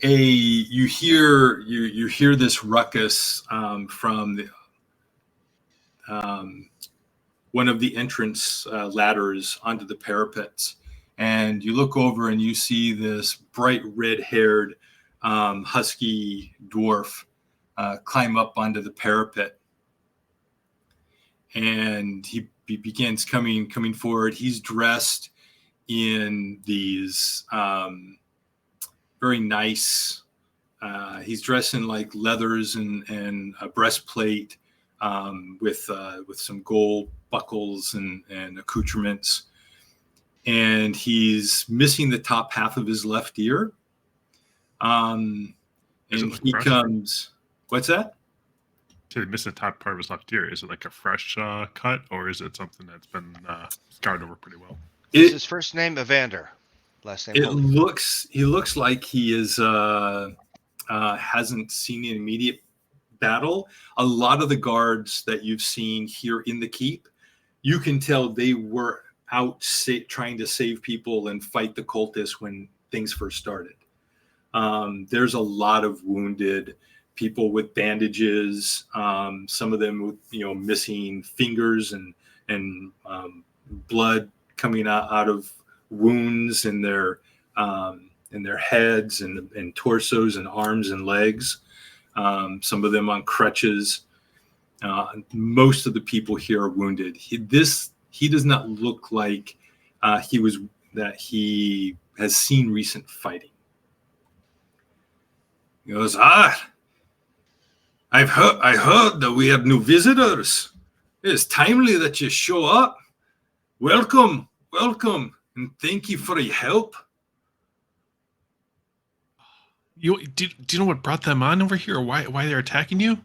you hear this ruckus from the one of the entrance ladders onto the parapets, and you look over and you see this bright red-haired husky dwarf climb up onto the parapet, and he begins coming forward. He's dressed in these very nice. He's dressed in like leathers and a breastplate with some gold buckles and accoutrements, and he's missing the top half of his left ear. and he comes. What's that? To miss the top part of his left ear. Is it like a fresh cut, or is it something that's been scarred over pretty well? Is his first name Evander? Last name. He looks like he is hasn't seen an immediate battle. A lot of the guards that you've seen here in the keep, you can tell they were out trying to save people and fight the cultists when things first started. There's a lot of wounded people with bandages, some of them with missing fingers and blood coming out of wounds in their heads and torsos and arms and legs. Some of them on crutches. Most of the people here are wounded. He does not look like he has seen recent fighting. He goes, I heard that we have new visitors. It's timely that you show up. Welcome, and thank you for your help. Do you know what brought them on over here, or why they're attacking you?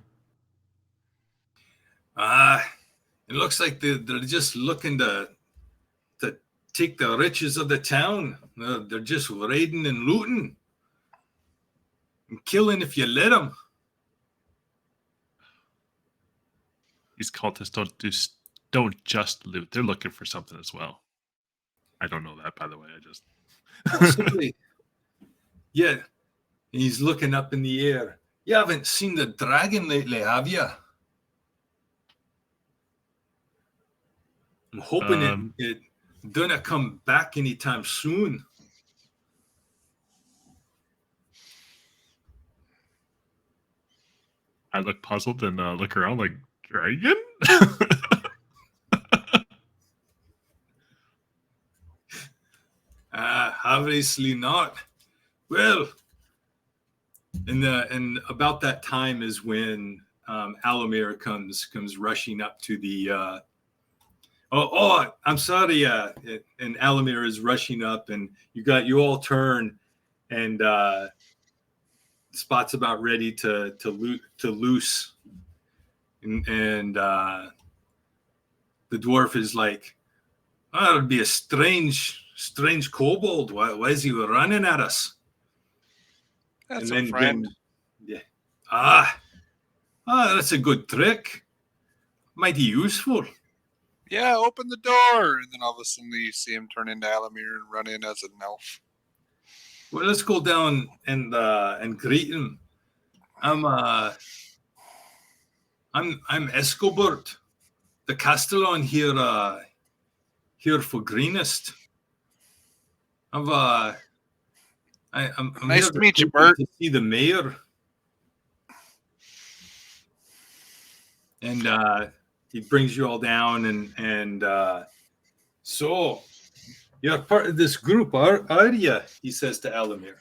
It looks like they're just looking to take the riches of the town. They're just raiding and looting and killing if you let them. These cultists don't just loot; they're looking for something as well. I don't know that, by the way. I just possibly. Yeah, he's looking up in the air. You haven't seen the dragon lately, have you? I'm hoping it doesn't come back anytime soon. I look puzzled and look around like, dragon? Obviously not. Well, and about that time is when Alamir comes rushing up to the I'm sorry, and Alamir is rushing up, and you all turn, and Spot's about ready to loose, and the dwarf is like, "Oh, it'd be a strange kobold. Why is he running at us?" That's a friend. That's a good trick. Mighty useful. Yeah, open the door, and then all of a sudden you see him turn into Alamir and run in as an elf. Well, let's go down and greet him. I'm Escobert, the Castellan here for Greenest. I'm nice to meet you, Bert. To see the mayor. And he brings you all down, and so you're part of this group, are you? He says to Alamir.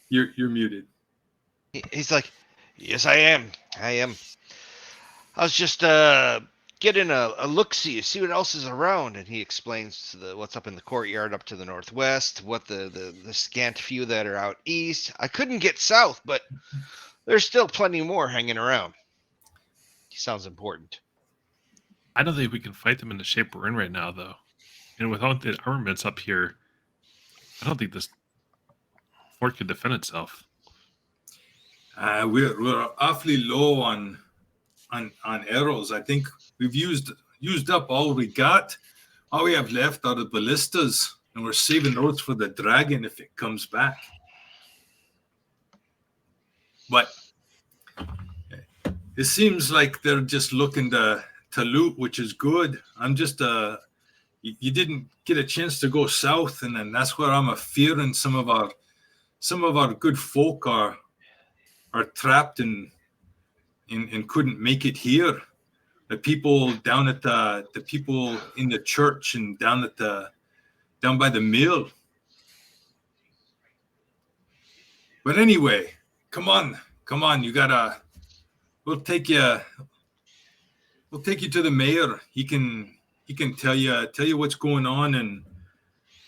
You're muted. He's like, yes, I am. I was just getting a look-see, see what else is around, and he explains what's up in the courtyard up to the northwest, what the scant few that are out east. I couldn't get south, but there's still plenty more hanging around. He sounds important. I don't think we can fight them in the shape we're in right now, though. And without the armaments up here, I don't think this fort could defend itself. We're awfully low on arrows. I think we've used up all we got. All we have left are the ballistas, and we're saving those for the dragon if it comes back. But it seems like they're just looking to loot, which is good. I'm just you didn't get a chance to go south, and then that's where I'm fearing some of our good folk are trapped and couldn't make it here. The people down at the people in the church and down by the mill. But anyway, come on, we'll take you to the mayor. He can tell you what's going on,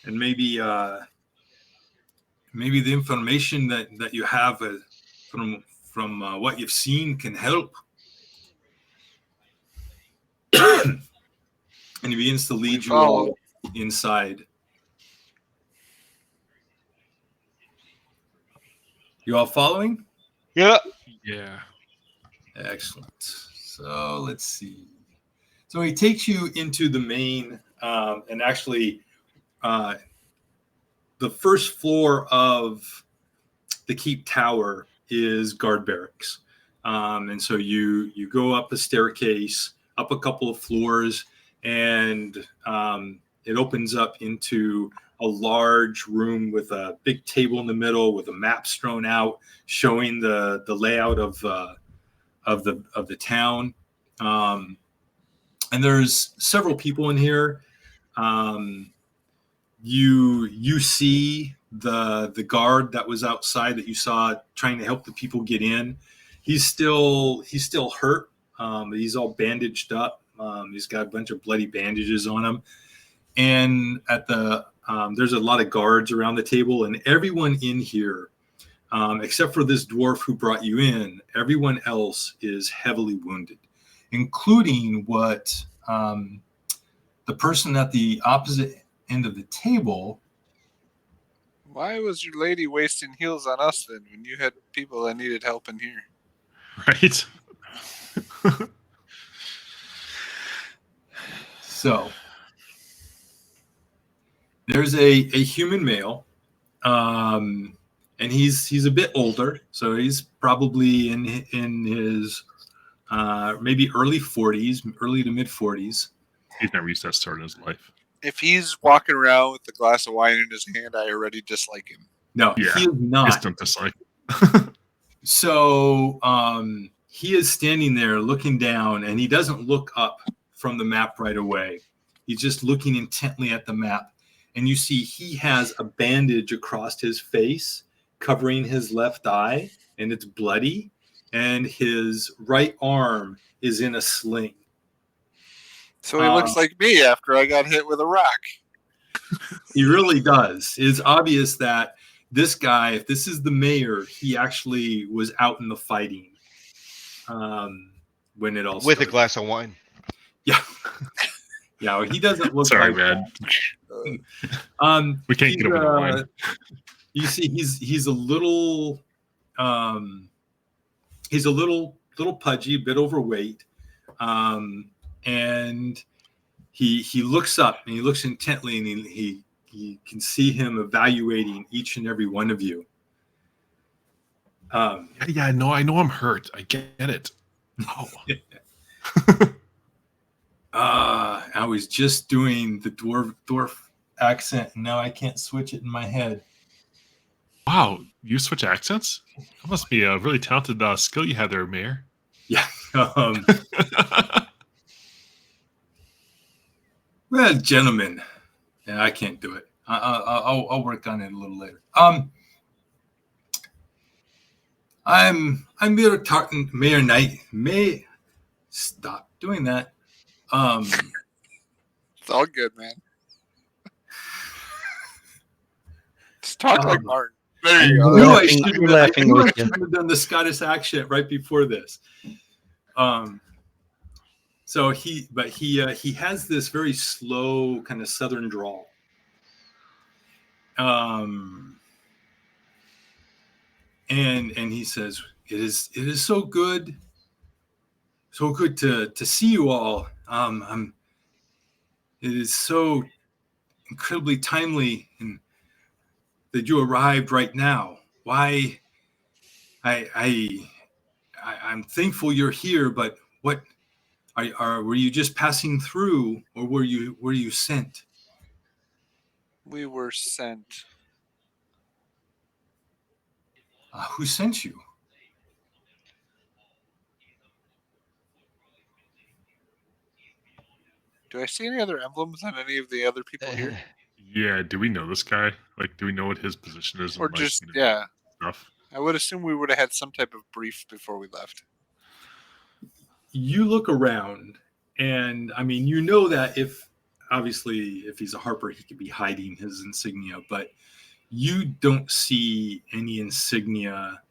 and maybe the information that you have from what you've seen can help. And he begins to lead you all inside. You all following? Yeah. Yeah. Excellent. So let's see. So he takes you into the main, and actually, the first floor of the keep tower is guard barracks, and so you go up a staircase, up a couple of floors, and it opens up into a large room with a big table in the middle with a map strewn out showing the layout of the town. And there's several people in here. You see the guard that was outside that you saw trying to help the people get in. He's still hurt. He's all bandaged up. He's got a bunch of bloody bandages on him. And at the there's a lot of guards around the table, and everyone in here, except for this dwarf who brought you in, everyone else is heavily wounded, including what the person at the opposite end of the table. Why was your lady wasting heals on us then when you had people that needed help in here? Right. So there's a human male, and he's a bit older, so he's probably in his maybe early 40s, early to mid 40s. He's never used that sword in his life. If he's walking around with a glass of wine in his hand, I already dislike him. No, Yeah. he is not. Instant dislike. So he is standing there looking down, and he doesn't look up from the map right away. He's just looking intently at the map. And you see he has a bandage across his face covering his left eye, and it's bloody. And his right arm is in a sling. So he looks like me after I got hit with a rock. He really does. It's obvious that this guy, if this is the mayor, he actually was out in the fighting when it all started. With a glass of wine. Yeah. Yeah, he doesn't look Sorry, like man. that. We can't get over the wine. You see, he's a little pudgy, a bit overweight, and he looks up and he looks intently, and he can see him evaluating each and every one of you. Yeah, I know I'm hurt. I get it. Oh. I was just doing the dwarf accent, and now I can't switch it in my head. Wow, you switch accents? That must be a really talented skill you have there, Mayor. Yeah. Well, gentlemen, yeah, I can't do it. I'll work on it a little later. I'm Mayor Knight. May stop doing that. It's all good, man. Just talk like Martin. There you go. I should have done the Scottish accent right before this. So he has this very slow kind of southern drawl. And he says, it is so good to see you all. It is so incredibly timely and that you arrived right now. Why? I'm thankful you're here, but what were you just passing through, or were you sent? We were sent. Who sent you? Do I see any other emblems on any of the other people here? Yeah, do we know this guy? Like, do we know what his position is? Or in, just, like, yeah. Stuff? I would assume we would have had some type of brief before we left. You look around, and I mean, you know that if obviously, if he's a harper, he could be hiding his insignia, but you don't see any insignia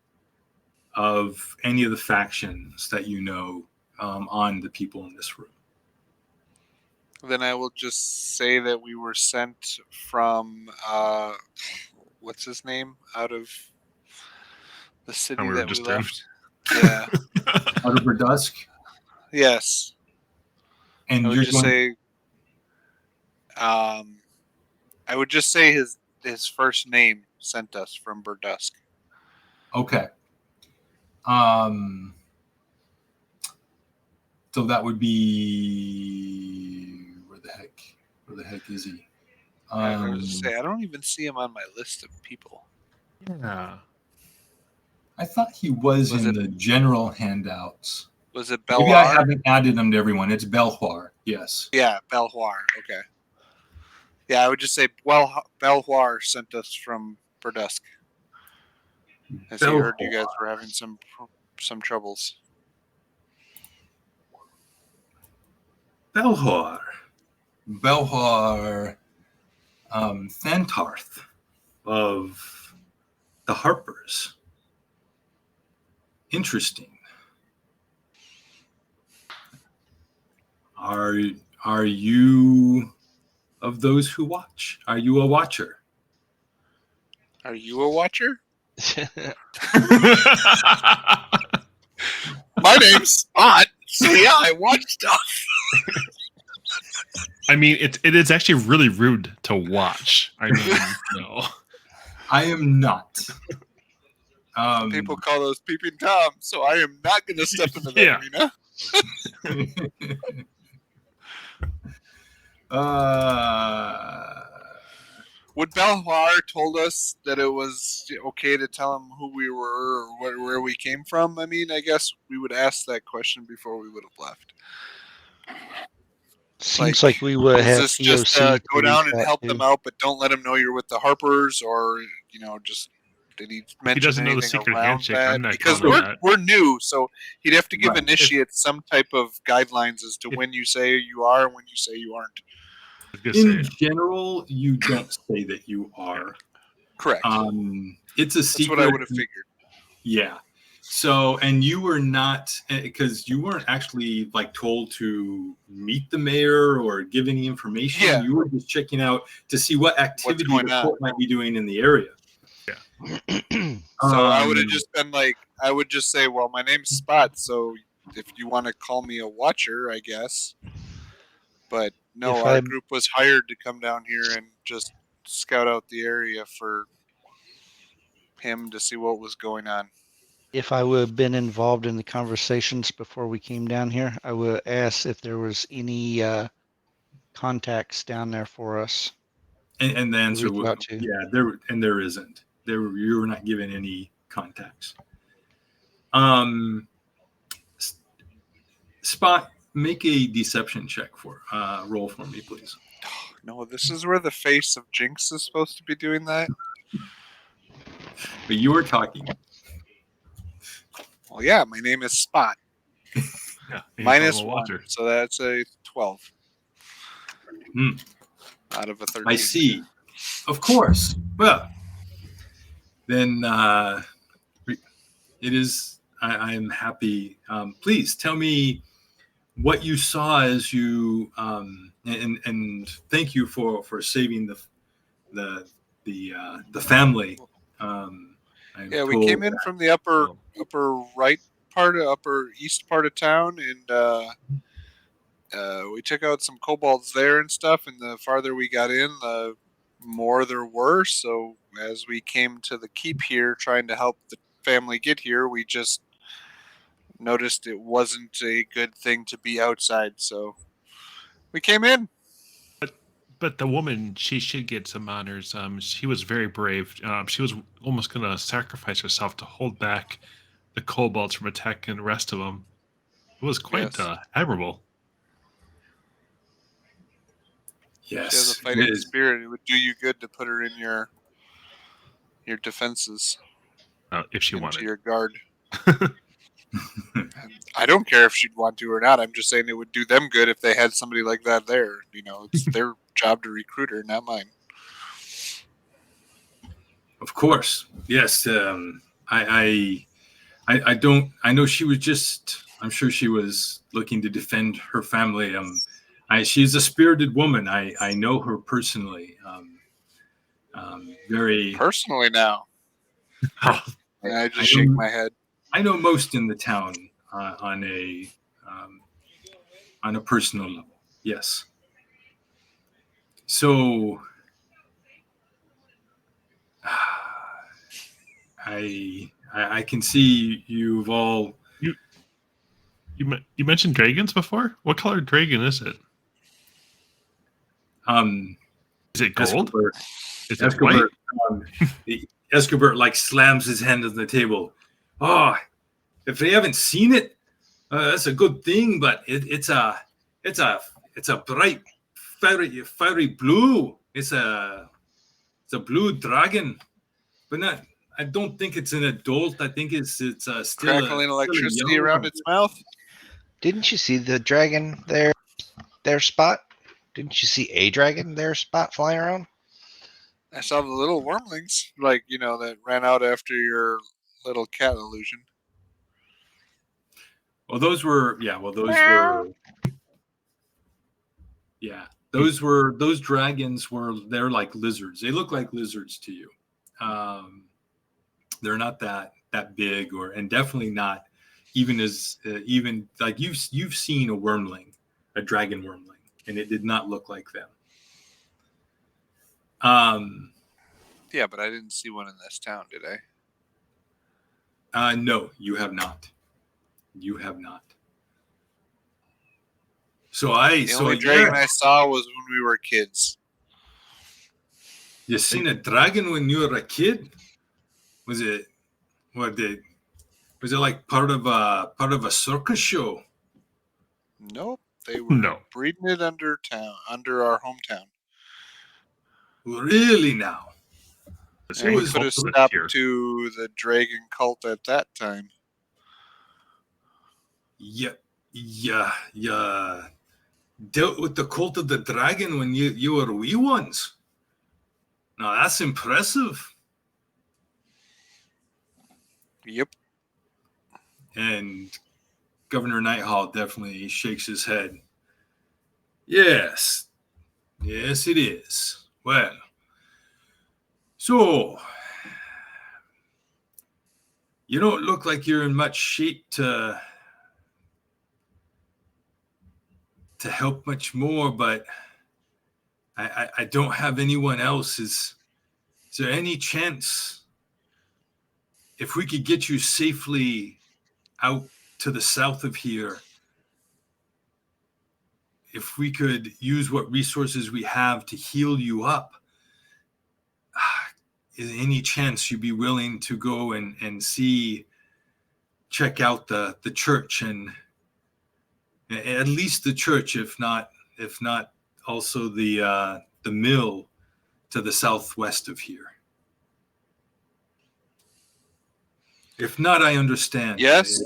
of any of the factions that you know on the people in this room. Then I will just say that we were sent from what's his name out of the city And we were that we just in. left. Yeah. Out of Verdusk, Yes. and I would you're just going. say. I would just say his first name sent us from Burdusk. Okay. So that would be where the heck is he? I was just say I don't even see him on my list of people. Yeah. I thought he was Was in it- the general handouts. Was it Maybe I Belhar? haven't added them to everyone. It's Belhar. Yes. Yeah, Belhar. Okay. Yeah, I would just say Belhar sent us from Burdusk. As he heard you guys were having some troubles. Belhar. Thantarth of the Harpers. Interesting. Are you of those who watch? Are you a watcher? Are you a watcher? My name's Spot. So yeah, I watch stuff. I mean, it is actually really rude to watch. I mean, no. I am not. People call those peeping toms, so I am not going to step into that Yeah. arena. Would Belhar told us that it was okay to tell him who we were or where we came from? I mean, I guess we would ask that question before we would have left. Seems like we would Was have this just POC go to down reach and out help to. them out, but don't let them know you're with the Harpers, or just did he mention doesn't know the anything secret around handshake. that? I'm not Because calling that. we're new, so he'd have to give Right. initiates some type of guidelines as to when you say you are and when you say you aren't. In general, you don't say that you are. Correct. It's a secret. That's what I would have figured. Yeah. So, and you were not, because you weren't actually like told to meet the mayor or give any information. Yeah. You were just checking out to see what activity going the on. court might be doing in the area. So I would have just been like, I would just say, well, my name's Spot, so if you want to call me a watcher, I guess. But no, If our I- group was hired to come down here and just scout out the area for him to see what was going on. If I would have been involved in the conversations before we came down here, I would have asked if there was any contacts down there for us. And the answer reach was, out to. yeah, there isn't. You were not given any contacts. Spot, make a deception check roll for me, please. No, this is where the face of Jinx is supposed to be doing that. But you were talking. Well, yeah, my name is Spot. Yeah, -1, watcher. so that's a 12 out of a 13. I see. Of course. Well, then it is. I am happy. Please tell me what you saw as you and thank you for saving the family. Yeah, we came in from the upper right part, upper east part of town, and we took out some kobolds there and stuff. And the farther we got in, the more there were. So as we came to the keep here, trying to help the family get here, we just noticed it wasn't a good thing to be outside. So we came in. But the woman, she should get some honors. She was very brave. She was almost going to sacrifice herself to hold back the kobolds from attacking the rest of them. It was quite admirable. Yes, she has a fighting spirit. It would do you good to put her in your defenses. If she into wanted. your guard. I don't care if she'd want to or not. I'm just saying it would do them good if they had somebody like that there. It's their job to recruit her, not mine. Of course, yes. I don't. I know she was just. I'm sure she was looking to defend her family. She's a spirited woman. I know her personally. Very personally now. And I just shake my head. I know most in the town on a personal level. Yes. So I can see you've all. You mentioned dragons before. What color dragon is it? Is it gold? Escobar, is it white? Escobar like slams his hand on the table. Oh, if they haven't seen it, that's a good thing. But it's a bright fiery blue. It's a blue dragon, but not. I don't think it's an adult. I think it's still crackling electricity young around its mouth. Didn't you see the dragon there Spot? Didn't you see a dragon there, Spot, flying around? I saw the little wormlings, that ran out after your little cat illusion. Well, those were those dragons they're like lizards. They look like lizards to you. They're not that big, and definitely not even like you've seen a wormling, a dragon wormling, and it did not look like them. Yeah, but I didn't see one in this town, did I? No, you have not. You have not. The only dragon I saw was when we were kids. You seen a dragon when you were a kid? Was it like part of a circus show? Nope, they were breeding it under our hometown. Really now? And we put a stop to the dragon cult at that time. Yeah. Dealt with the cult of the dragon when you were wee ones. Now that's impressive. Yep. And Governor Nighthall definitely shakes his head. Yes, it is. Well, so you don't look like you're in much shape to help much more, but I don't have anyone else. Is there any chance if we could get you safely out to the south of here, if we could use what resources we have to heal you up, is there any chance you'd be willing to go and check out the church, and at least the church, if not also the mill to the southwest of here? If not, I understand. Yes,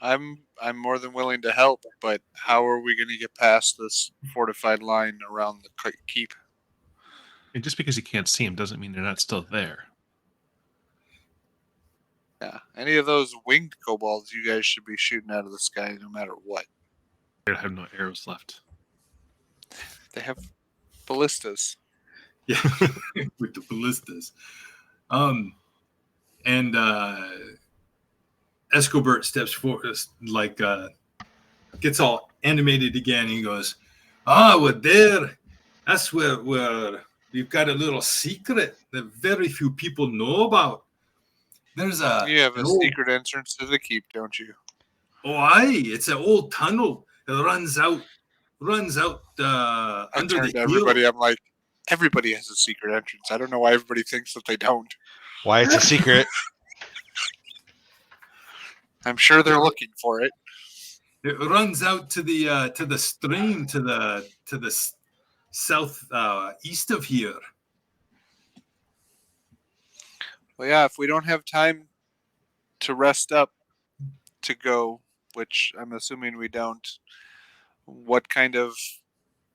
I'm more than willing to help, but how are we going to get past this fortified line around the keep? And just because you can't see them doesn't mean they're not still there. Yeah, any of those winged kobolds, you guys should be shooting out of the sky no matter what. They have no arrows left. They have ballistas. Yeah, with the ballistas. And Escobert steps forward, like gets all animated again. He goes, we're there. That's where we've got a little secret that very few people know about. You have a secret entrance to the keep, don't you? Oh, aye. It's an old tunnel that runs out under the hill. Everybody, I'm like, everybody has a secret entrance. I don't know why everybody thinks that they don't. Why it's a secret? I'm sure they're looking for it. It runs out to the stream to the south east of here. Well, yeah, if we don't have time to rest up, to go, which I'm assuming we don't, what kind of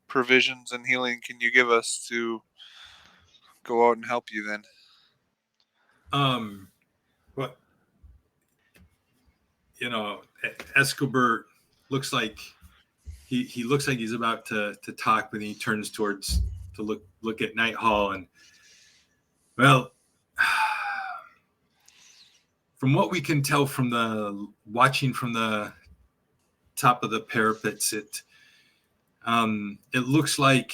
provisions and healing can you give us to go out and help you then? What Escobar looks like he looks like he's about to talk, but he turns towards to look at Nighthall, and well, from what we can tell from the watching from the top of the parapets, it looks like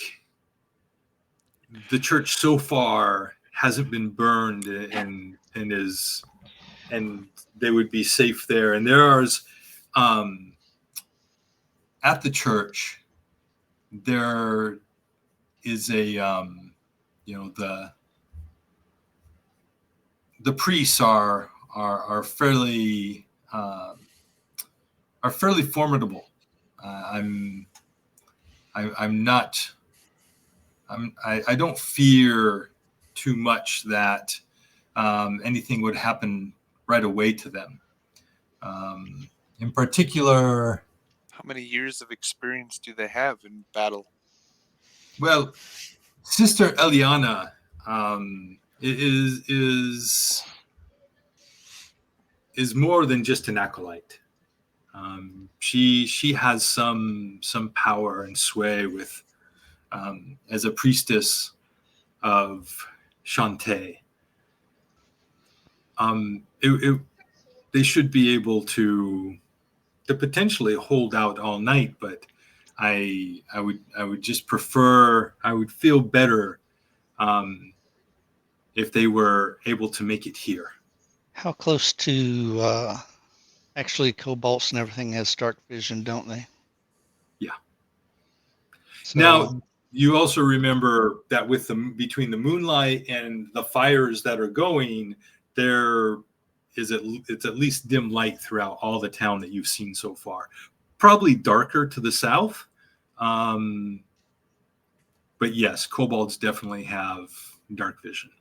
the church so far hasn't been burned and they would be safe there. And there's at the church there is a the priests are fairly formidable. I don't fear too much that anything would happen right away to them. In particular, how many years of experience do they have in battle? Well, Sister Eliana is more than just an acolyte. She has some power and sway with as a priestess of Shantae. They should be able to potentially hold out all night, but I would just prefer. I would feel better if they were able to make it here. How close to actually Cobalts and everything has dark vision, don't they? Yeah. So, now you also remember that with between the moonlight and the fires that are going, there is it's at least dim light throughout all the town that you've seen so far. Probably darker to the south, but yes, kobolds definitely have dark vision.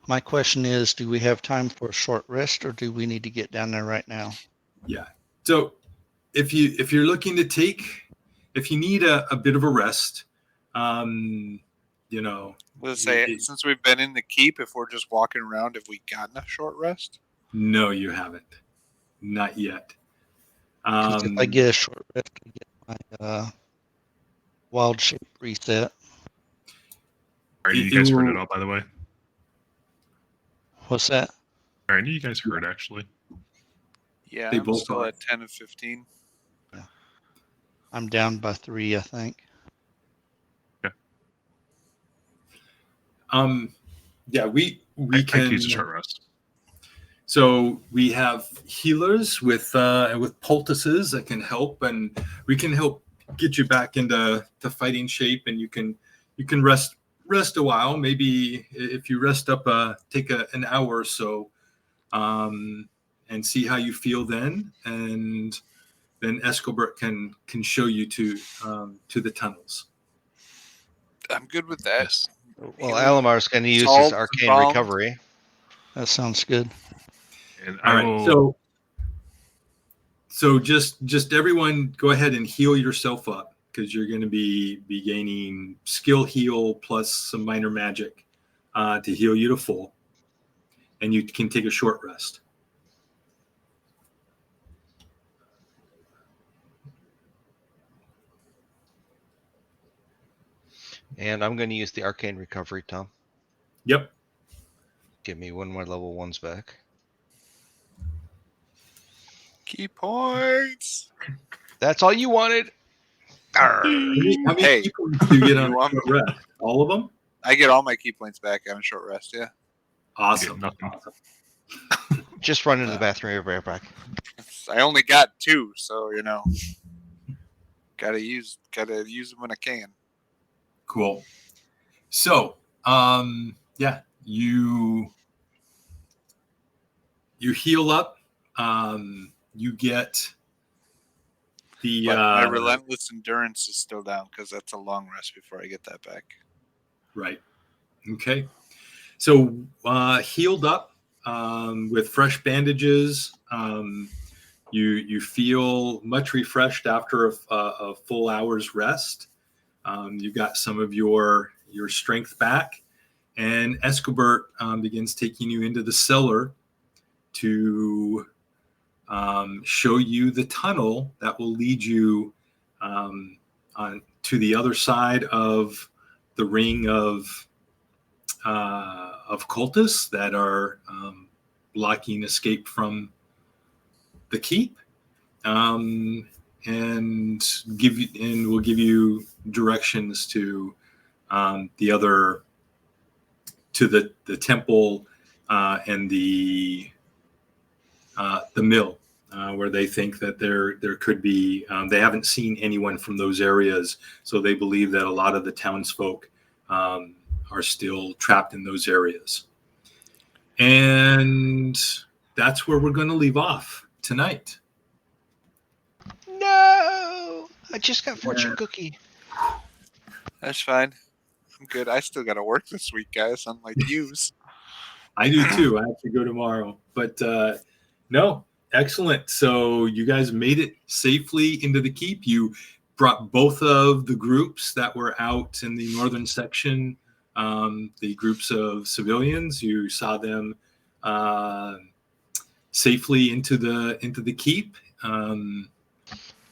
my question is, do we have time for a short rest, or do we need to get down there right now? Yeah. So if you're looking to if you need a bit of a rest, Let's say, since we've been in the keep, if we're just walking around, have we gotten a short rest? No, you haven't. Not yet. If I get a short rest, I get my wild shape reset. Are you guys heard it all, by the way? What's that? I knew you guys heard, actually. Yeah, They I'm both still are. at 10 of 15. Yeah. I'm down by 3, I think. Yeah, we I can use a short rest. So we have healers with poultices that can help, and we can help get you back into fighting shape, and you can rest a while. Maybe if you rest up, take an hour or so, and see how you feel then, and then Escobar can show you to the tunnels. I'm good with that. Yes. Well, Alamar's going to use his arcane recovery. That sounds good. And All right, so just everyone go ahead and heal yourself up, because you're going to be gaining skill heal plus some minor magic to heal you to full, and you can take a short rest. And I'm going to use the arcane recovery, Tom. Yep. Give me one more level 1s back. Key points. That's all you wanted. How many Hey, key points do you get on a short rest? All of them? I get all my key points back on a short rest, yeah. Awesome. Just run into the bathroom, be right back. I only got 2, so gotta use them when I can. Cool. So, yeah, you heal up. You get the But my relentless endurance is still down, because that's a long rest before I get that back. right. Okay. So healed up. with fresh bandages. You feel much refreshed after a full hour's rest. You got some of your strength back, and Escobert begins taking you into the cellar to show you the tunnel that will lead you to the other side of the ring of cultists that are blocking escape from the keep, and we'll give you directions to the temple and the mill, where they think that there could be. They haven't seen anyone from those areas, so they believe that a lot of the townsfolk are still trapped in those areas. And that's where we're going to leave off tonight. No, I just got fortune cookie. That's fine. I'm good. I still got to work this week, guys. Unlike yous. I do too. I have to go tomorrow. But no, excellent. So you guys made it safely into the keep. You brought both of the groups that were out in the northern section, the groups of civilians. You saw them safely into the keep.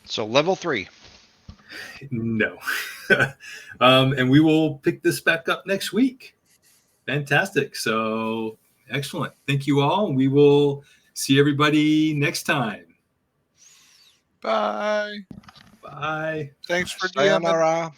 So level 3. No. And we will pick this back up next week. Fantastic. So excellent. Thank you all. We will see everybody next time. Bye. Bye. Thanks for DMing. Sayonara.